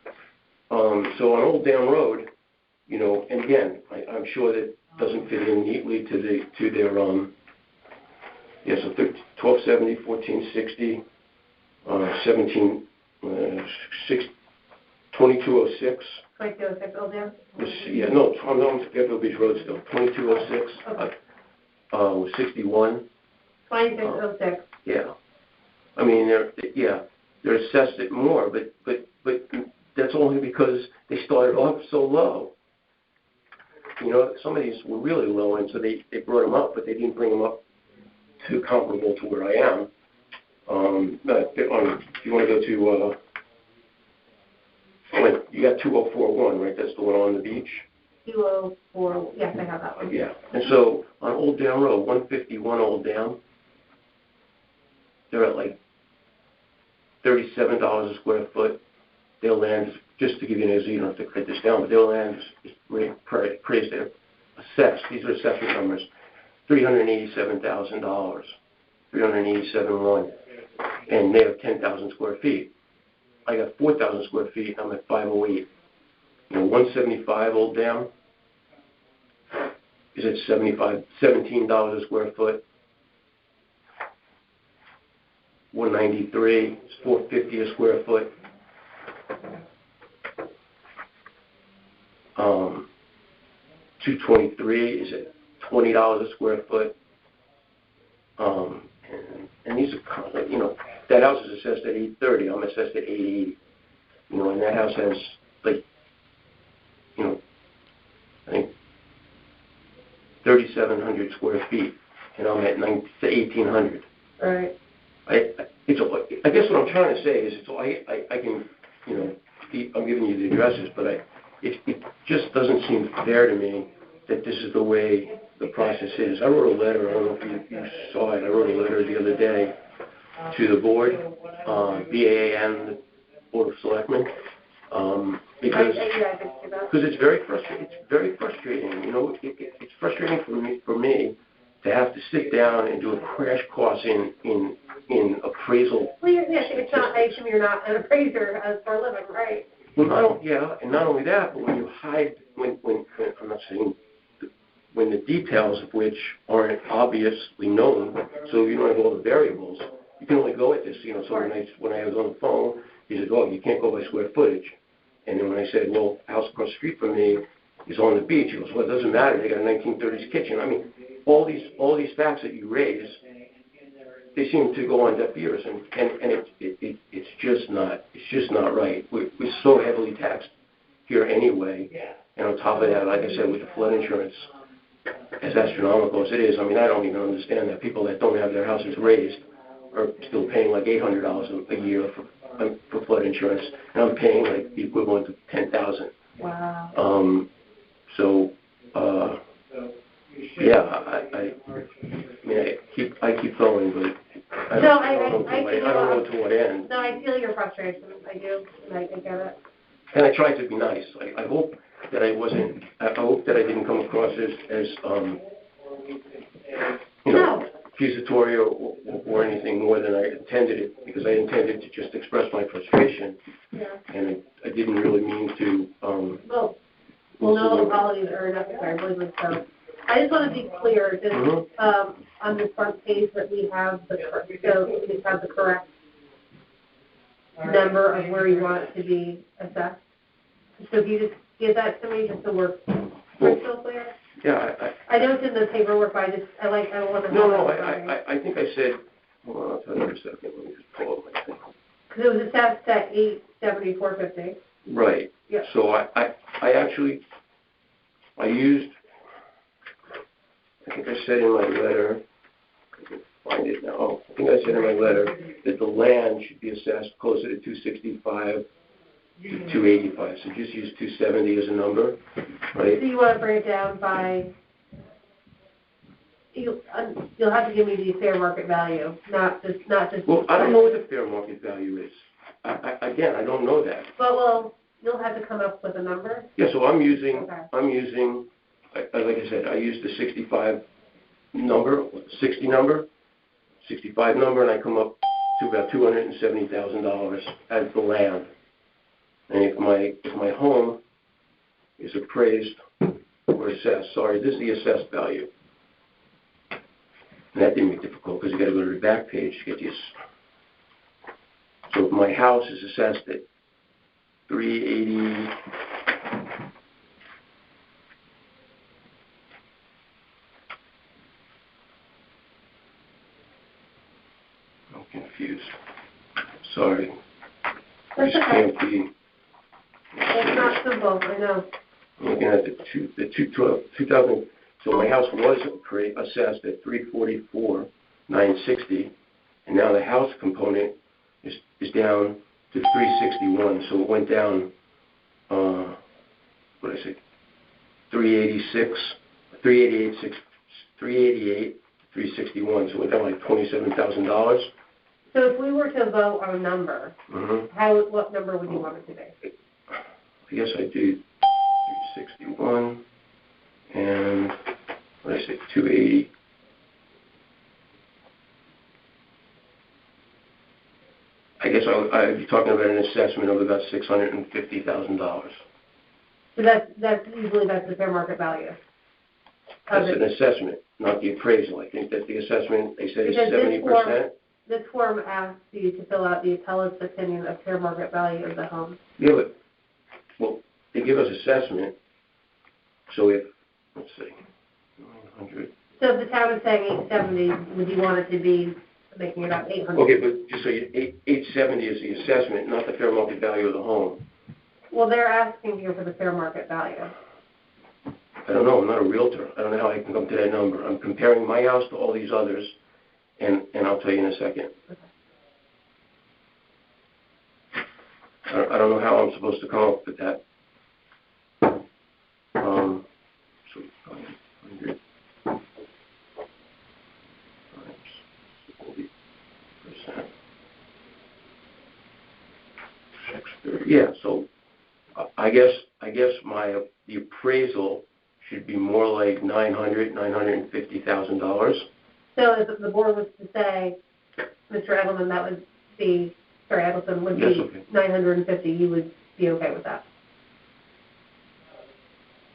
So on Old Dam Road, and again, I'm sure that doesn't fit in neatly to their so 1270, 1460, 2206. 2206 Old Dam? Yeah, no, I'm on Fairfield Beach Road still. 2206 was 61. 2606. Yeah. I mean, they're assessed at more, but that's only because they started off so low. Some of these were really low, and so they brought them up, but they didn't bring them up to comparable to where I am. But if you want to go to, you got 2041, right? That's the one on the beach. 204. Yes, I have that one. Yeah. And so on Old Dam Road, 151 Old Dam, they're at like $37 a square foot. Their land, just to give you an example, you don't have to write this down, but their land is appraised at, assessed, these are assessment numbers, $387,000, 387.1, and they have 10,000 square feet. I got 4,000 square feet, I'm at 508. 175 Old Dam is at $17 a square foot. 193 is $450 a square foot. 223 is at $20 a square foot. And these are, you know, that house is assessed at $830. I'm assessed at $880. You know, and that house has, like, you know, I think 3,700 square feet, and I'm at 1,800. Right. I guess what I'm trying to say is, I can, you know, I'm giving you the addresses, but it just doesn't seem fair to me that this is the way the process is. I wrote a letter, I don't know if you saw it, I wrote a letter the other day to the board, BAA and the Board of Selectmen, because it's very frustrating, you know, it's frustrating for me to have to sit down and do a crash course in appraisal. Well, it's not, I assume you're not an appraiser for a living, right? Well, and not only that, but when you hide, when I'm not saying, when the details of which aren't obviously known, so you don't have all the variables, you can only go at this, you know, so when I was on the phone, he said, oh, you can't go by square footage. And then when I said, well, the house across the street from me is on the beach, he goes, well, it doesn't matter, they got a 1930s kitchen. I mean, all these facts that you raise, they seem to go on deaf ears, and it's just not right. We're so heavily taxed here anyway, and on top of that, like I said, with the flood insurance, as astronomical as it is, I mean, I don't even understand that people that don't have their houses raised are still paying like $800 a year for flood insurance, and I'm paying like the equivalent of $10,000. Wow. Yeah, I mean, I keep going, but I don't know to what end. No, I feel your frustration. I do. I get it. And I tried to be nice. I hope that I didn't come across as you know, accusatory or anything more than I intended it, because I intended to just express my frustration. Yeah. And I didn't really mean to. Well, no apologies are necessary. I believe so. I just want to be clear that on this front page that we have the correct number of where you want it to be assessed. So if you just give that to me, just so we're crystal clear. Yeah, I know it's in the paperwork, but I don't want to. No, I think I said. Hold on, I'll tell you in a second. Let me just pull up my thing. Because it was assessed at $874.50. Right. Yeah. So I actually used. I think I said in my letter. I can find it now. Oh, I think I said in my letter that the land should be assessed closer to 265 to 285. So just use 270 as a number, right? So you want to bring it down by. You'll have to give me the fair market value, not just. Well, I don't know what the fair market value is. Again, I don't know that. Well, you'll have to come up with a number. Yeah, so I'm using, like I said, I used the 65 number, 65 number, and I come up to about $270,000 as the land. And if my home is appraised or assessed, this is the assessed value. And that didn't make it difficult because you got to go to the back page to get this. So if my house is assessed at 380. I'm confused. Sorry. That's This okay. can't be. It's not simple, I know. I'm looking at the 2000. So my house was assessed at 344,960, and now the house component is down to 361. So it went down. What did I say? 388, 361. So it went down like $27,000. So if we were to vote on a number, what number would you want it to be? I guess I do 361 and what did I say, 280. I guess I'd be talking about an assessment of about $650,000. So that's usually the fair market value. That's an assessment, not the appraisal. I think that the assessment, they said, is 70%. This form asks you to fill out the appellate's opinion of fair market value of the home. Yeah, but, well, they give us assessment. So if, let's see, 900 So if the town is saying 870, would you want it to be making it about 800? Okay, but just so you, 870 is the assessment, not the fair market value of the home. Well, they're asking you for the fair market value. I don't know, I'm not a realtor. I don't know how I can come to that number. I'm comparing my house to all these others, and I'll tell you in a second. Okay. I don't know how I'm supposed to come up with that. So 500 times 40%. 630. Yeah, so I guess the appraisal should be more like $950,000. So if the board was to say, Mr. Edelman, that would be, sorry, Edelson, would be okay. 950, you would be okay with that?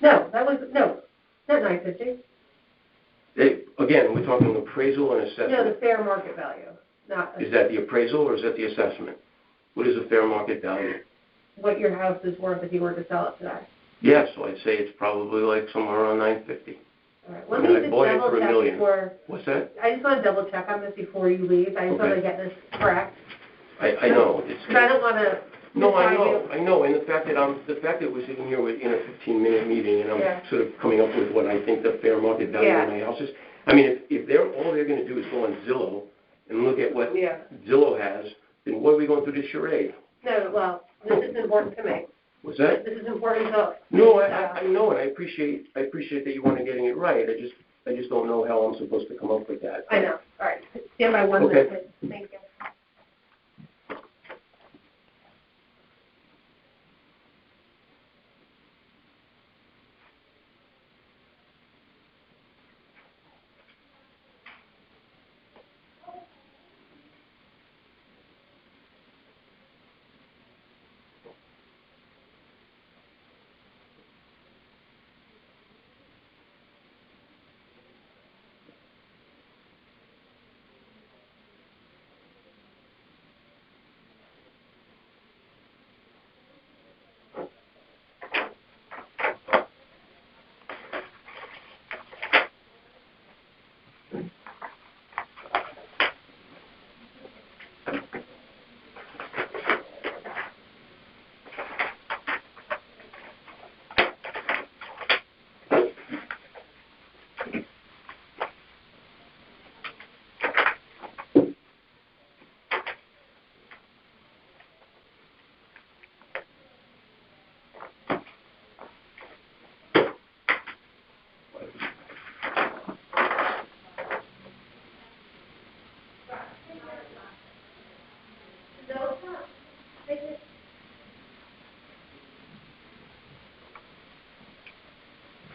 No, not 950. Again, we're talking appraisal and assessment. No, the fair market value, not Is that the appraisal or is that the assessment? What is the fair market value? what your house is worth if you were to sell it today. Yeah, so I'd say it's probably like somewhere around 950. All right, let me just bought it double for $1 check million. before, What's that? I just want to double check on this before you leave. I just want to Okay. get this correct. I know. Because I don't want to. No, I know, and the fact that we're sitting here in a 15-minute meeting and I'm sort of coming up with what I think the fair market value of my house is. I mean, if all they're going to do is go on Zillow and look at what Zillow has, then what are we going through this charade? No, well, this is important to me. What's that? This is important to. No, I know, and I appreciate that you want to getting it right. I just don't know how I'm supposed to come up with that. I know. All right. Stand by 1 minute, please. Thank you.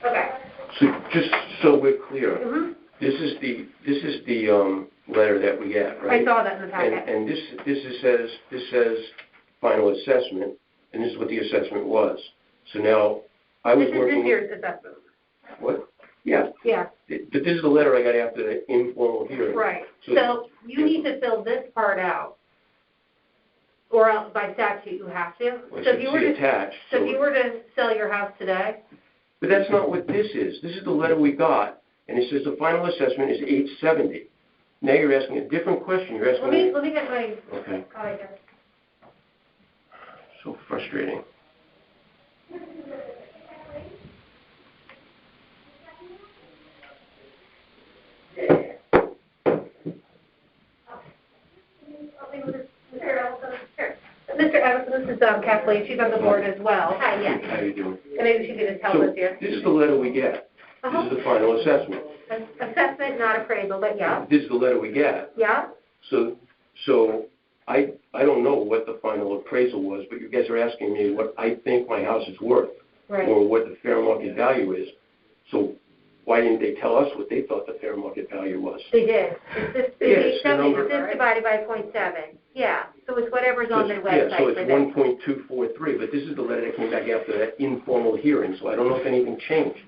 Okay. So just so we're clear, Mm-hmm. this is the letter that we get, right? I saw that in the packet. And this says final assessment, and this is what the assessment was. So now I was working. This is this year's assessment. What? Yeah. Yeah. But this is the letter I got after the informal hearing. Right. So you need to fill this part out, or else by statute you have to. Well, So if you were to attached. So if you were to sell your house today. But that's not what this is. This is the letter we got, and it says the final assessment is $870. Now you're asking a different question. You're asking. Let me get my. Okay. Copy here. So frustrating. Mr. Evans, this is Kathleen. She's on the board as well. Hi, yes. How you doing? And maybe she could just help So us here. this is the letter we get. This is the final assessment. Assessment, not appraisal, but yeah. This is the letter we get. Yeah? So I don't know what the final appraisal was, but you guys are asking me what I think my house is worth, Right. or what the fair market value is. So why didn't they tell us what they thought the fair market value was? They did. It's Yes, the number. It's just divided by 0.7. Yeah. So it's whatever's on the website. Yeah, so it's for that. 1.243, but this is the letter that came back after that informal hearing, so I don't know if anything changed.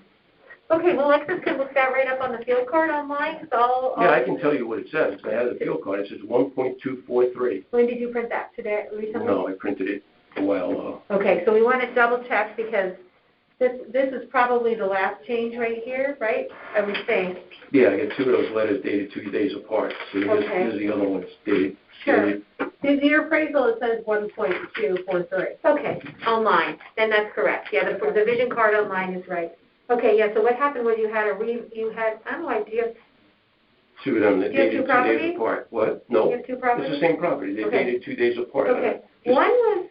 Okay, well, Alexis can look that right up on the field card online. So Yeah, I can tell you what it says. I have the field card. It says 1.243. When did you print that? Today, recently? No, I printed it a while ago. Okay, so we want to double check because This is probably the last change right here, right? I would think. Yeah, I got two of those letters dated 2 days apart, so here's the other ones dated. Sure. In your appraisal, it says 1.243. Okay, online, then that's correct. Yeah, the vision card online is right. Okay, yeah, so what happened was you had, I don't know, do you have, Two of them that Do you have dated two 2 properties? days apart. What? No. You have two properties? It's the same property. They Okay. dated 2 days apart. Okay, Just- one was,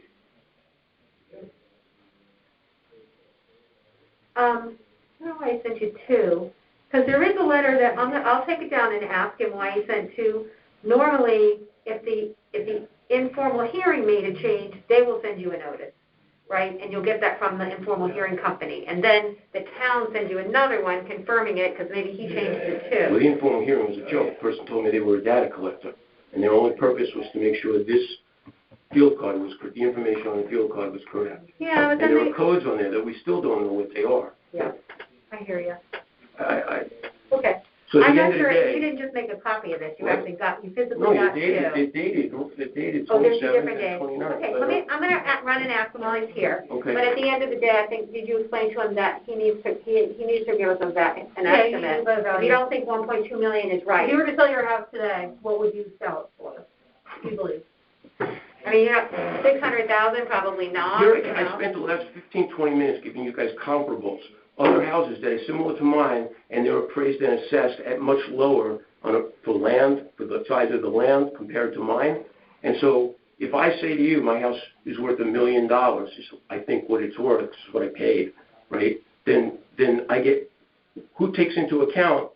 I don't know why I sent you two, because there is a letter that, I'll take it down and ask him why he sent two. Normally, if the informal hearing made a change, they will send you a notice, right? And you'll get that from the informal hearing company. And then the town sends you another one confirming it, because maybe he changed it too. Well, the informal hearing was a joke. The person told me they were a data collector, and their only purpose was to make sure this field card was, the information on the field card was correct. Yeah, but And then there are codes on there that we still don't know what they are. Yeah, I hear you. So Okay. at I'm the not end of sure, the day, you didn't just make a copy of this, you What? actually you physically no, got two. it dated Oh, there's two 27 different and days. 29. Okay, I'm gonna run and ask him while he's here. Okay. But at the end of the day, I think, did you explain to him that he needs to give us an Yeah, you estimate? need the If value. you don't think 1.2 million is right, If you were to sell your house today, what would you sell it for? Do you believe? I mean, 600,000, probably not, I spent the last 15, 20 minutes giving you guys comparables. Other houses that are similar to mine, and they're appraised and assessed at much lower for the size of the land compared to mine. And so if I say to you, my house is worth $1 million, is I think what it's worth, this is what I paid, right? Then I get, who takes into account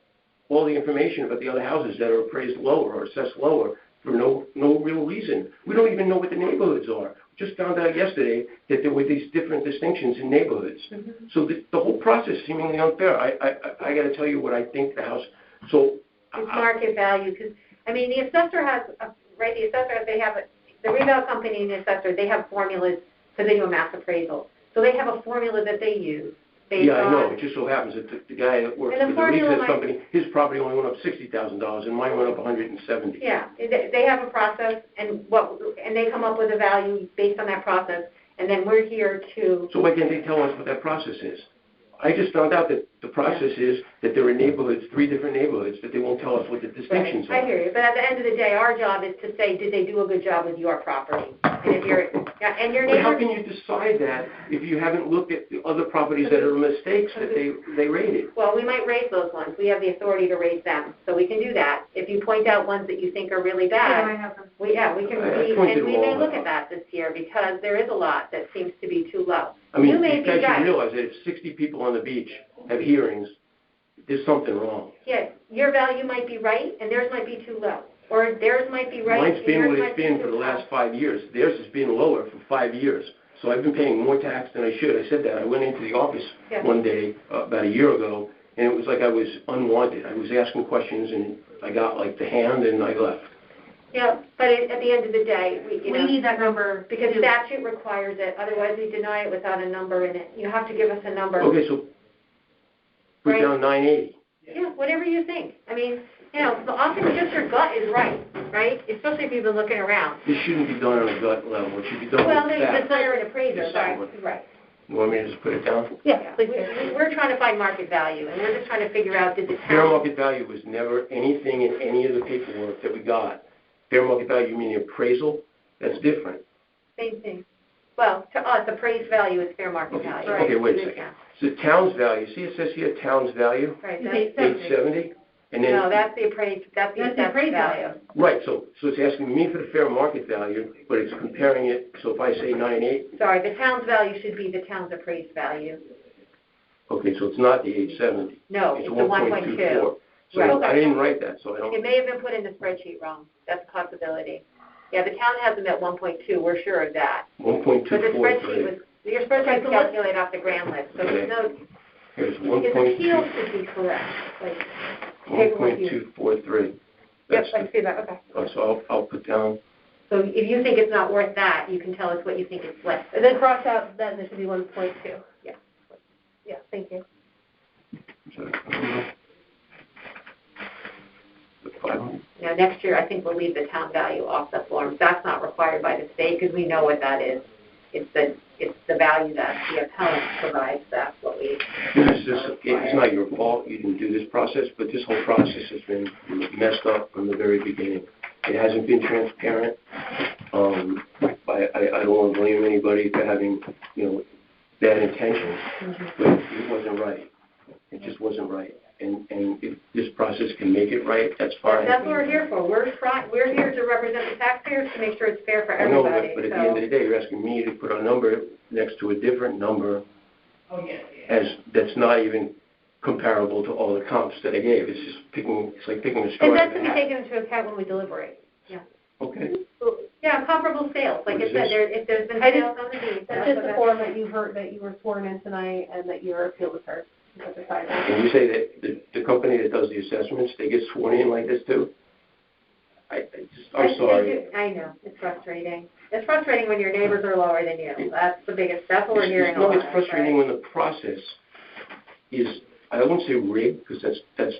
all the information about the other houses that are appraised lower or assessed lower for no real reason? We don't even know what the neighborhoods are. Just found out yesterday that there were these different distinctions in neighborhoods. Mm-hmm. So the whole process is seemingly unfair. I got to tell you what I think the house. So it's market value, because, I mean, the assessor has, the assessor, they have, the revale company and the assessor, they have formulas, because they do a mass appraisal. So they have a formula that they use. Yeah, I know. It just so happens that the guy that works for the research company, his property only went up $60,000, and mine went up $170,000. Yeah, they have a process, and they come up with a value based on that process, and then we're here to. So why can't they tell us what that process is? I just found out that the process is that there are neighborhoods, 3 different neighborhoods, that they won't tell us what the distinctions are. I hear you, but at the end of the day, our job is to say, did they do a good job with your property? And if your neighbor. How can you decide that if you haven't looked at the other properties that are mistakes that they rated? Well, we might raise those ones. We have the authority to raise them, so we can do that. If you point out ones that you think are really bad, we can. We may look at that this year because there is a lot that seems to be too low. I mean, you guys should realize that if 60 people on the beach have hearings, there's something wrong. Yeah, your value might be right, and theirs might be too low. Or theirs might be right, Mine's been what it's been for the last 5 years. Theirs has been lower for 5 years. So I've been paying more tax than I should. I said that. I went into the office one day about a year ago, and it was like I was unwanted. I was asking questions, and I got like the hand, and I left. Yeah, but at the end of the day, we need that number. Because statute requires it. Otherwise, we deny it without a number in it. You have to give us a number. Okay, so put down 980. Yeah, whatever you think. I mean, often just your gut is right? Especially if you've been looking around. This shouldn't be done on a gut level. It should be done well, with the hire an appraiser, right? You want me to just put it down? Yeah, we're trying to find market value, and we're just trying to figure out, did the town... Fair market value was never anything in any of the paperwork that we got. Fair market value, you mean the appraisal? That's different. Same thing. Well, to us, appraised value is fair market value. Okay, wait a second. So town's value, see it says here town's value? Right, that's 870? And then, no, that's the appraised value. Right, so it's asking me for the fair market value, but it's comparing it, so if I say 9.8. Sorry, the town's value should be the town's appraised value. Okay, so it's not the 870. No, it's the 1.2. So right. I didn't write that, so I don't. It may have been put in the spreadsheet wrong. That's a possibility. Yeah, the town has them at 1.2. We're sure of that. 1.243. But the spreadsheet was, your spreadsheet calculated off the grand list, so there's no. Here's His appeal should be correct. 1.243. Yep, I see that. Okay. So I'll put down. So if you think it's not worth that, you can tell us what you think it's worth. And then cross out that there should be 1.2. Yeah. Yeah, thank you. Now, next year, I think we'll leave the town value off the forms. That's not required by the state because we know what that is. It's the value that the appellant provides that for. It's not your fault, you didn't do this process, but this whole process has been messed up from the very beginning. It hasn't been transparent. I don't want to blame anybody for having, bad intentions, but it wasn't right. It just wasn't right. And if this process can make it right, that's fine. That's what we're here for. We're here to represent the taxpayers to make sure it's fair for I know, everybody. but at the end of the day, you're asking me to put a number next to a different number that's not even comparable to all the comps that I gave. It's like picking a straw. And that's to be taken into account when we deliberate. Yeah. Okay. Yeah, comparable sales. Like I said, if there's been sales on the deed. That's just the form that you heard, that you were sworn in tonight and that your appeal was heard. And you say that the company that does the assessments, they get sworn in like this too? I'm sorry. I know, it's frustrating. It's frustrating when your neighbors are lower than you. That's that's what we're hearing a lot. It's frustrating when the process is, I won't say rigged, because that's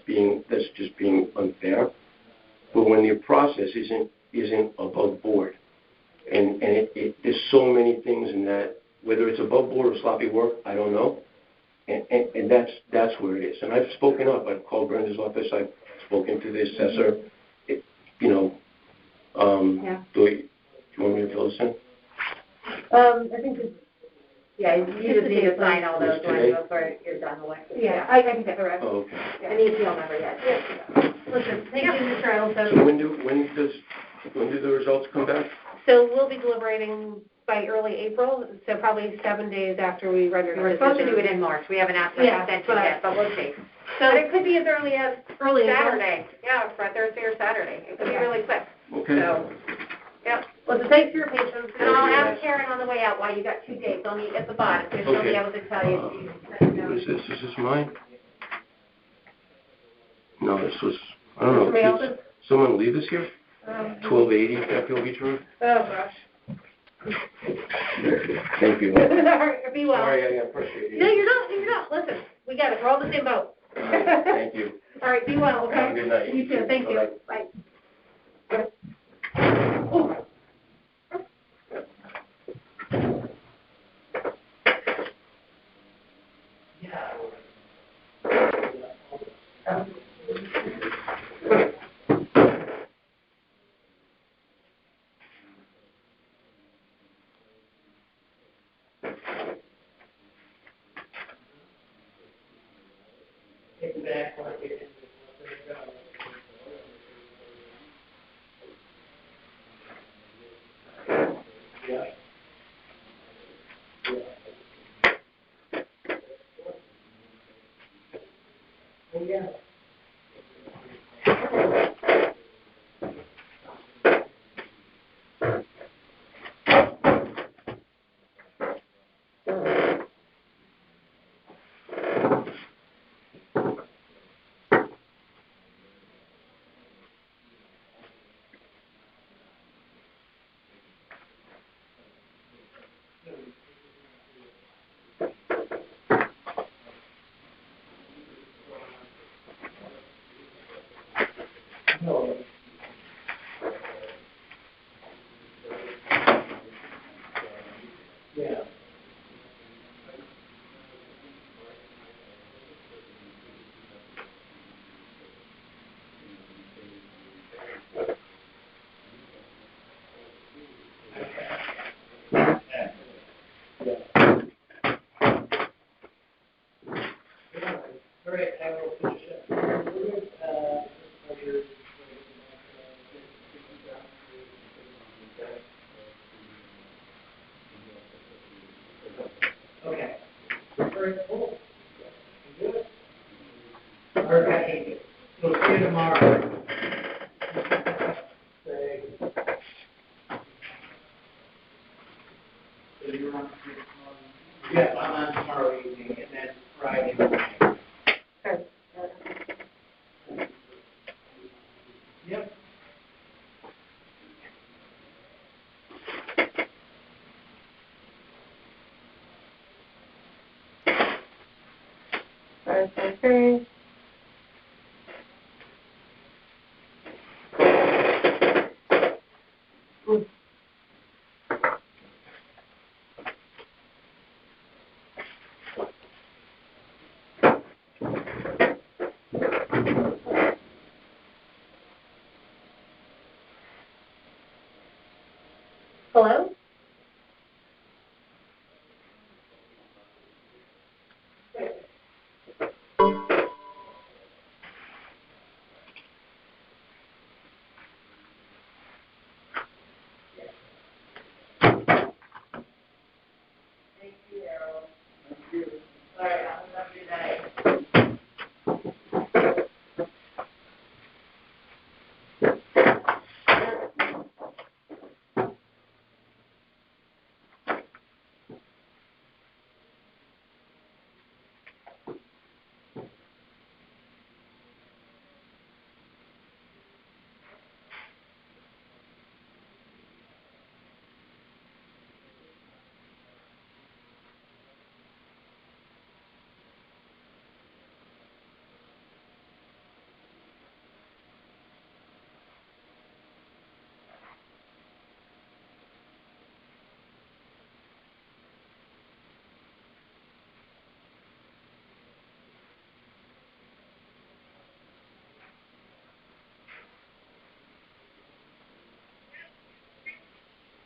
just being unfair, but when your process isn't above board. And there's so many things in that, whether it's above board or sloppy work, I don't know. And that's where it is. And I've spoken up. I've called Brenda's office. I've spoken to the assessor. Do you want me to fill this in? I think it's, you just need to sign all those ones before you're done with it. yeah, I can get the rest. Oh, okay. And the appeal number, yes. Listen, thank you, Mr. Edelson. So when do the results come back? So we'll be deliberating by early April, so probably 7 days after we render the We're supposed to do decision. it in March. We haven't asked for Yeah, an extension but yet, but we'll see. So But it could be as early as early April. Saturday. Yeah, for Thursday or Saturday. It could be really quick. Okay. So, yeah. Listen, thanks for your patience. And I'll ask Karen on the way out why you got 2 dates. I'll meet at the bottom, because she'll be Okay. able to tell you. What is this? Is this mine? No, this was, I don't know. Somebody else's? Did someone leave this here? 1280 Fairfield Beach Road? Oh, gosh. Thank you. All right, be well. Sorry, I appreciate it. No, you're not. Listen, we got it. We're all in the same boat. Thank you. All right, be well, okay? Have a good night. You too. Thank you. Bye-bye. Bye. Oh. Okay, we'll see you tomorrow. Yes, I'm on tomorrow evening, and then Friday morning. Yep. Okay. Hello? All right, have a good night.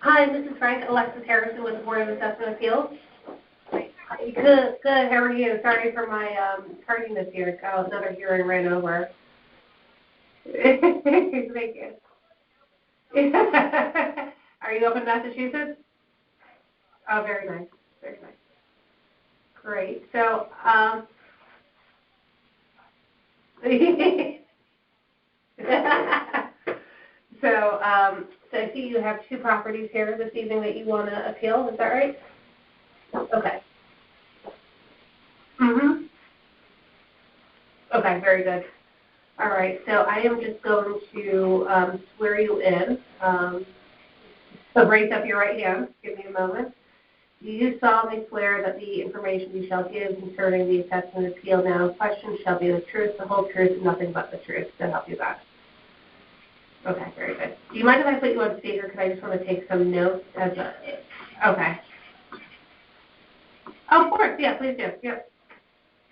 Hi, Mrs. Frank, Alexis Harrison with the Board of Assessment Appeals. Good, how are you? Sorry for my tardiness here. Another hearing ran over. Thank you. Are you up in Massachusetts? Oh, very nice, very nice. Great, so, so I see you have two properties here this evening that you want to appeal, is that right? Okay. Mm-hmm. Okay, very good. All right, so I am just going to swear you in. So raise up your right hand. Give me a moment. Do you solemnly swear that the information you shall give concerning the assessment appeal now in question shall be the truth, the whole truth, and nothing but the truth? To help you God. Okay, very good. Do you mind if I put you on speaker? Because I just want to take some notes as a... Okay. Oh, of course, yeah, please do. Yep.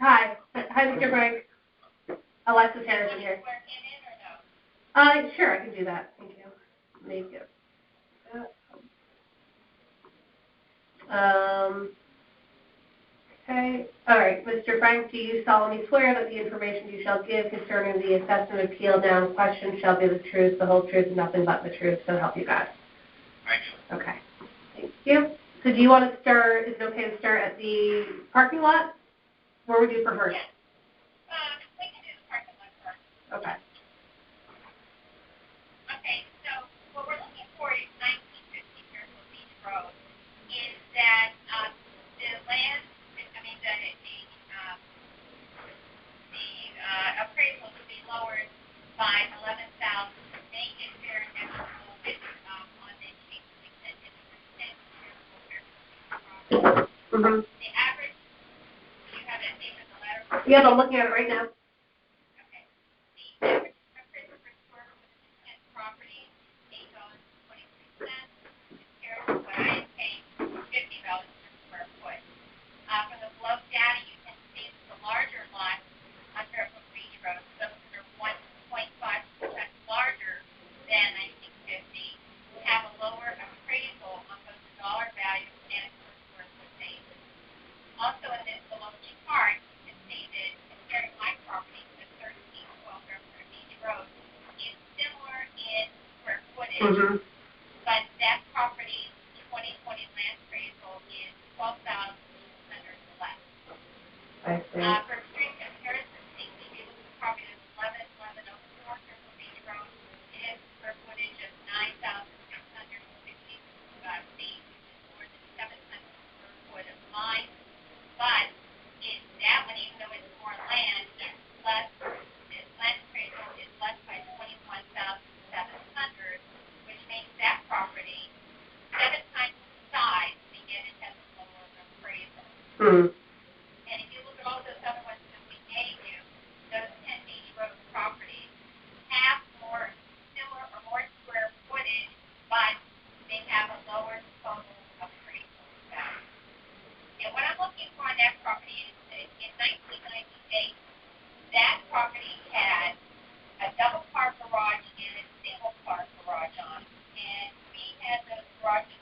Hi, Mr. Frank. Alexis Harrison here. Sure, I can do that. Thank you. Make it. Okay. All right, Mr. Frank, do you solemnly swear that the information you shall give concerning the assessment appeal now in question shall be the truth, the whole truth, and nothing but the truth, so help you God? I do. Okay. Thank you. So do you want to start, is it okay to start at the parking lot? Where would you prefer? Yes. We can do the parking lot first. Okay. Okay, so what we're looking for is 1950 Fairfield Beach Road. Is that the land, the appraisal to be lowered by 11,000, make it fair and equitable with on the sheet we sent in the consent property. Mm-hmm. The average, do you have that name in the letter? Yeah, I'm looking at it right now. Okay. The average appraisal per square foot of consent property is $8.23 compared to what I am paying, $50 per square foot. From the below data, you can see that the larger lots on Fairfield Beach Road, those that are 1.5% larger than 1950, have a lower appraisal on both the dollar value and per square foot basis. Also in this below chart, you can see that comparing my property to 1312 Fairfield Beach Road is similar in square footage, Mm-hmm. but that property's 2020 land appraisal is 12,200 less. I see. For extreme comparison, if you look at the property that's 1104 Fairfield Beach Road, it has a square footage of 9,660 feet, which is more than 700 square foot of mine. But that one, even though it's more land, it's less. This land appraisal is less by 21,700, which makes that property 7 times the size, and yet it has a lower appraisal. Mm. And if you look at all those other ones that we gave you, those 10 Beach Road properties have more similar or more square footage, but they have a lower total appraisal value. And what I'm looking for on that property is that in 1998, that property had a double car garage and a single car garage on it. And we had those garages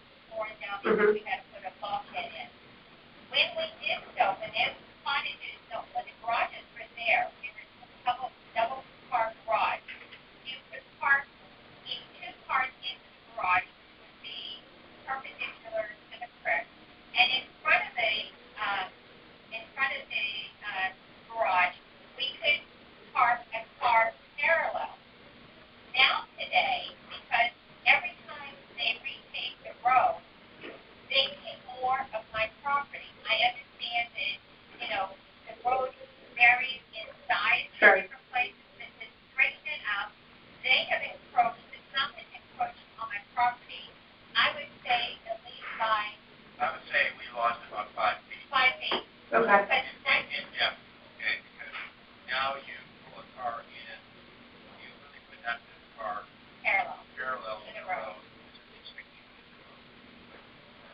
about 5 feet. 5 feet. Okay. But that's And depth, okay, because now you pull a car in, you really would have to car parallel to the road. It's 60 feet.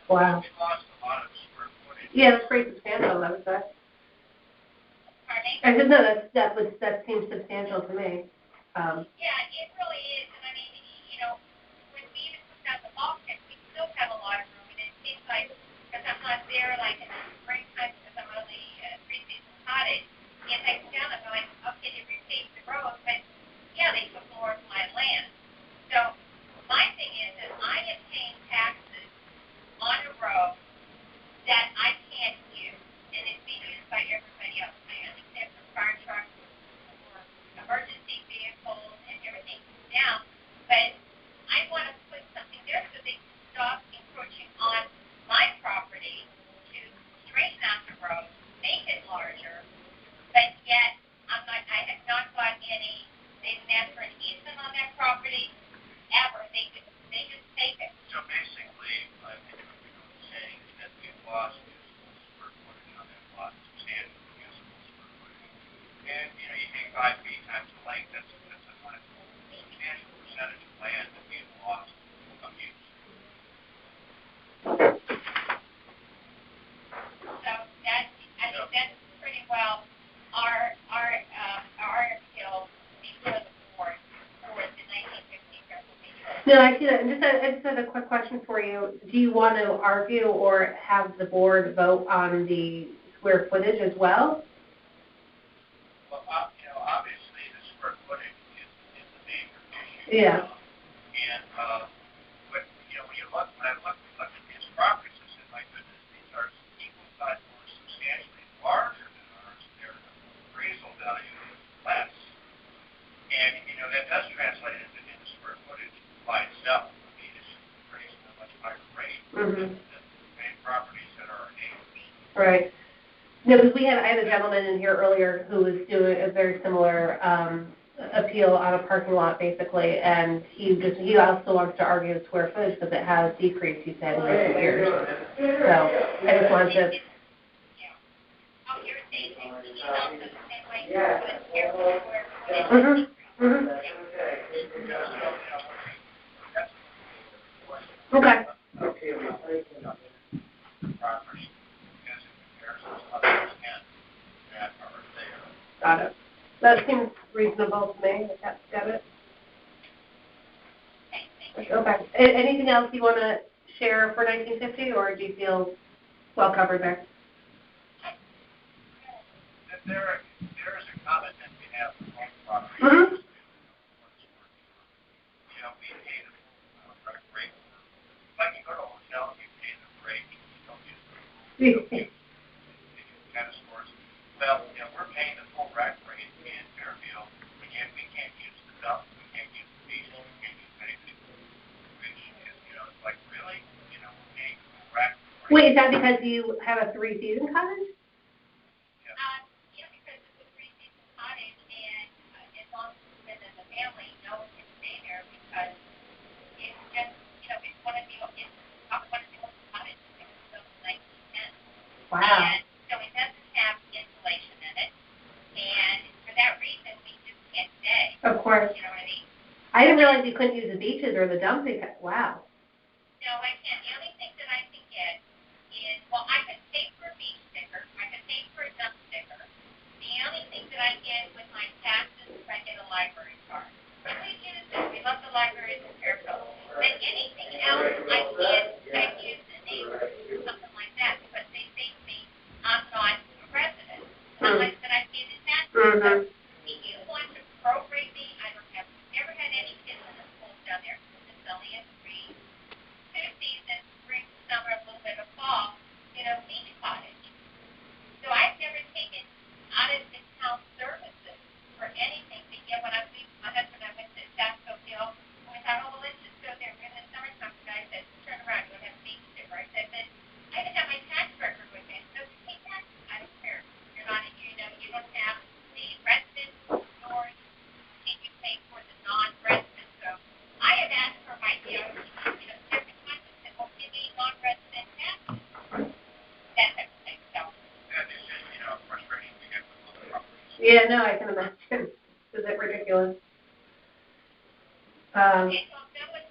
Wow. It lost a lot of square footage. Yeah, that's pretty substantial, I would say. pardon me? I said, no, that seems substantial to me. Yeah, it really is, and I mean, when we even took out the bulkhead, we still have a lot of room, and it seems like, because I'm not there, like, in the springtime, because I'm on the three-season cottage, and I come down, I'm like, okay, they repaved the road, but, yeah, they took more of my land. So, my thing is that I am paying taxes on a road that I can't use, and it's being used by everybody else. I understand for fire trucks, for emergency vehicles, and everything down, but I want to put something there so they can stop encroaching on my property to straighten out the road, make it larger, but yet I have not got any, they didn't ask for an easement on that property, ever. They just take it. So basically, I think what you're saying is that we've lost usable square footage on that lot, substantial usable square footage. And, you take 5 feet times the length, that's a substantial percentage of land that we've lost of use. So I think that's pretty well our appeal before the board for the 1950 Pennsylvania. No, I see that. And I just had a quick question for you. Do you want to argue or have the board vote on the square footage as well? Well, obviously the square footage is the major issue. Yeah. And, but, when I look at these properties, I said, my goodness, these are equal size or substantially larger than ours. Their appraisal value is less. And, that does translate into square footage by itself. I mean, it's just appraised at a much higher rate than the same properties that are our neighbors. Right. No, because I had a gentleman in here earlier who was doing a very similar appeal on a parking lot, basically, and he also wants to argue the square footage because it has decreased, he said, in recent years. So I just wanted to. Oh, you're saying he's also the same way you would care for square footage. Okay. Got it. That seems reasonable to me. Got it. Okay. Anything else you want to share for 1950, or do you feel well covered there? There is a comment that we have on property. Mm-hmm. We pay the full rec rate. Like you go to a hotel, you pay the rate, you don't use the room. Tennis courts. Well, we're paying the full rec rate in Fairfield, and yet we can't use the dump, we can't use the beach, we can't use anything. Which is, it's like, really? We're paying the full rec rate. Wait, is that because you have a 3-season cottage? Because it's a 3-season cottage, and as long as it's within the family, no one can stay there because it's just, it's one of the old cottages that was built in 1910. Wow. And so it doesn't have insulation in it, and for that reason, we just can't stay. Of course. You know what I mean? I didn't realize you couldn't use the beaches or the dumping. Wow. No, I can't. The only thing that I can get is, well, I can pay for a beach sticker, I can pay for a dump sticker. The only thing that I get with my taxes is I get a library card. And we use it, we love the libraries in Fairfield. But anything else, I use the name or something like that, because they say to me, I'm not a resident. How much did I pay the taxes? So, if you want to prorate me, I don't have, never had any kids in the school down there. It's only a 3 Yeah, no, I can imagine. Is it ridiculous? Okay, so if that was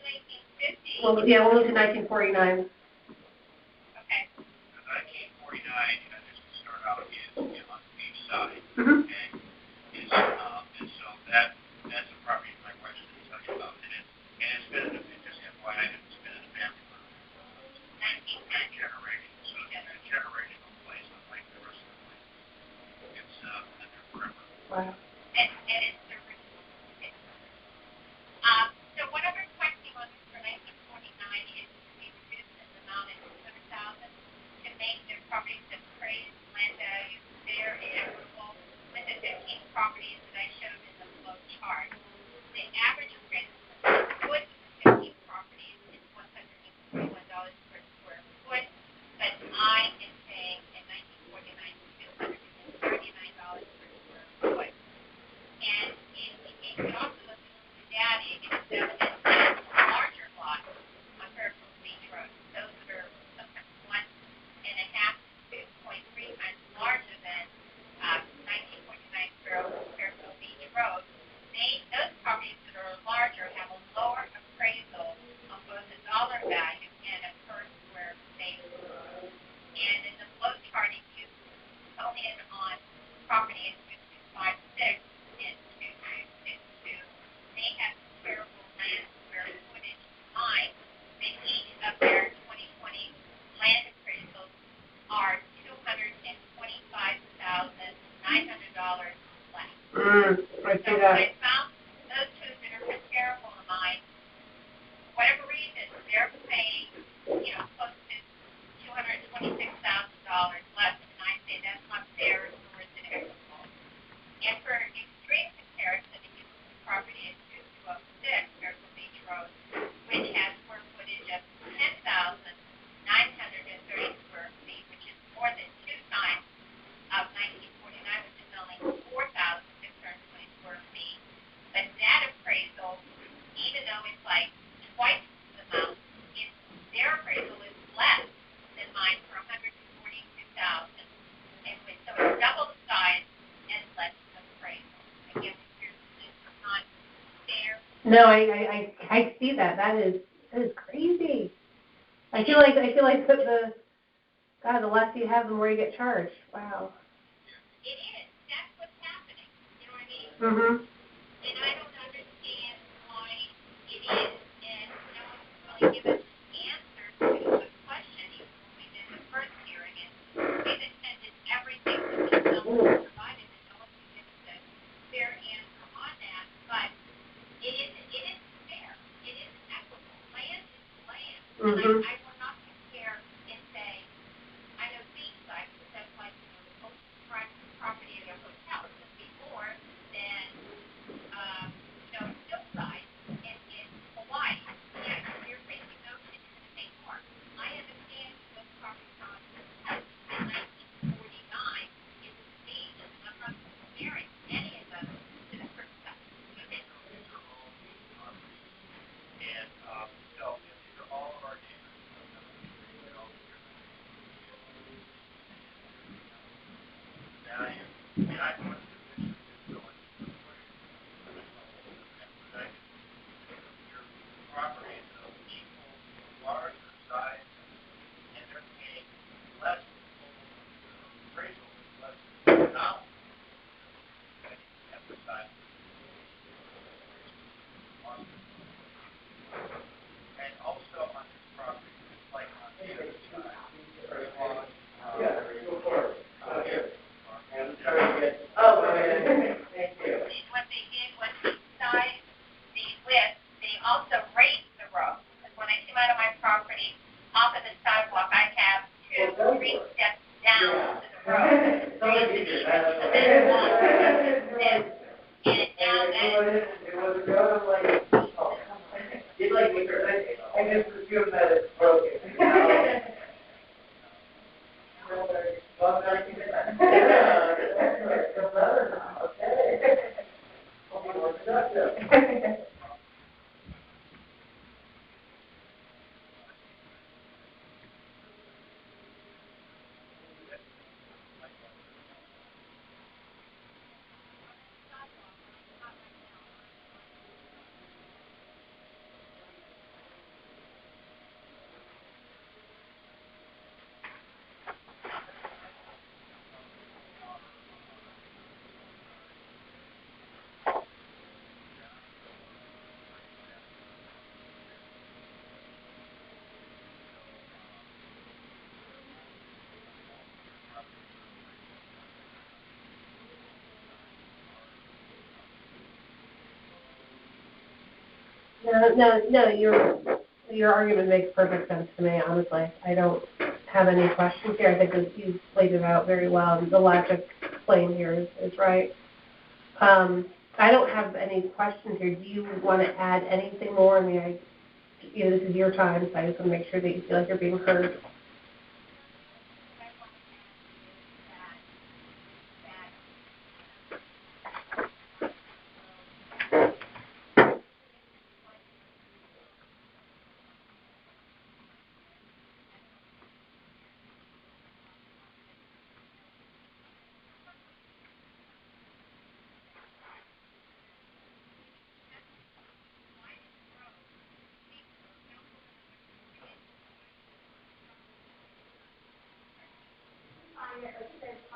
1950. Well, yeah, we'll move to 1949. Okay. The 1949, just to start out, is on the beach side. Mm-hmm. Okay. And so that's a property my wife's going to tell you about. And it's been, just FYI, it's been in the family for 19 generations. So it's a generational place, unlike the rest of the place. It's been there forever. Wow. And it's the original. Okay. So what I'm requesting on this for 1949 is to be reduced in the amount of $200,000 to make the properties appraised land value fair and equitable with the 15 properties that I showed in the flow chart. The average appraisal would for 15 properties is $141 per square foot, but I am paying in 1949 $239 per square foot. And if you can also look at the data, you can examine larger lots on Fairfield Beach Road. Those that are sometimes 1.5 to 2.3 times larger than 1949 Fairfield Beach Road. Those properties that are larger have a lower appraisal on both the dollar value and a per square basis. And in the flow chart, if you hone in on property in 2256 and 2262, they have comparable land square footage combined, that each of their 2020 land appraisals are $225,900 less. I see So that. I found those two that are comparable to mine, for whatever reason, they're paying, close to $226,000 less, and I say that's not fair, nor is it equitable. And for extreme comparison, if you look at the property at 2206 Fairfield Beach Road, which has square footage of 10,930 square feet, which is more than 2 times of 1949, which is only 4,620 square feet. But that appraisal, even though it's like twice the amount, their appraisal is less than mine for $142,000. And so it's double the size and less appraisal. Again, it's not fair. No, I see that. That is crazy. I feel like the God, the less you have, the more you get charged. Wow. It is. That's what's happening. You know what I mean? Mhm. And I don't understand why it is, and no one's really given answers to the question even when we did the first hearing, and we've attended everything that the council provided, and no one can give us a fair answer on that, but it isn't fair. It isn't equitable. Land is land. Mhm. And I will not compare and say, I know beachside, because that's like, the most private property at a hotel. It's going to be more than, hillside in Hawaii. Yeah, you're facing ocean, you're going to pay more. I understand those properties on 1949 is the beach, and I'm not comparing any of them to the first stuff. These are all beach properties. And so these are all of our neighbors. Value. And I want to mention this going your properties of equal larger size, and they're paying less appraisal, less dollars. Emphasize. And also on this property, just like on the other side, What they did was beside the width, they also raised the road. Because when I came out of my property, off of the sidewalk, I have 2 or 3 steps down to the road. Raised it even to this long. And now that is I just assumed that it's broken. No, your argument makes perfect sense to me, honestly. I don't have any questions here. I think that you've laid it out very well. The logic explained here is right. I don't have any questions here. Do you want to add anything more? I mean, this is your time, so I just want to make sure that you feel like you're being heard.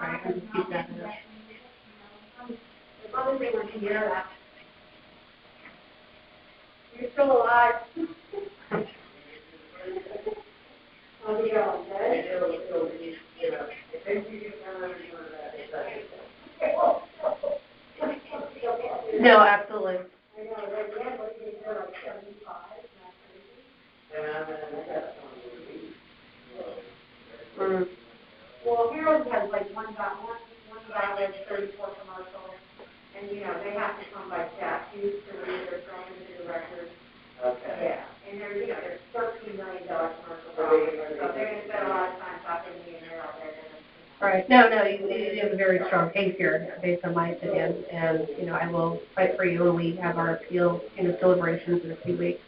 Right, and just keep that in there. As long as they want to hear that. You're still alive. How's it going, No, absolutely. I know, right, yeah, but they're like 75, not crazy. Well, Harold has like one valid 34 commercial, and they have to come by statute to read their from into the record. Okay. Yeah, and there's $13 million commercial property, so they're going to spend a lot of time talking to me and Harold. Right. No, you have a very strong case here, based on my opinion, and I will fight for you when we have our appeal, deliberations in a few weeks.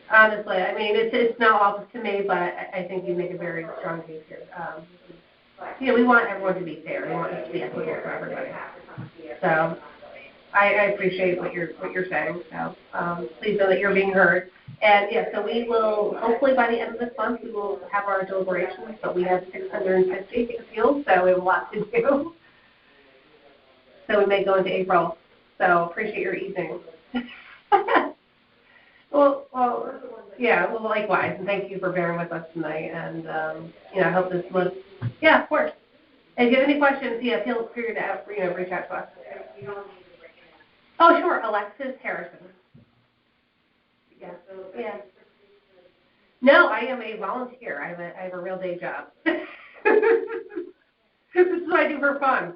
Honestly, I mean, it's not all up to me, but I think you make a very strong case here. We want everyone to be fair. We want it to be equitable for everybody. So I appreciate what you're saying. So please know that you're being heard. And so we will, hopefully by the end of this month, we will have our deliberations, but we have 650 appeals, so we have a lot to do. So we may go into April. So appreciate your evening. Well, likewise, and thank you for bearing with us tonight. And I hope this was, of course. And if you have any questions, feel free to reach out to us. Oh, sure, Alexis Harrison. Yeah. No, I am a volunteer. I have a real day job. This is what I do for fun.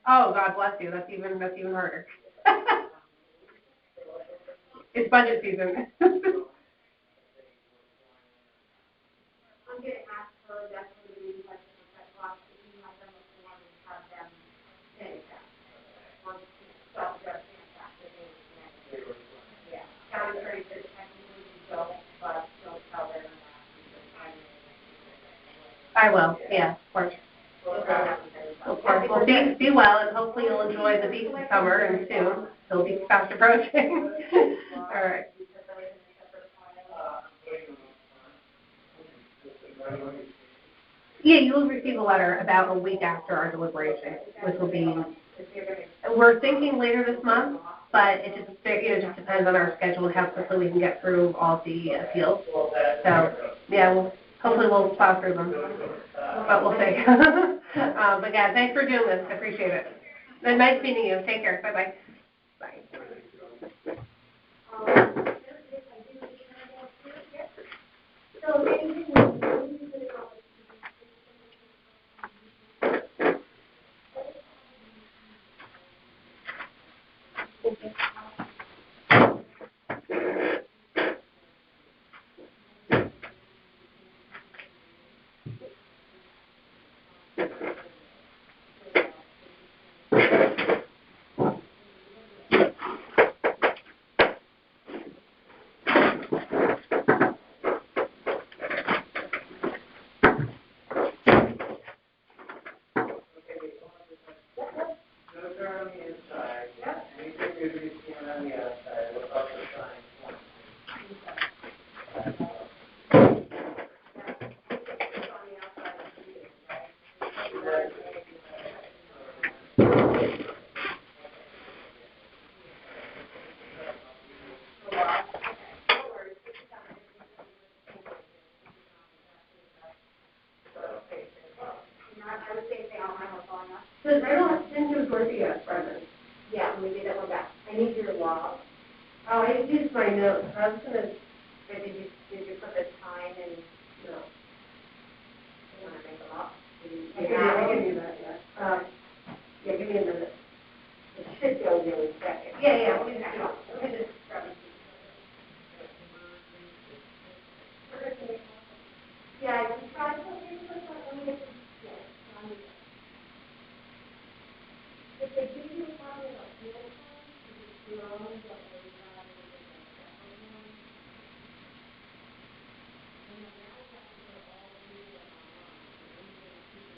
Oh, God bless you. That's even harder. It's budget season. I'm getting asked for definitely like class if you have them before and have them finish that. Or stop their finish that. Yeah. County attorney says technically you don't, but don't tell them that. I will, of course. Of course. Well, be well, and hopefully you'll enjoy the beach this summer and soon. It'll be fast approaching. All right. Yeah, you will receive a letter about a week after our deliberation, which will be, we're thinking later this month, but it just depends on our schedule and how quickly we can get through all the appeals. So, hopefully we'll plow through them, but we'll see. But thanks for doing this. I appreciate it. And nice meeting you. Take care. Bye-bye. Bye. law. Oh, I used my notes. I was gonna, did you put the time and, you know, you wanna make them up? I'll give you that, yeah. Yeah, give me a minute. It should go really quick. Yeah, let me just grab it. Yeah, I can try to put in for something. If they give you a copy of a fuel time, you can